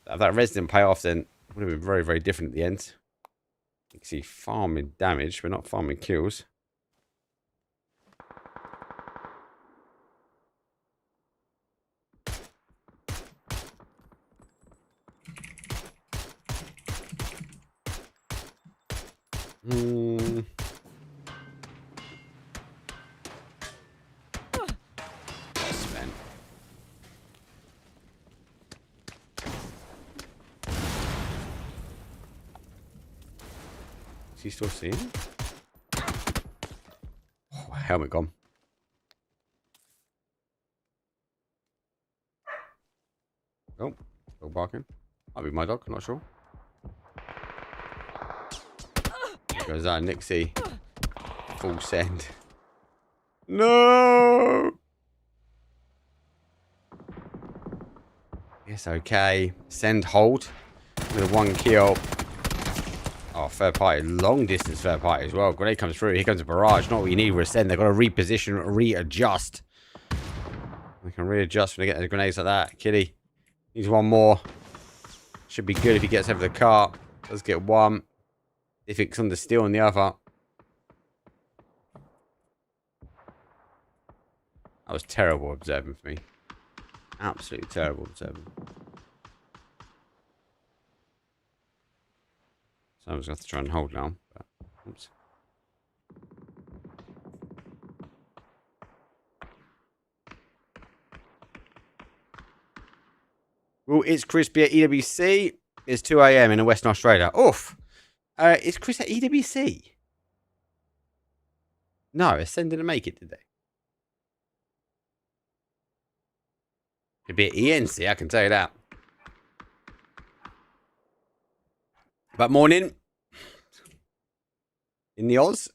If that res didn't pay off, then it would have been very, very different at the end. You can see farming damage, but not farming kills. Sven. Is he still seeing? Oh, helmet gone. Oh, still barking. Might be my dog, I'm not sure. There goes that Nixie. Full send. No! Yes, okay. Send, hold. With a 1 kill. Oh, third party. Long distance third party as well. Grenade comes through. Here comes a barrage. Not what you need with a send. They've got to reposition, readjust. They can readjust when they get the grenades like that. Kitty needs one more. Should be good if he gets over the car. Does get one. If it's under steel on the other. That was terrible observing for me. Absolutely terrible observing. So I'm just going to have to try and hold now. But, oops. Well, it's crispy at EWC. It's 2 AM in Western Australia. Oof. Is Chris at EWC? No, Ascend didn't make it, did they? Could be at ENC, I can tell you that. But morning. In the Oz.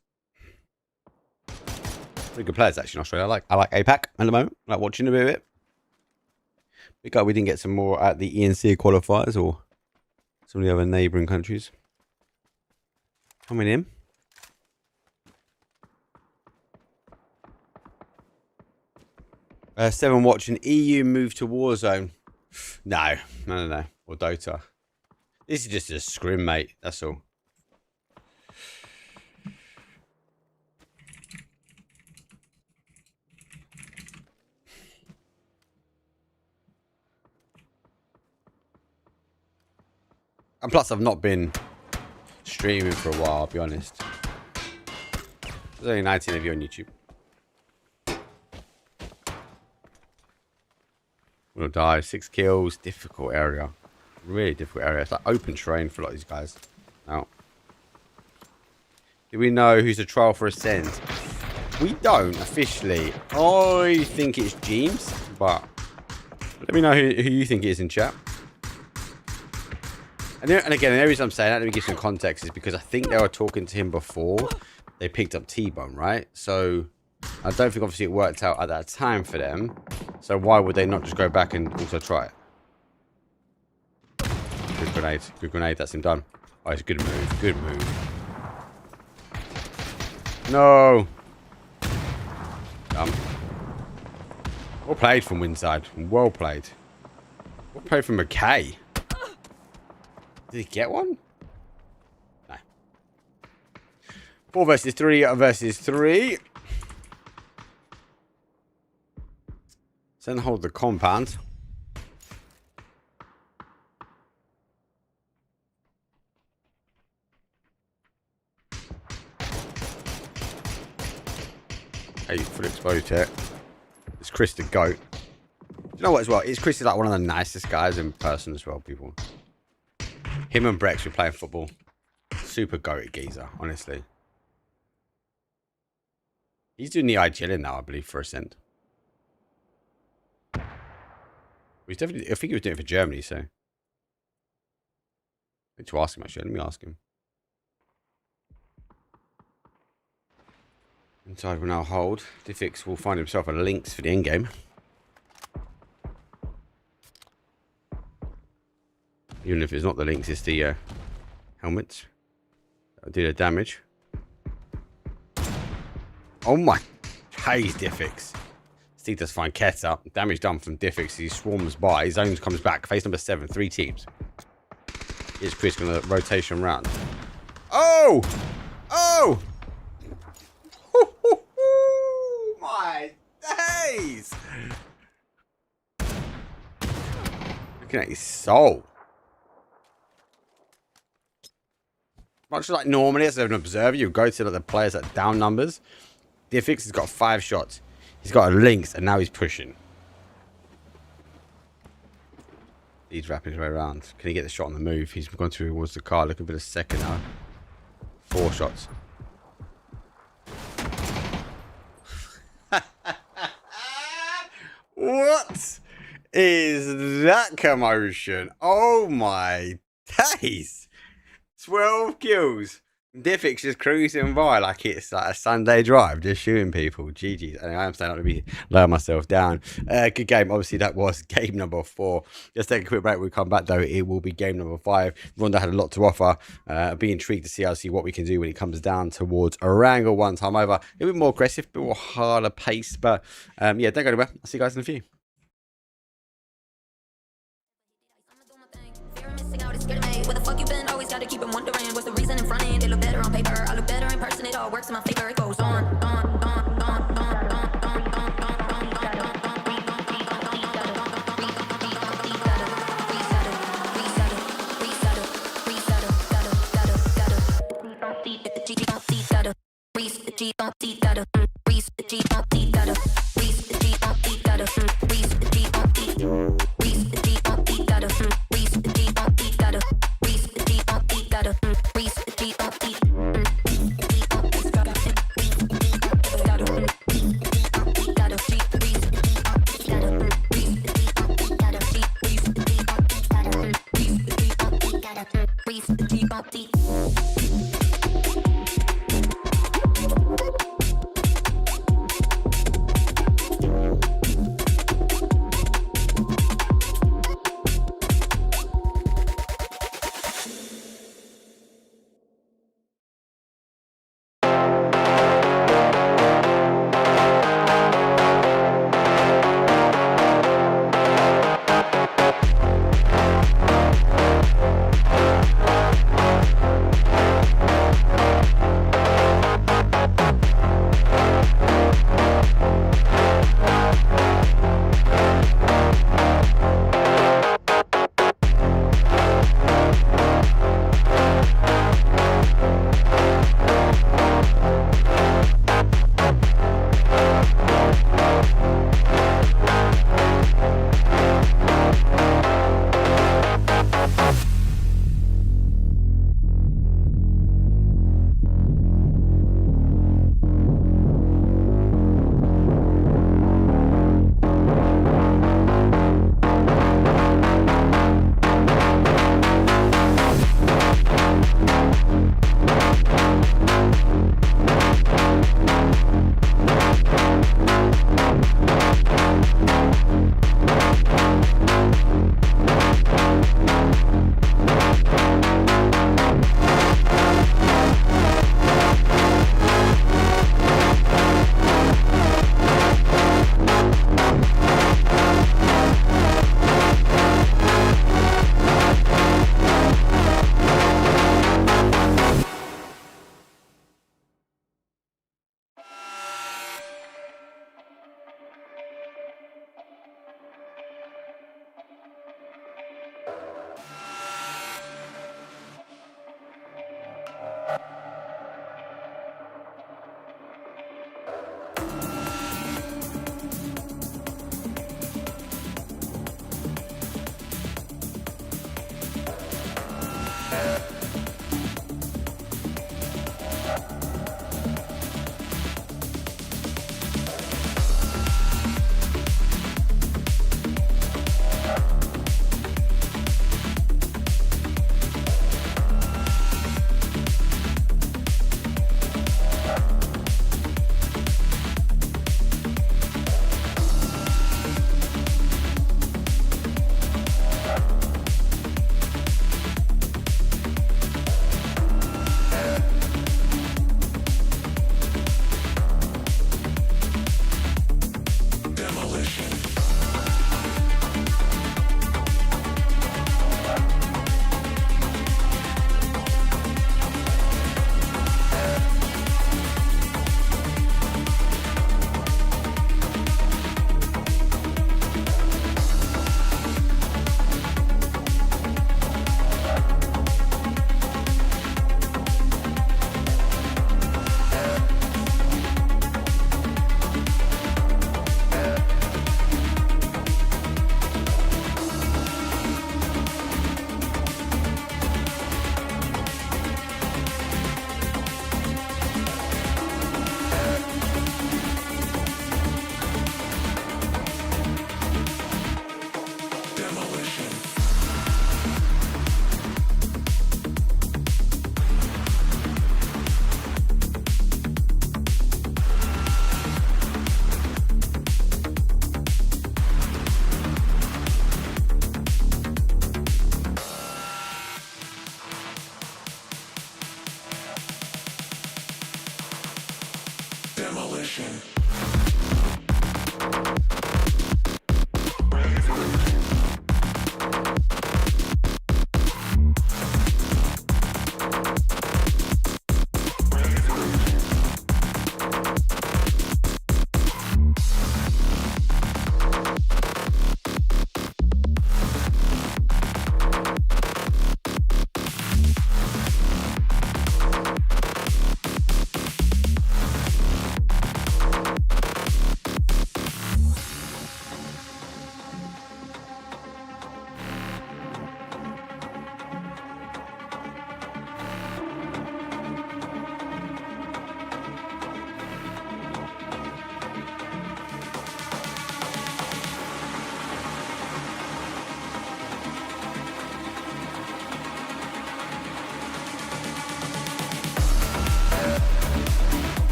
Pretty good players actually in Australia. I like APAC at the moment. I like watching a bit of it. We didn't get some more at the ENC qualifiers or some of the other neighbouring countries. Coming in. Seven watching EU move to Warzone. No. Or Dota. This is just a scrim, mate. That's all. And plus, I've not been streaming for a while, I'll be honest. There's only 19 of you on YouTube. We'll die. 6 kills. Difficult area. Really difficult area. It's like open terrain for a lot of these guys. Now, do we know who's a trial for Ascend? We don't officially. I think it's James, but let me know who you think it is in chat. And again, the reason I'm saying that, let me give some context, is because I think they were talking to him before they picked up T-Bone, right? So I don't think obviously it worked out at that time for them. So why would they not just go back and also try it? Good grenade. Good grenade. That's him done. Oh, it's a good move. Good move. No. Well played from Winside. Well played. Well played from McKay. Did he get one? No. 4 versus 3 versus 3. Then hold the compound. Hey, full exposed here. It's Chris the GOAT. Do you know what as well? Chris is like one of the nicest guys in person as well, people. Him and Brex were playing football. Super goated geezer, honestly. He's doing the IGL now, I believe, for Ascent. He's definitely, I think he was doing it for Germany, so. I need to ask him actually. Let me ask him. Inside will now hold. Diffix will find himself a Lynx for the end game. Even if it's not the links, it's the helmets. That'll do the damage. Oh my. Hey, Diffix. Steve does find Ket up. Damage done from Diffix. He swarms by. His own comes back. Phase number 7. 3 teams. Here's Chris on the rotation round. Oh! Oh! My days! Looking at his soul. Much like normally as an observer, you go to the players at down numbers. Diffix has got 5 shots. He's got a links and now he's pushing. He's wrapping his way around. Can he get the shot on the move? He's gone towards the car. Looking for the second now. 4 shots. What is that commotion? Oh my days. 12 kills. Diffix just cruising by like it's like a Sunday drive, just shooting people. GG's. And I am starting to be lowering myself down. Good game. Obviously, that was game number 4. Let's take a quick break. When we come back, though, it will be game number 5. Ronda had a lot to offer. Be intrigued to see what we can do when it comes down towards Orango one time over. A little bit more aggressive, a bit more harder pace. But yeah, don't go anywhere. I'll see you guys in a few. Where the fuck you been? Always gotta keep them wondering what's the reason in front end. It look better on paper, I look better in person. It all works in my favor. It goes on.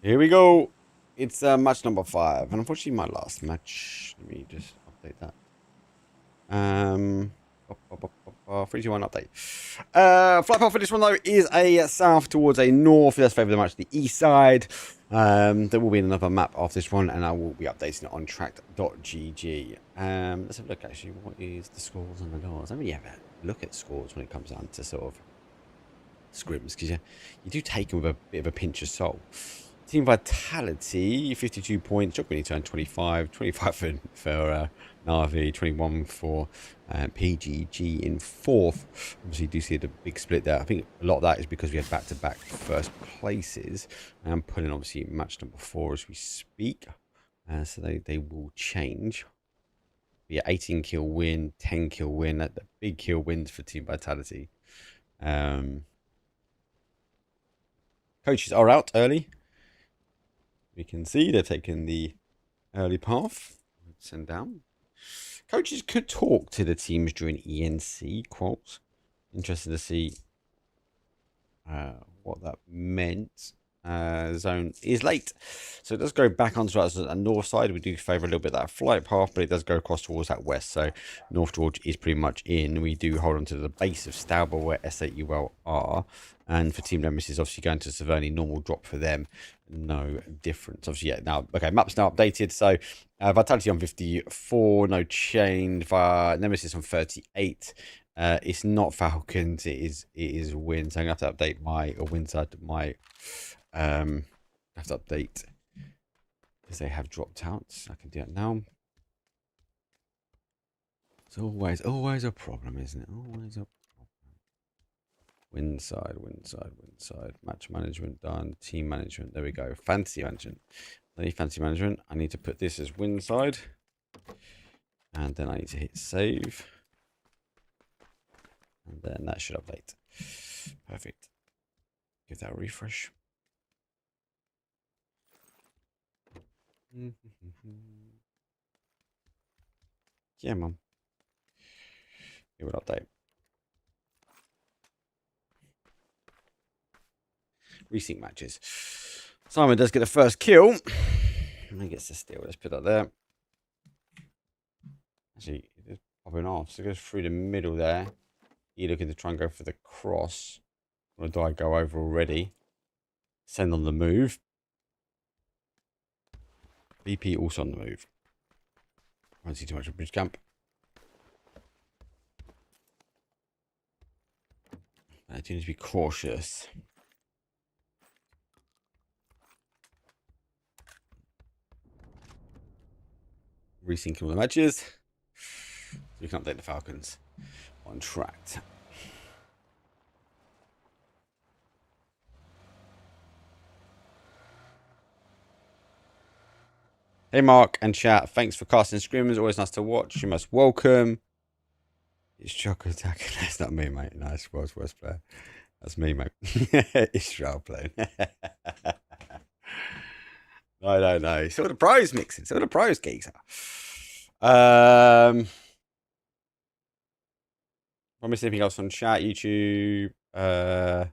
Here we go. It's match number 5, and unfortunately my last match. Let me just update that. 3, 2, 1, update. Flight path for this one though is a south towards a north. Let's favour the match to the east side. There will be another map after this one, and I will be updating it on track.gg. Let's have a look actually. What is the scores on the doors? I don't really ever look at scores when it comes down to sort of scrims, because you do take them with a bit of a pinch of salt. Team Vitality, 52 points. Jock Winnie turned 25. 25 for Navi, 21 for PGG in 4th. Obviously, you do see the big split there. I think a lot of that is because we had back-to-back first places. And I'm putting, obviously, match number 4 as we speak. So they will change. Yeah, 18 kill win, 10 kill win. The big kill wins for Team Vitality. Coaches are out early. We can see they're taking the early path. Send down. Coaches could talk to the teams during ENC quals. Interested to see what that meant. Zone is late, so it does go back onto us a north side. We do favour a little bit of that flight path, but it does go across towards that west. So North George is pretty much in. We do hold on to the base of Stauber where S8UL are, and for Team Nemesis, obviously going to Severny, normal drop for them, no difference. Obviously, yeah. Now, okay, map's now updated. So Vitality on 54, no change. Nemesis on 38. It's not Falcons. It is wins. So I'm gonna have to update my win side. I have to update because they have dropped out. I can do it now. It's always a problem, isn't it? Always a problem. Win side. Match management done. Team management. There we go. Fantasy management. I need fantasy management. I need to put this as win side. And then I need to hit save. And then that should update. Perfect. Give that a refresh. Yeah, mum. It will update. Resync matches. Simon does get the first kill. And he gets the steal. Let's put that there. Actually, it's popping off. So it goes through the middle there. You're looking to try and go for the cross. Want to die, go over already. Send on the move. BP also on the move. I don't see too much of bridge camp. I do need to be cautious. Resyncing all the matches. So we can update the Falcons on track. Hey Mark and chat, thanks for casting scrims. Always nice to watch. You must welcome. It's Chocolate Attack. That's not me, mate. No, it's world's worst player. That's me, mate. It's Shroud playing. No. It's all the pros mixing. It's all the pros, geeks. Promise anything else on chat, YouTube. On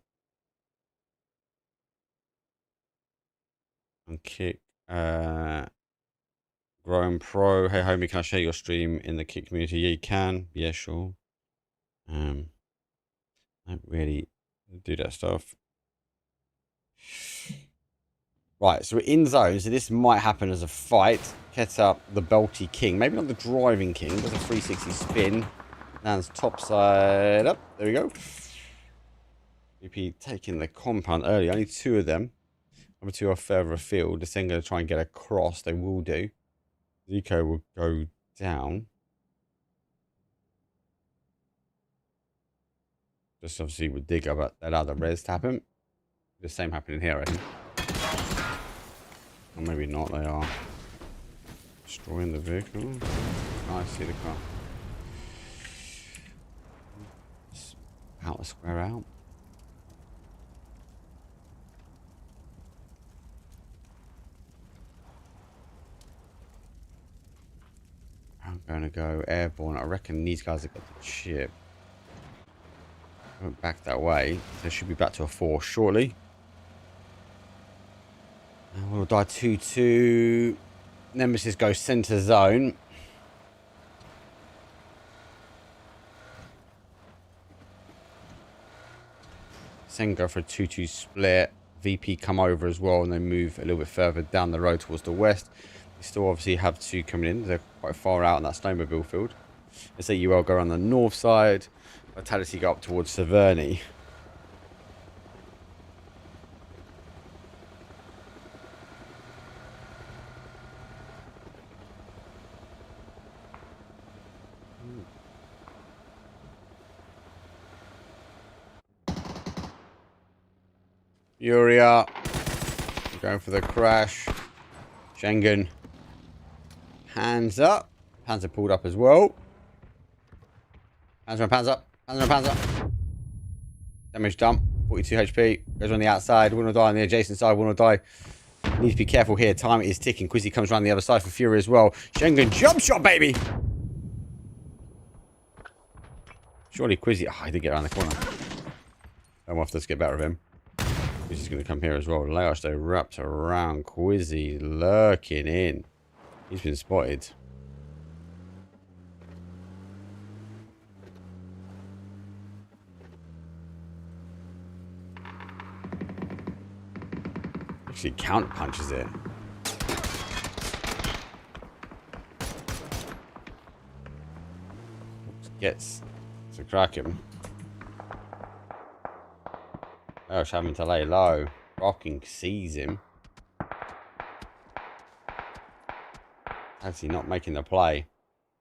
Kick. Growing Pro. Hey homie, can I share your stream in the Kick community? Yeah, you can. Yeah, sure. I don't really do that stuff. Right, so we're in zone, so this might happen as a fight. Get up the Belty King. Maybe not the driving king, but a 360 spin. Lands top side up. There we go. VP taking the compound early. Only 2 of them. Number 2 are further afield. This thing going to try and get across. They will do. Zico will go down. Just obviously with Digger, but that other res to happen. The same happening here, I think. Or maybe not, they are destroying the vehicle. Oh, I see the car. Out a square out. I'm going to go airborne. I reckon these guys have got the chip. Went back that way. They should be back to a 4 shortly. We'll die 2-2. Nemesis goes center zone. Sen go for a 2-2 split. VP come over as well, and they move a little bit further down the road towards the west. They still obviously have two coming in. They're quite far out on that snowmobile field. Let's say UL go around the north side. Vitality go up towards Severny. Furia going for the crash. Schengen hands up. Hands are pulled up as well. Hands up. Hands up. Damage dump. 42 HP. Goes on the outside. Will not die on the adjacent side. Will not die. Need to be careful here. Time is ticking. Quizzy comes around the other side for Fury as well. Schengen jump shot, baby. Surely Quizzy. Oh, he did get around the corner. I'm off. Let's get better of him. Quizzy's going to come here as well. Laos though wrapped around. Quizzy lurking in. He's been spotted. Actually counter punches it. Gets to crack him. Laos having to lay low. Rocking sees him. Actually not making the play.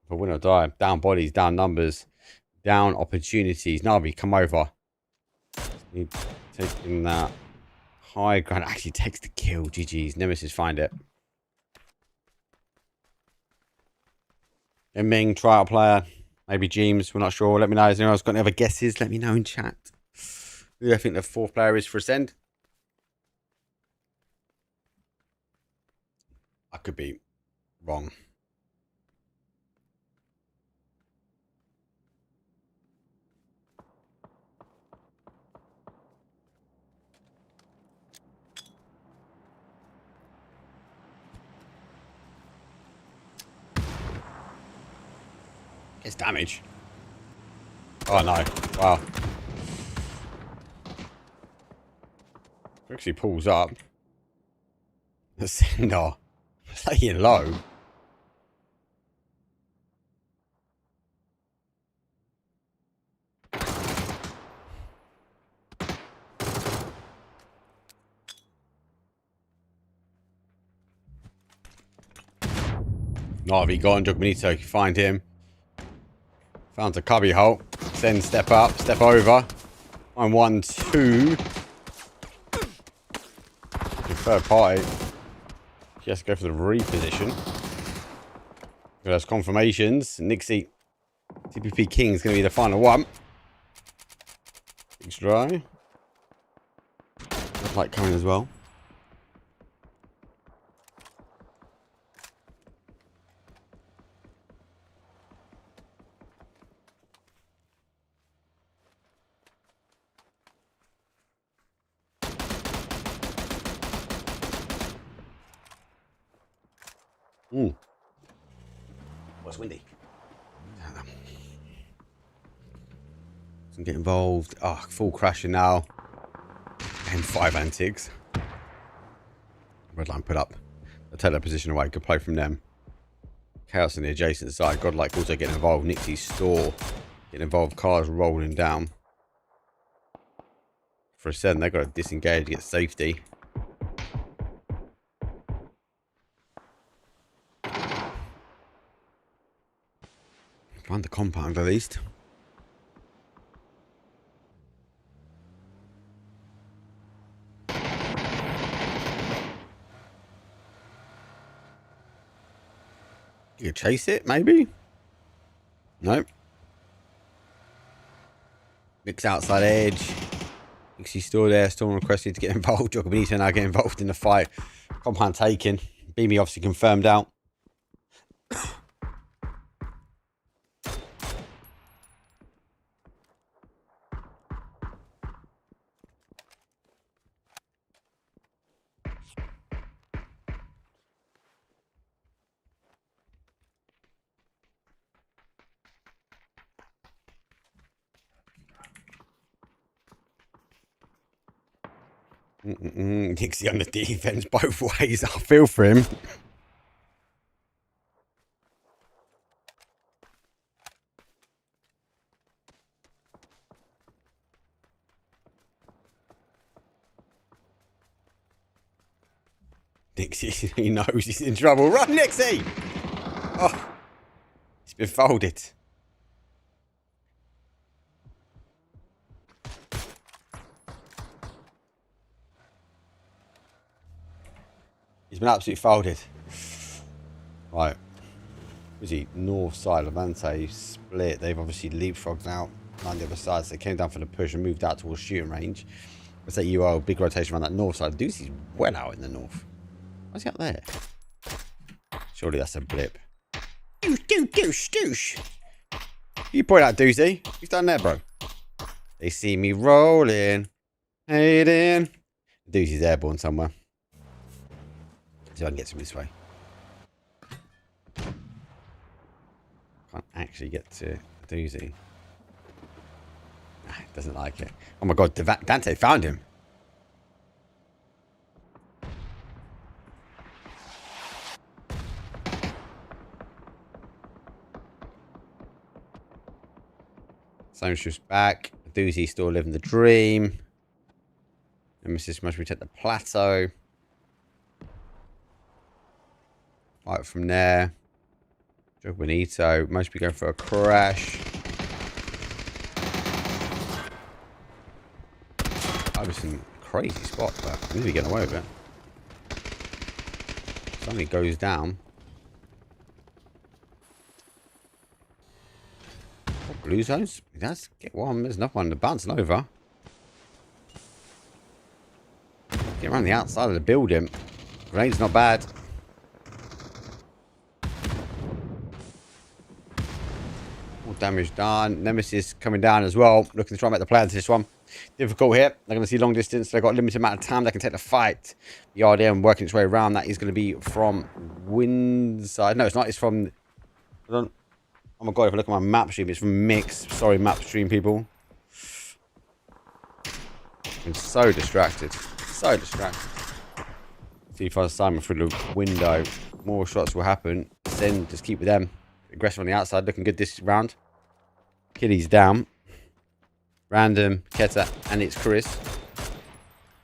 For win or die. Down bodies, down numbers, down opportunities. Navi, come over. Need taking that high ground. Actually takes the kill. GG's. Nemesis find it. And Ming, trial player. Maybe James. We're not sure. Let me know. Has anyone else got any other guesses? Let me know in chat. Who do I think the fourth player is for Ascend? I could be wrong. It's damage. Oh no. Wow. Actually pulls up. The Sender. Laying low. Navi gone. Jogmanito, find him. Found a cubby hole. Then step up, step over. I'm 1-2. Third party. He has to go for the reposition. There's confirmations. Nixie. TPP King is going to be the final one. Big try. Light coming as well. What's windy? Doesn't get involved. Oh, full crashing now. And 5 antics. Red line put up. They'll take their position away. Good play from them. Chaos on the adjacent side. Godlike also getting involved. Nixie's store getting involved. Cars rolling down. For a second, they've got to disengage to get safety. Find the compound at least. You could chase it, maybe? Nope. Nick's outside edge. Nixie's still there. Storm requested to get involved. Jocobinito now get involved in the fight. Compound taken. Beamy obviously confirmed out. Nixie on the defense both ways. I feel for him. Nixie, he knows he's in trouble. Run, Nixie! Oh, he's been folded. He's been absolutely folded. Right. Was he? North side, Levante split. They've obviously leapfrogged out on the other side. So they came down for the push and moved out towards shooting range. Let's say you are a big rotation around that north side. Deucey's well out in the north. What's he up there? Surely that's a blip. Douche. You point out Deucey. Who's done there, bro? They see me rolling. Hayden. Deucey's airborne somewhere. See if I can get to him this way. Can't actually get to Deucey. Nah, doesn't like it. Oh my god, Dante found him. Someone's back. Deucey still living the dream. Nemesis must retake the plateau. Right from there. Joe Benito must be going for a crash. I was in a crazy spot, but I need to get away with it. Suddenly goes down. Oh, blue zones? That's get one. There's enough one to bouncing over. Get around the outside of the building. Grade's not bad. Damage done. Nemesis coming down as well. Looking to try and make the play into this one. Difficult here. They're going to see long distance. They've got a limited amount of time. They can take the fight. The RDM working its way around. That is going to be from Windside. No, it's not. It's from... Oh my god, if I look at my map stream, it's from Mix. Sorry, map stream people. I'm so distracted. So distracted. See if I Simon through the window. More shots will happen. Then just keep with them. Aggressive on the outside. Looking good this round. Kitty's down. Random, Keta, and it's Chris.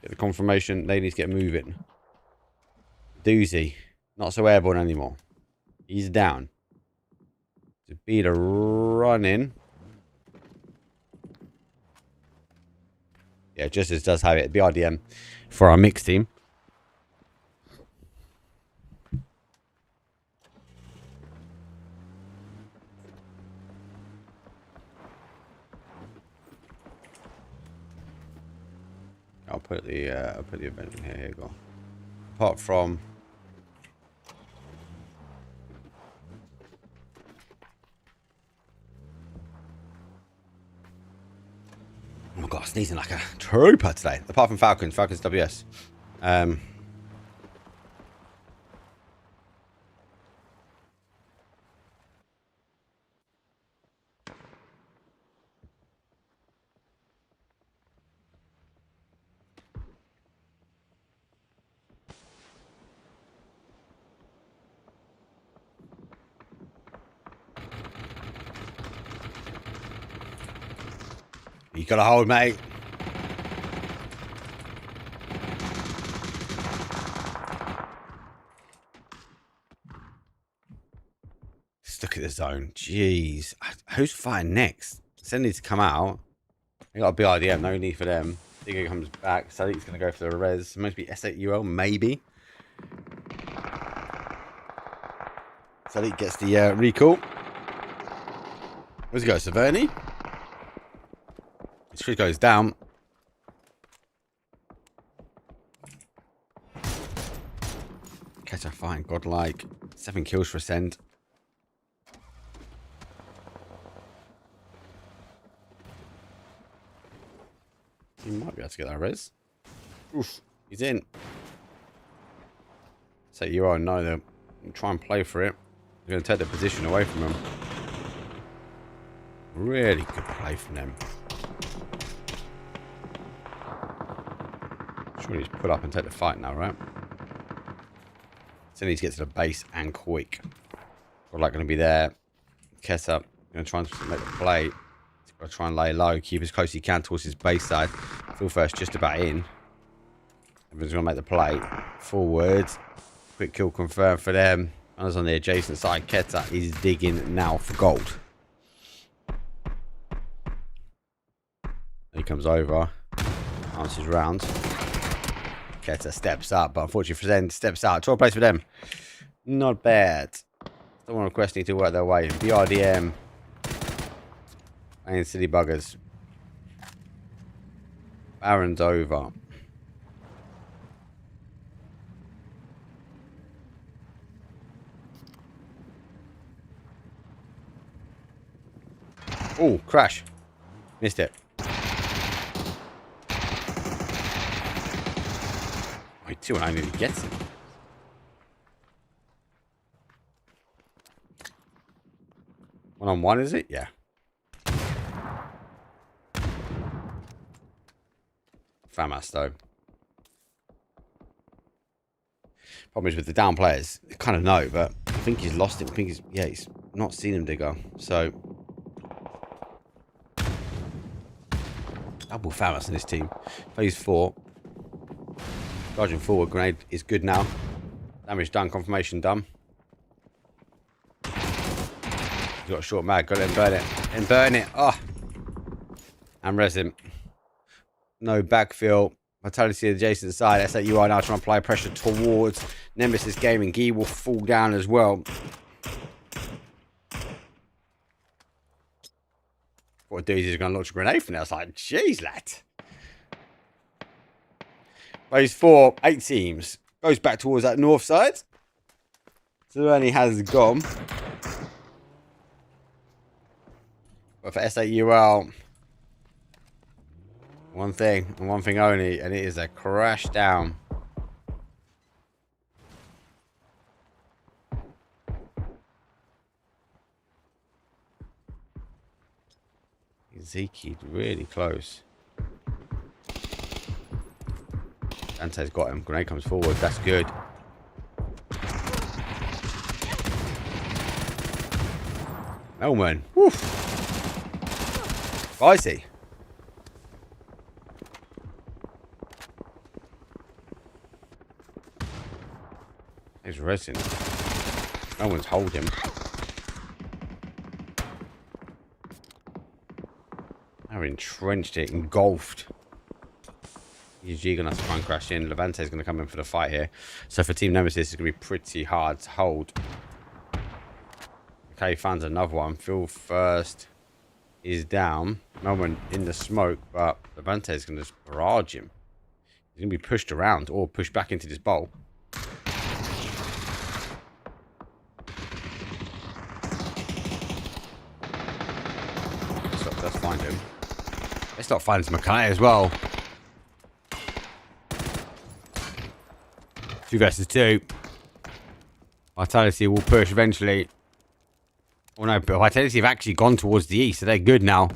Get the confirmation. They need to get moving. Doozy. Not so airborne anymore. He's down. To beat a run in. Yeah, Justice does have it. BRDM for our mixed team. I'll put the event in here. Here you go. Apart from oh my god, sneezing like a trooper today. Apart from Falcons WS. You got to hold, mate. Just look at the zone. Jeez. Who's fighting next? Send needs to come out. They got a BIDM. No need for them. Digger comes back. Sadiq's going to go for the res. It must be S8UL, maybe. Sadiq gets the recall. Where's he go? Saverni? This goes down. Catch a fine, godlike. 7 kills for Ascend. He might be able to get that res. Oof, he's in. So you all know they'll try and play for it. They're going to take the position away from him. Really good play from them. Should we just pull up and take the fight now, right? So need to get to the base and quick. We're like going to be there. Kessa going to try and make the play. Got to try and lay low. Keep as close as he can towards his base side. Phil first just about in. Everyone's going to make the play. Forward. Quick kill confirmed for them. Runners on the adjacent side. Ketta is digging now for gold. He comes over. Answers round. Ketta steps up, but unfortunately for Zen, steps out. 12 place for them. Not bad. Someone requesting to work their way. BRDM. And City Buggers. Baron's over. Oh, crash. Missed it. Wait, 2-1 nearly gets it. One-on-one, is it? Yeah. FAMAS, though. Problem is with the down players, they kind of know, but I think he's lost him. I think he's not seen him, Digger. So, double FAMAS in this team. Phase 4. Charging forward, grenade is good now. Damage done, confirmation done. He's got a short mag, got to burn it. And burn it. Oh. And resin. No backfill. Vitality adjacent side. That's that you are now trying to apply pressure towards Nemesis Gaming. Gee will fall down as well. What dude is going to launch a grenade from there? I was like, jeez, lad. Phase 4, 8 teams. Goes back towards that north side. Cerrone has gone. But for S8UL, one thing and one thing only, and it is a crash down. Zeke really close. Dante's got him. Grenade comes forward. That's good. Melman. Woof. Spicy. He's resin. No one's holding him. They're entrenched it, engulfed. UG gonna have to try and crash in. Levante's gonna come in for the fight here. So for Team Nemesis, it's gonna be pretty hard to hold. Okay, finds another one. Phil first is down. Melman in the smoke, but Levante's gonna just barrage him. He's gonna be pushed around or pushed back into this bowl. Let's find him. Let's not find Mackay as well. 2 versus 2. Vitality will push eventually. Oh no, but Vitality have actually gone towards the east, so they're good now.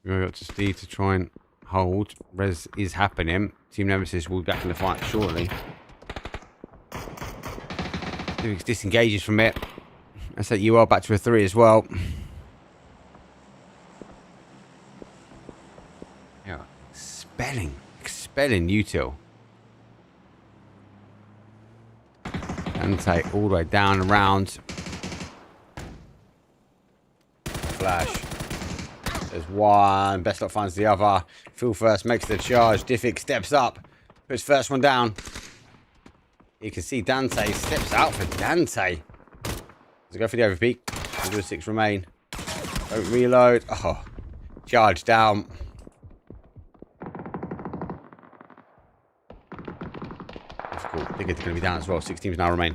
We've got to Steve to try and hold. Res is happening. Team Nemesis will be back in the fight shortly. Divix disengages from it. That's that UL back to a 3 as well. Yeah, expelling util. And take all the way down and around. Flash. There's one. Best Lot finds the other. Phil first makes the charge. Diffic steps up. Puts first one down. You can see Dante steps out for Dante. Let's go for the overpeak. 106 remain. Don't reload. Oh, charge down. Difficult. I think it's going to be down as well. 6 teams now remain.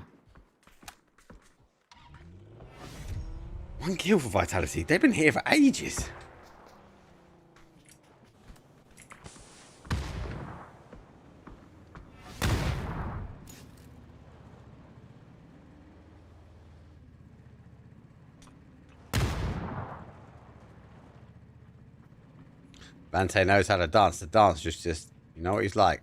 1 kill for Vitality. They've been here for ages. Bante knows how to dance. The dance just, you know what he's like.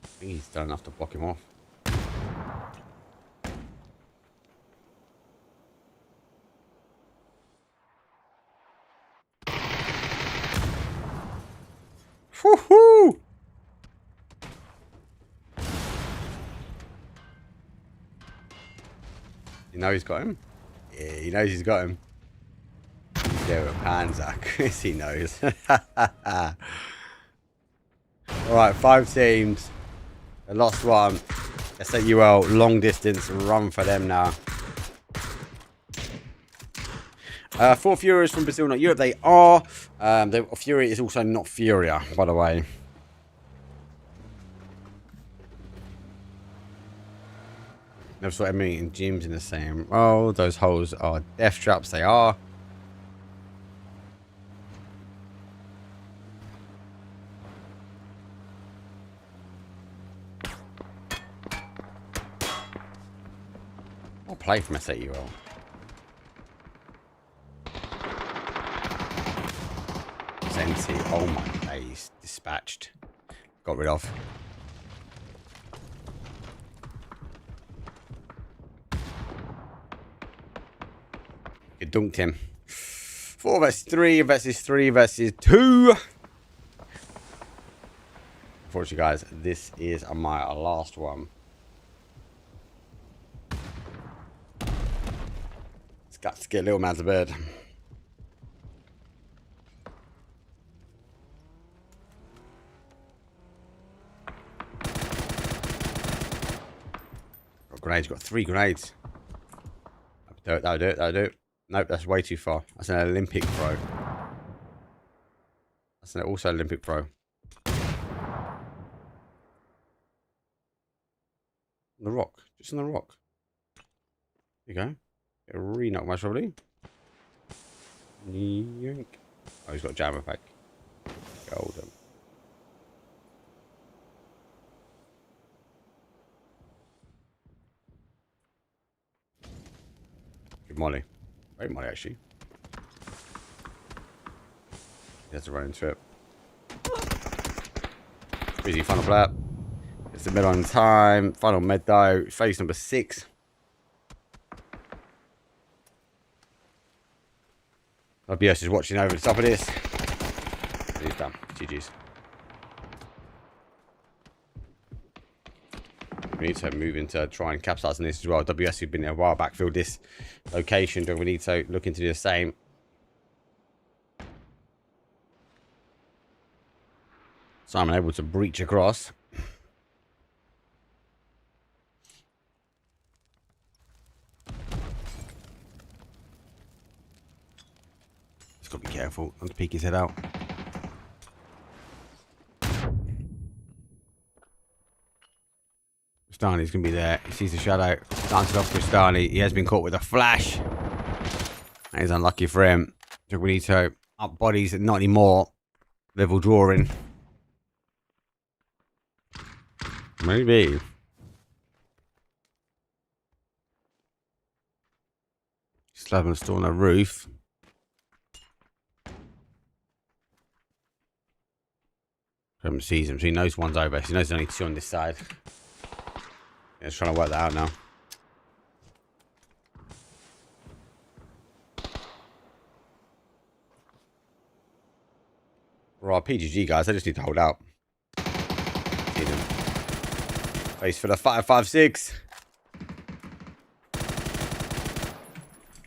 I think he's done enough to block him off. Woohoo! You know he's got him? Yeah, he knows he's got him. He's there with Panzer. Yes, he knows. Alright, 5 teams. The last one. SAUL, long distance, run for them now. 4 Furious from Brazil, not Europe. They are. Fury is also not Furia, by the way. Never saw Emily and Jim's in the same role. Those holes are death traps. They are. I'll play from SAUL. Sensi, oh my days, dispatched. Got rid of. You dunked him. 4 versus 3 versus 3 versus 2. Unfortunately, guys, this is my last one. It's got to get little man to bed. Got grenades, got 3 grenades. That'll do it, that'll do it. Nope, that's way too far. That's an Olympic throw. That's also an Olympic throw. On the rock. Just on the rock. There you go. Get a re-knock most probably. Yoink. Oh, he's got a jammer pack. Golden. Good molly. Great molly, actually. He has to run into it. Busy final flap. It's the mid on time. Final med though. Phase number 6. OBS is watching over the top of this. And he's done. GG's. We need to move into try and capsize on this as well. WS who've been there a while backfield this location. Do we need to look into the same? Simon able to breach across. Just got to be careful not to peek his head out. Cristani's going to be there. He sees the shadow. Dances off Cristani. He has been caught with a flash. That is unlucky for him. So we need to up bodies, not anymore. Level drawing. Maybe. Slapping a store on the roof. Haven't sees him, so he knows one's over. So he knows there's only 2 on this side. He's trying to work that out now. Right, PGG guys, I just need to hold out. See them. Face for the 5.56.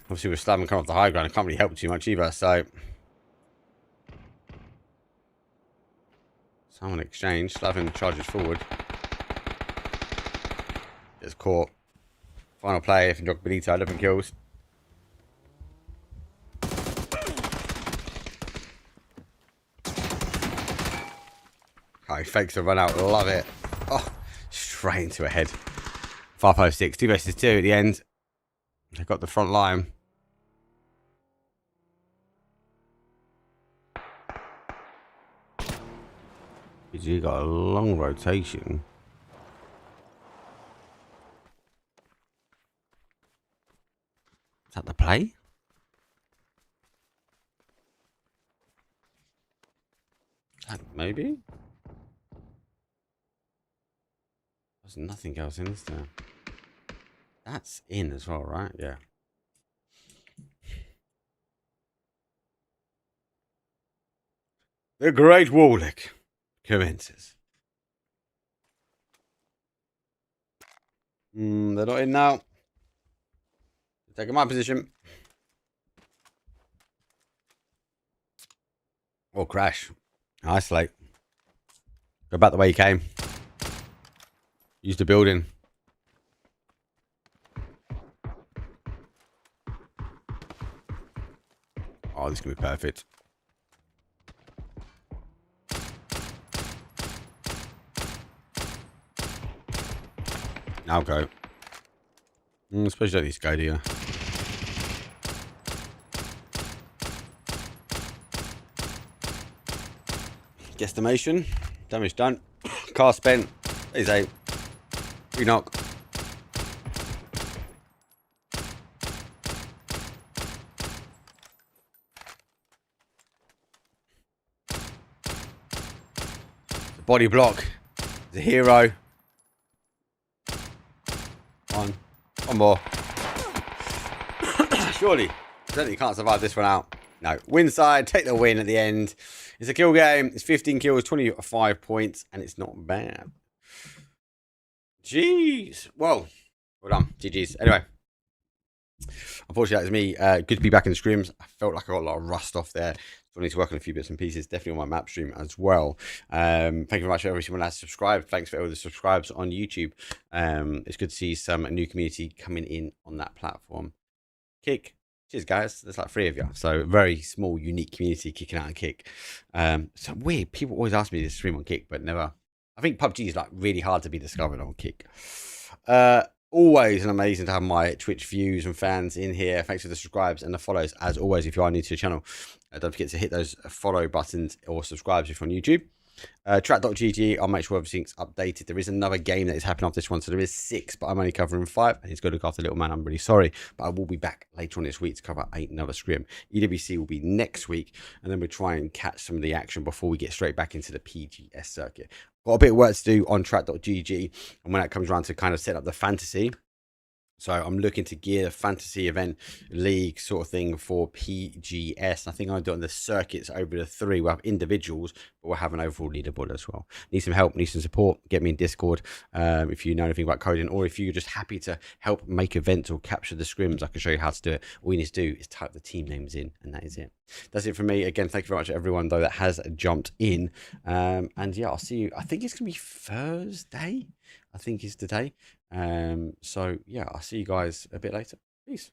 Obviously with Slaven coming off the high ground, I can't really help too much either, so. Someone exchange. Slaven charges forward. Gets caught. Final play from Jock Benito, 11 kills. Oh, he fakes a run out. Love it. Oh, straight into a head. 5.56. 2 versus 2 at the end. They got the front line. PG got a long rotation. play? Maybe? There's nothing else in, is there? That's in as well, right? Yeah. The Great Warlick commences. They're not in now. Taking my position. Or crash. Isolate. Go back the way you came. Use the building. Oh, this is going to be perfect. Now go. I suppose you don't need to go, do you? Guesstimation. Damage done. Car spent. Is a re-knock. The body block. The hero. One more. Surely. Certainly can't survive this one out. No. Win side. Take the win at the end. It's a kill game. It's 15 kills, 25 points, and it's not bad. Jeez. Well done. GG's. Anyway. Unfortunately, that was me. Good to be back in the scrims. I felt like I got a lot of rust off there. So I need to work on a few bits and pieces. Definitely on my map stream as well. Thank you very much for everyone that's subscribed. Thanks for all the subscribes on YouTube. It's good to see some new community coming in on that platform. Kick. Cheers, guys. There's like 3 of you. So very small, unique community kicking out and Kick. So weird. People always ask me to stream on Kick, but never. I think PUBG is like really hard to be discovered on Kick. Always an amazing to have my Twitch views and fans in here. Thanks for the subscribes and the follows. As always, if you are new to the channel, don't forget to hit those follow buttons or subscribe if you're on YouTube. Track.gg, I'll make sure everything's updated. There is another game that is happening off this one, so there is 6, but I'm only covering 5, and he's got to look after little man. I'm really sorry, but I will be back later on this week to cover another scrim. EWC will be next week, and then we'll try and catch some of the action before we get straight back into the PGS circuit. Got a bit of work to do on track.gg, and when that comes around to kind of set up the fantasy. So I'm looking to gear a fantasy event league sort of thing for PGS. I think I'm doing the circuits over the 3. We'll have individuals, but we'll have an overall leaderboard as well. Need some help, need some support. Get me in Discord if you know anything about coding, or if you're just happy to help make events or capture the scrims, I can show you how to do it. All you need to do is type the team names in, and that is it. That's it for me. Again, thank you very much to everyone, though, that has jumped in. And yeah, I'll see you. I think it's going to be Thursday. I think is today. So yeah, I'll see you guys a bit later. Peace.